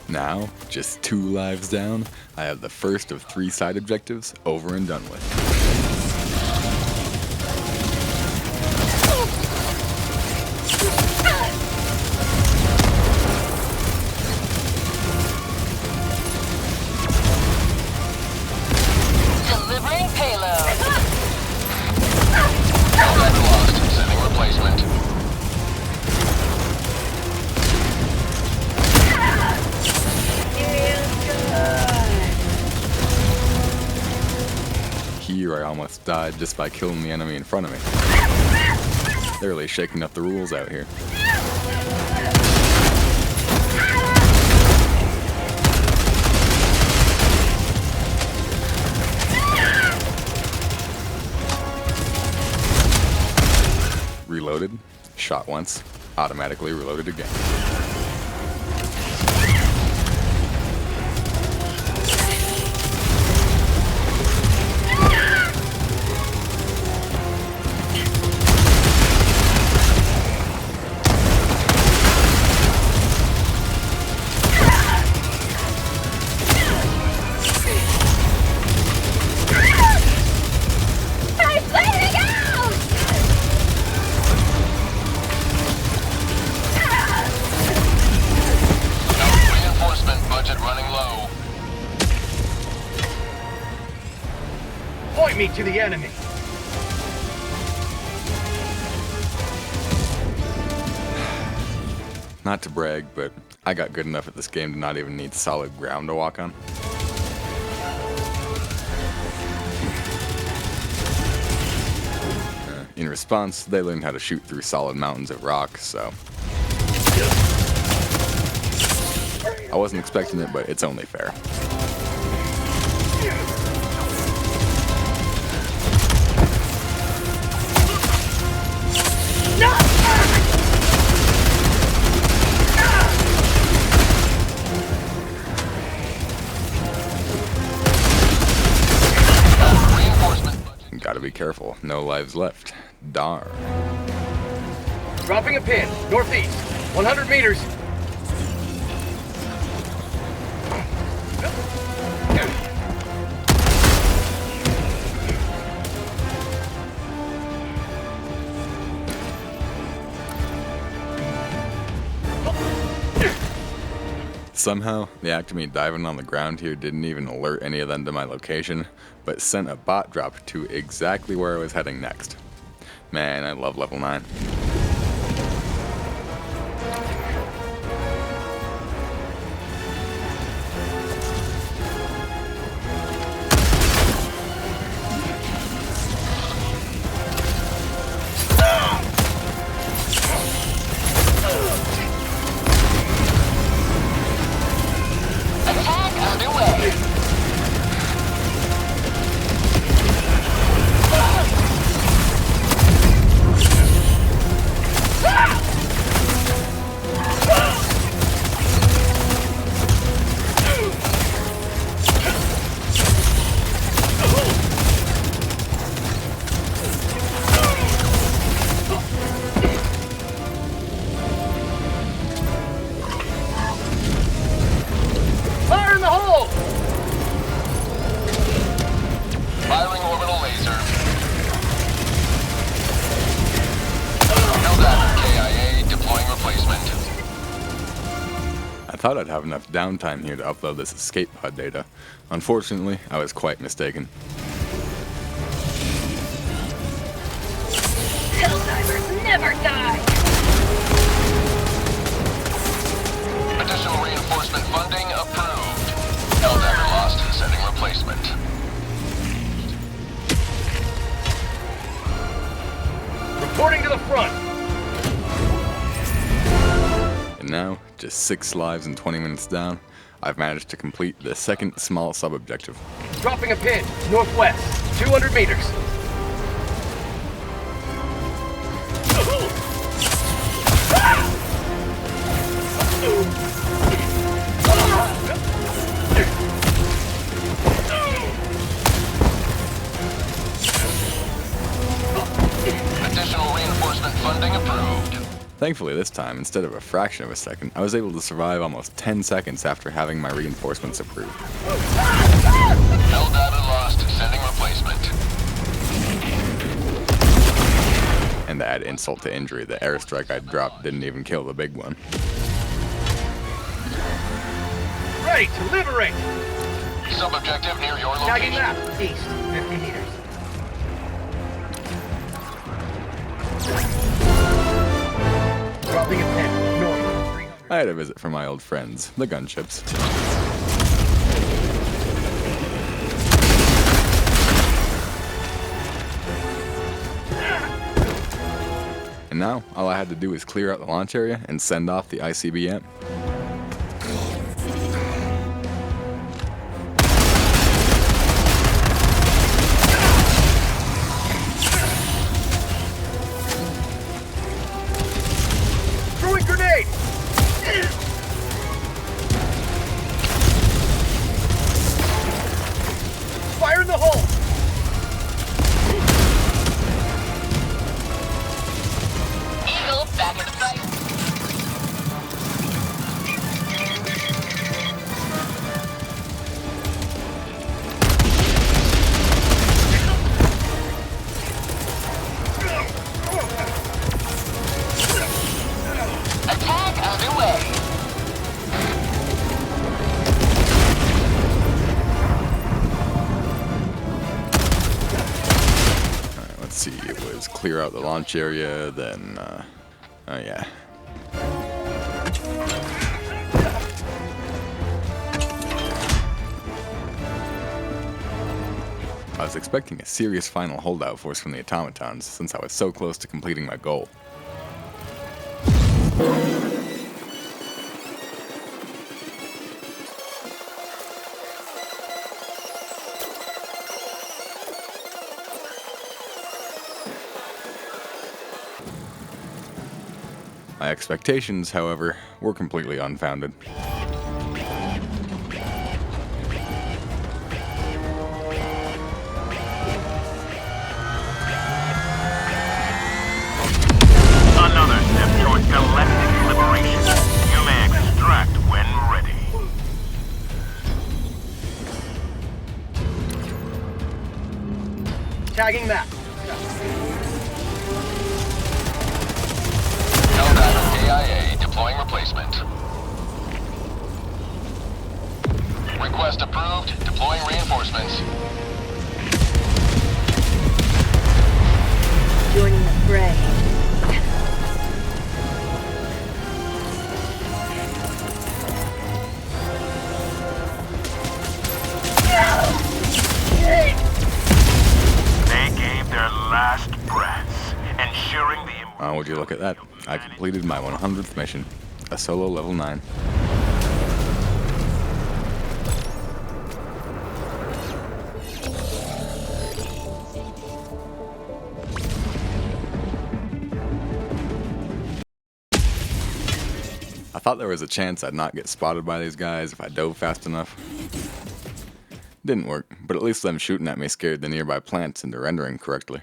S1: Now, just 2 lives down, I have the first of 3 side objectives over and done with.
S6: Delivering payload.
S5: Helldiver lost. Sending replacement.
S1: Here I almost died just by killing the enemy in front of me. They're really shaking up the rules out here. Reloaded, shot once, automatically reloaded again.
S5: Reinforcement budget running low.
S7: Point me to the enemy.
S1: Not to brag, but I got good enough at this game to not even need solid ground to walk on. In response, they learned how to shoot through solid mountains of rock, so... I wasn't expecting it, but it's only fair. Gotta be careful. No lives left. Darn.
S7: Dropping a pin, northeast. 100 meters.
S1: Somehow, the act of me diving on the ground here didn't even alert any of them to my location, but sent a bot drop to exactly where I was heading next. Man, I love level 9. I thought I'd have enough downtime here to upload this escape pod data. Unfortunately, I was quite mistaken.
S4: Helldivers never die!
S5: Additional reinforcement funding approved. Helldiver lost, sending replacement.
S7: Reporting to the front.
S1: And now, just 6 lives and 20 minutes down, I've managed to complete the second small sub-objective.
S7: Dropping a pin, northwest, 200 meters.
S5: Additional reinforcement funding approved.
S1: Thankfully this time, instead of a fraction of a second, I was able to survive almost 10 seconds after having my reinforcements approved.
S5: Helldiver lost, sending replacement.
S1: And to add insult to injury, the airstrike I dropped didn't even kill the big one.
S7: Ready to liberate!
S5: Sub-objective near your
S7: Tagging
S5: location.
S7: map, east, 50 meters. Dropping a pin, north, 300.
S1: I had a visit from my old friends, the gunships. And now, all I had to do was clear out the launch area and send off the ICBM.
S7: Throwing grenade! Fire in the hole!
S6: Eagle back in the fight. Attack underway.
S1: Alright, let's see, it was clear out the launch area, then, oh yeah. I was expecting a serious final holdout force from the Automatons, since I was so close to completing my goal. My expectations, however, were completely unfounded.
S7: Tagging map.
S5: Helldiver KIA deploying replacement. Request approved. Deploying reinforcements.
S4: Joining the fray.
S3: They gave their last breaths, ensuring the
S1: Would you look at that? I completed my 100th mission. A solo level 9. I thought there was a chance I'd not get spotted by these guys if I dove fast enough. Didn't work, but at least them shooting at me scared the nearby plants into rendering correctly.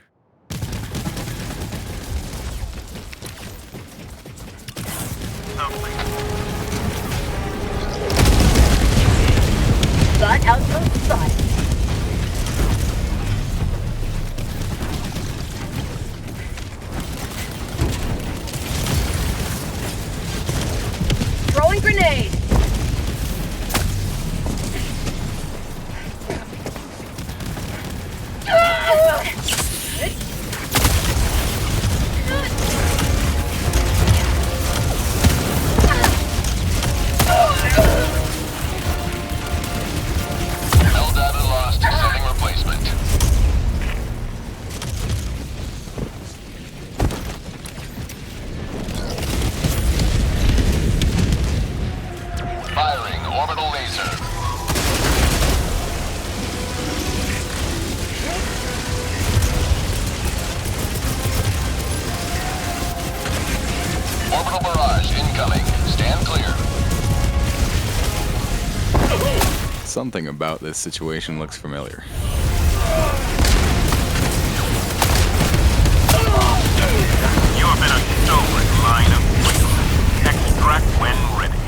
S4: But outpost spotted. Throwing grenade.
S5: Helldiver lost. Sending replacement. Firing orbital laser. Orbital barrage incoming. Stand clear.
S1: Something about this situation looks familiar.
S3: You have been a stalwart line of people. Extract when ready.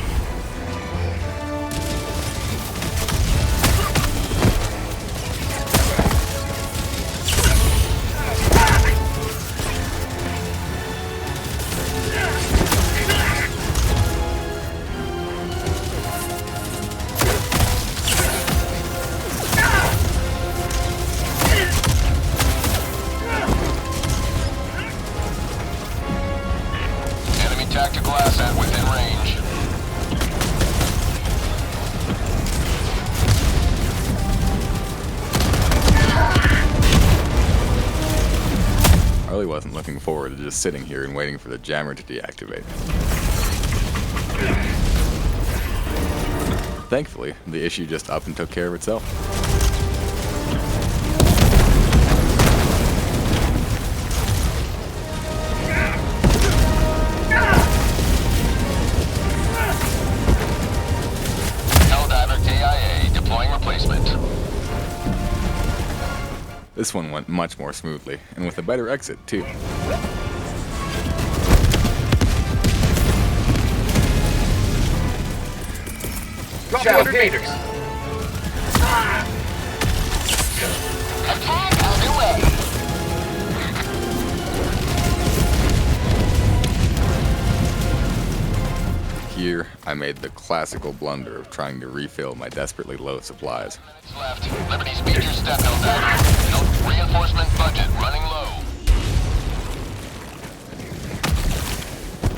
S5: Enemy tactical asset within range.
S1: I really wasn't looking forward to just sitting here and waiting for the jammer to deactivate. Thankfully, the issue just up and took care of itself.
S5: Helldiver KIA deploying replacement.
S1: This one went much more smoothly, and with a better exit, too.
S7: Drop 200 meters.
S6: Attack underway.
S1: Here, I made the classical blunder of trying to refill my desperately low supplies.
S5: Minutes left. Liberty speed your step, Helldiver. Note reinforcement budget running low.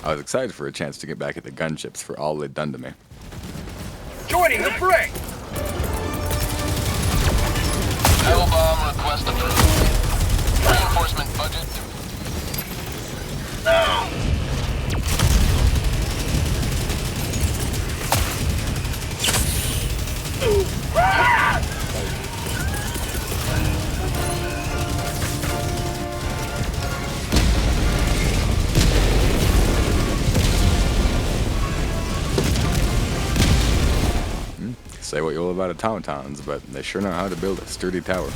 S1: I was excited for a chance to get back at the gunships for all they'd done to me.
S7: Joining the fray.
S5: Hellbomb request approved. Reinforcement budget.
S1: Say what you will about automatons, but they sure know how to build a sturdy tower.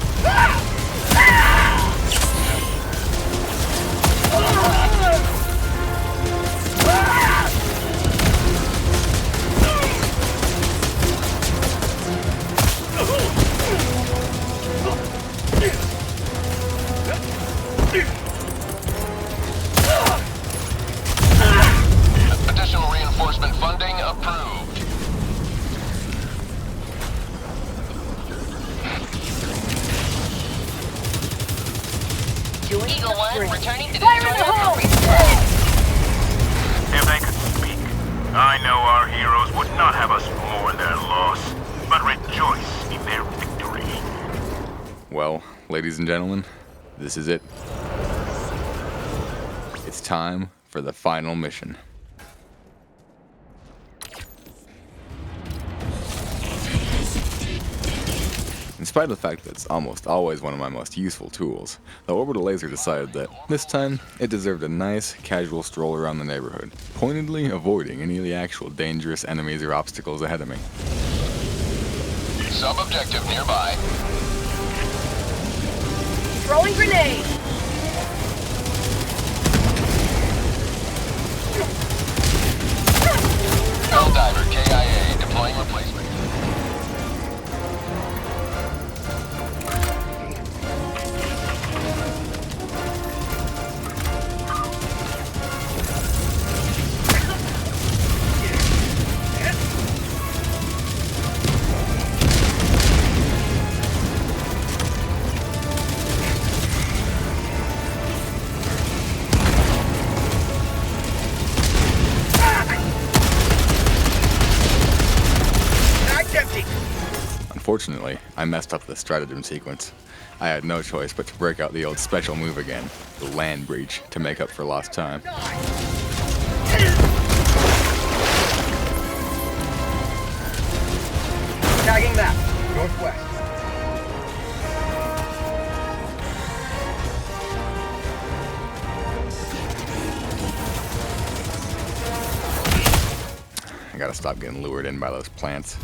S6: Eagle 1, returning to the
S4: Fire in the
S6: destroyer
S4: hole!
S6: for resupply.
S3: If they could speak, I know our heroes would not have us mourn their loss, but rejoice in their victory.
S1: Well, ladies and gentlemen, this is it. It's time for the final mission. In spite of the fact that it's almost always one of my most useful tools, the orbital laser decided that, this time, it deserved a nice, casual stroll around the neighborhood, pointedly avoiding any of the actual dangerous enemies or obstacles ahead of me.
S5: Sub-objective nearby.
S4: Throwing grenade!
S5: Helldiver KIA, deploying replacement.
S1: Unfortunately, I messed up the stratagem sequence. I had no choice but to break out the old special move again, the land breach, to make up for lost time.
S7: Tagging map, northwest.
S1: I gotta stop getting lured in by those plants.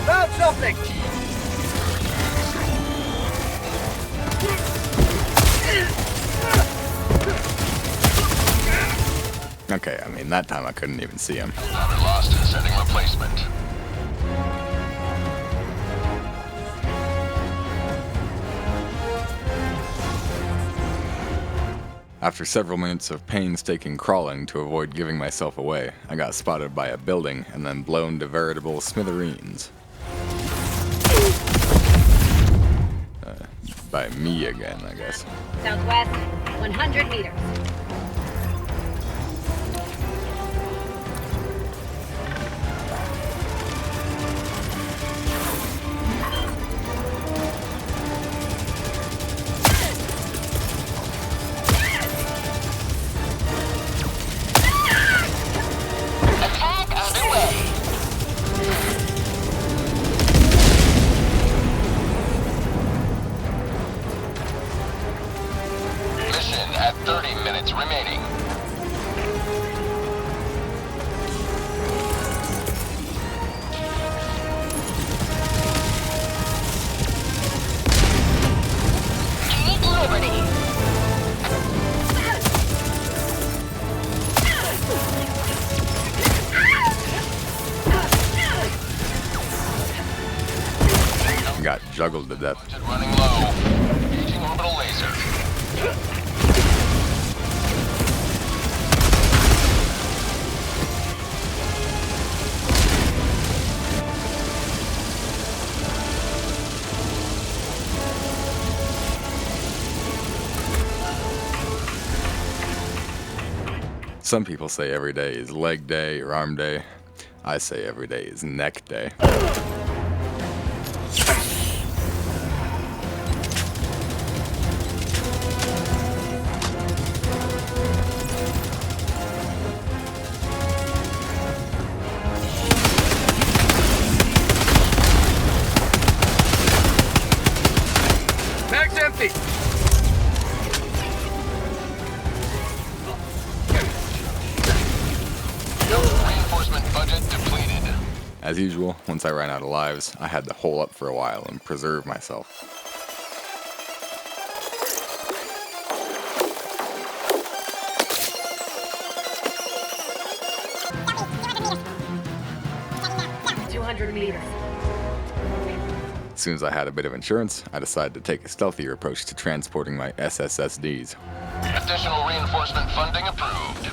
S7: Found something!
S1: Okay, I mean, that time I couldn't even see him.
S5: Helldiver lost, sending replacement.
S1: After several minutes of painstaking crawling to avoid giving myself away, I got spotted by a building and then blown to veritable smithereens. By me again, I guess.
S4: Southwest, 100 meters.
S6: Attack underway.
S5: Mission at 30 minutes remaining.
S6: Keep liberty.
S1: Got juggled to death.
S5: Budget running low. Engaging orbital laser.
S1: Some people say every day is leg day or arm day. I say every day is neck day.
S7: Mag's empty!
S5: Reinforcement budget depleted.
S1: As usual, once I ran out of lives, I had to hole up for a while and preserve myself.
S4: meters.
S1: As soon as I had a bit of insurance, I decided to take a stealthier approach to transporting my SSSDs.
S5: Additional reinforcement funding approved.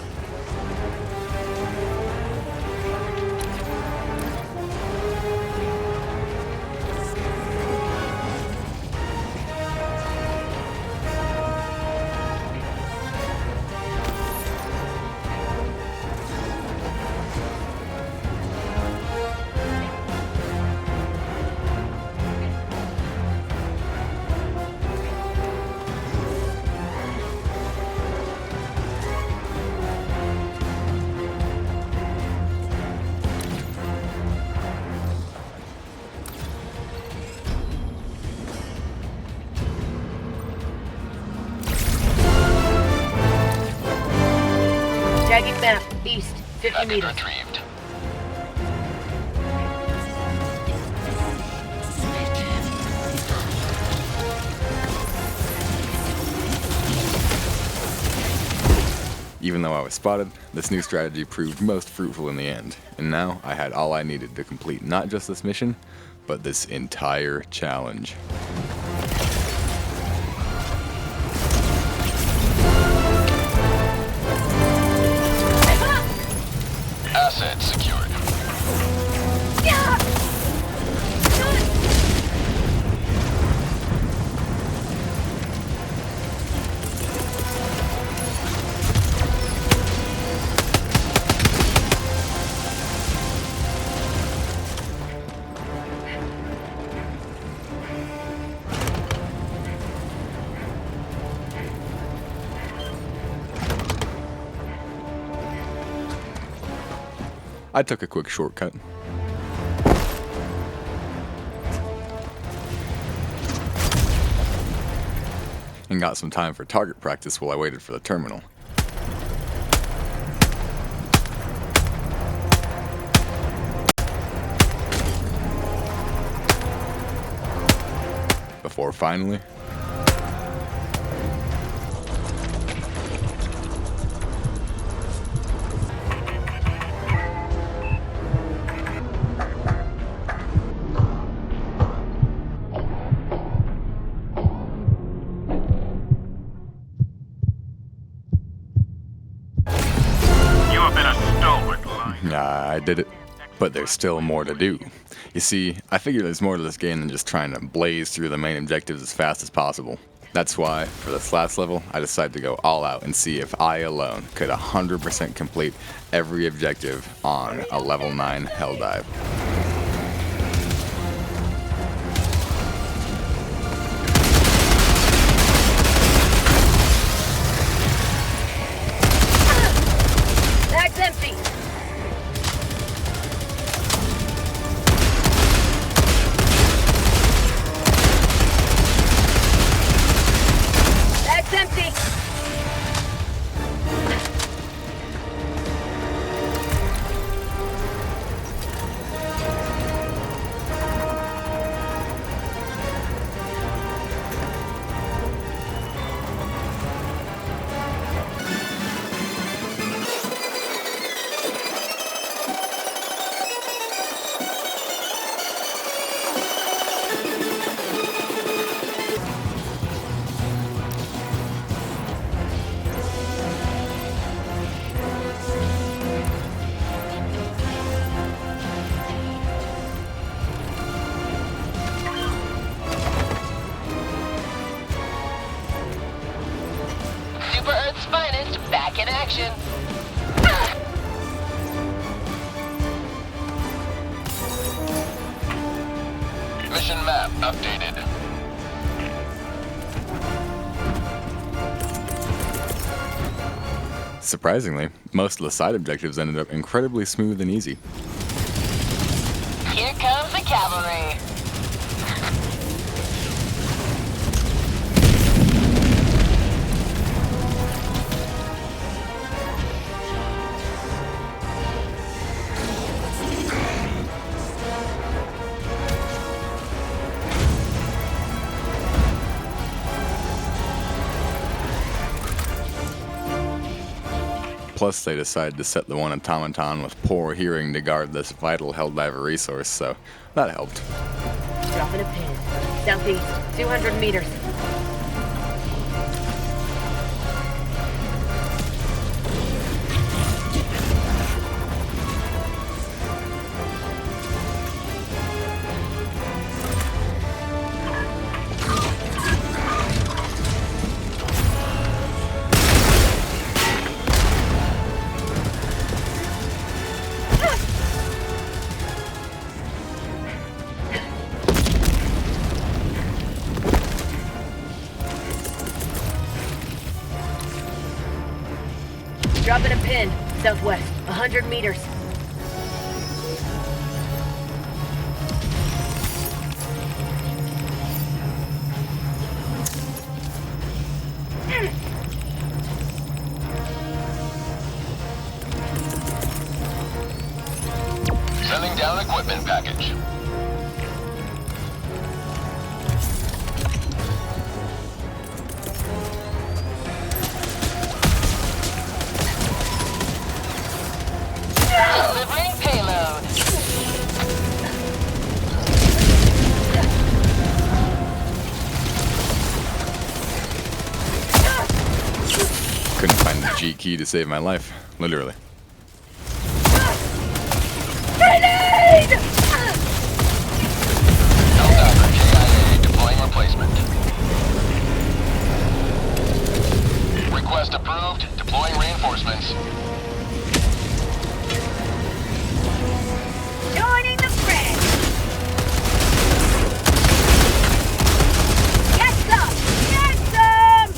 S4: Jagged map, east, 50
S5: Packet
S4: meters.
S5: retrieved.
S1: Even though I was spotted, this new strategy proved most fruitful in the end, and now I had all I needed to complete not just this mission, but this entire challenge.
S5: Assets secured.
S1: I took a quick shortcut. And got some time for target practice while I waited for the terminal. Before finally... I did it, but there's still more to do. You see, I figure there's more to this game than just trying to blaze through the main objectives as fast as possible. That's why, for this last level, I decided to go all out and see if I alone could 100% complete every objective on a level 9 Helldive.
S4: Bag's empty. Bag's empty.
S6: Super Earth's finest back in action.
S5: Mission map updated.
S1: Surprisingly, most of the side objectives ended up incredibly smooth and easy.
S6: Here comes the cavalry.
S1: Plus, they decided to set the one automaton with poor hearing to guard this vital Helldiver resource, so that helped.
S4: Dropping a pin. Southeast, 200 meters. Dropping a pin. Southwest, 100 meters.
S5: Sending down equipment package.
S6: Delivering payload.
S1: Couldn't find the G key to save my life, literally.
S5: Helldiver KIA deploying replacement. Request approved. Deploying reinforcements.
S4: Joining the fray! Get some! Get some!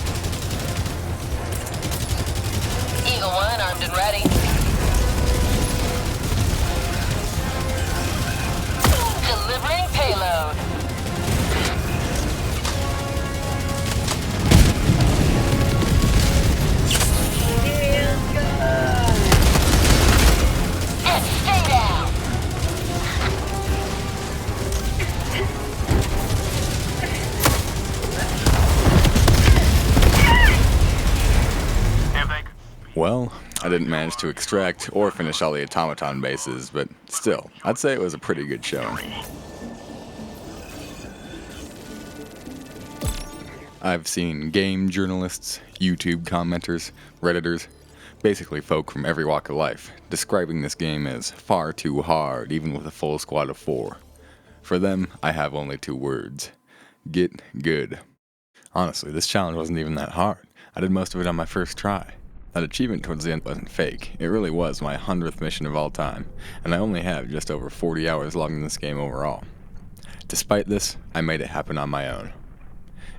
S6: Eagle 1 armed and ready. Delivering payload.
S4: Feels good!
S6: And stay down.
S3: If they
S1: Well, I didn't manage to extract or finish all the automaton bases, but still, I'd say it was a pretty good showing. I've seen game journalists, YouTube commenters, Redditors, basically folk from every walk of life, describing this game as far too hard even with a full squad of 4. For them, I have only 2 words. Get good. Honestly, this challenge wasn't even that hard. I did most of it on my first try. That achievement towards the end wasn't fake. It really was my 100th mission of all time, and I only have just over 40 hours logged in this game overall. Despite this, I made it happen on my own.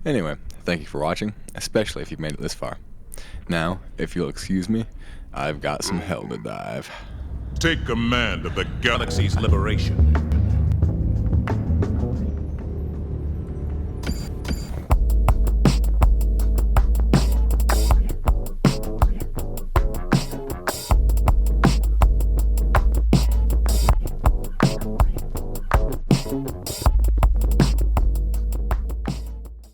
S1: Anyway, thank you for watching, especially if you've made it this far. Now, if you'll excuse me, I've got some hell to dive.
S10: Take command of the galaxy's liberation.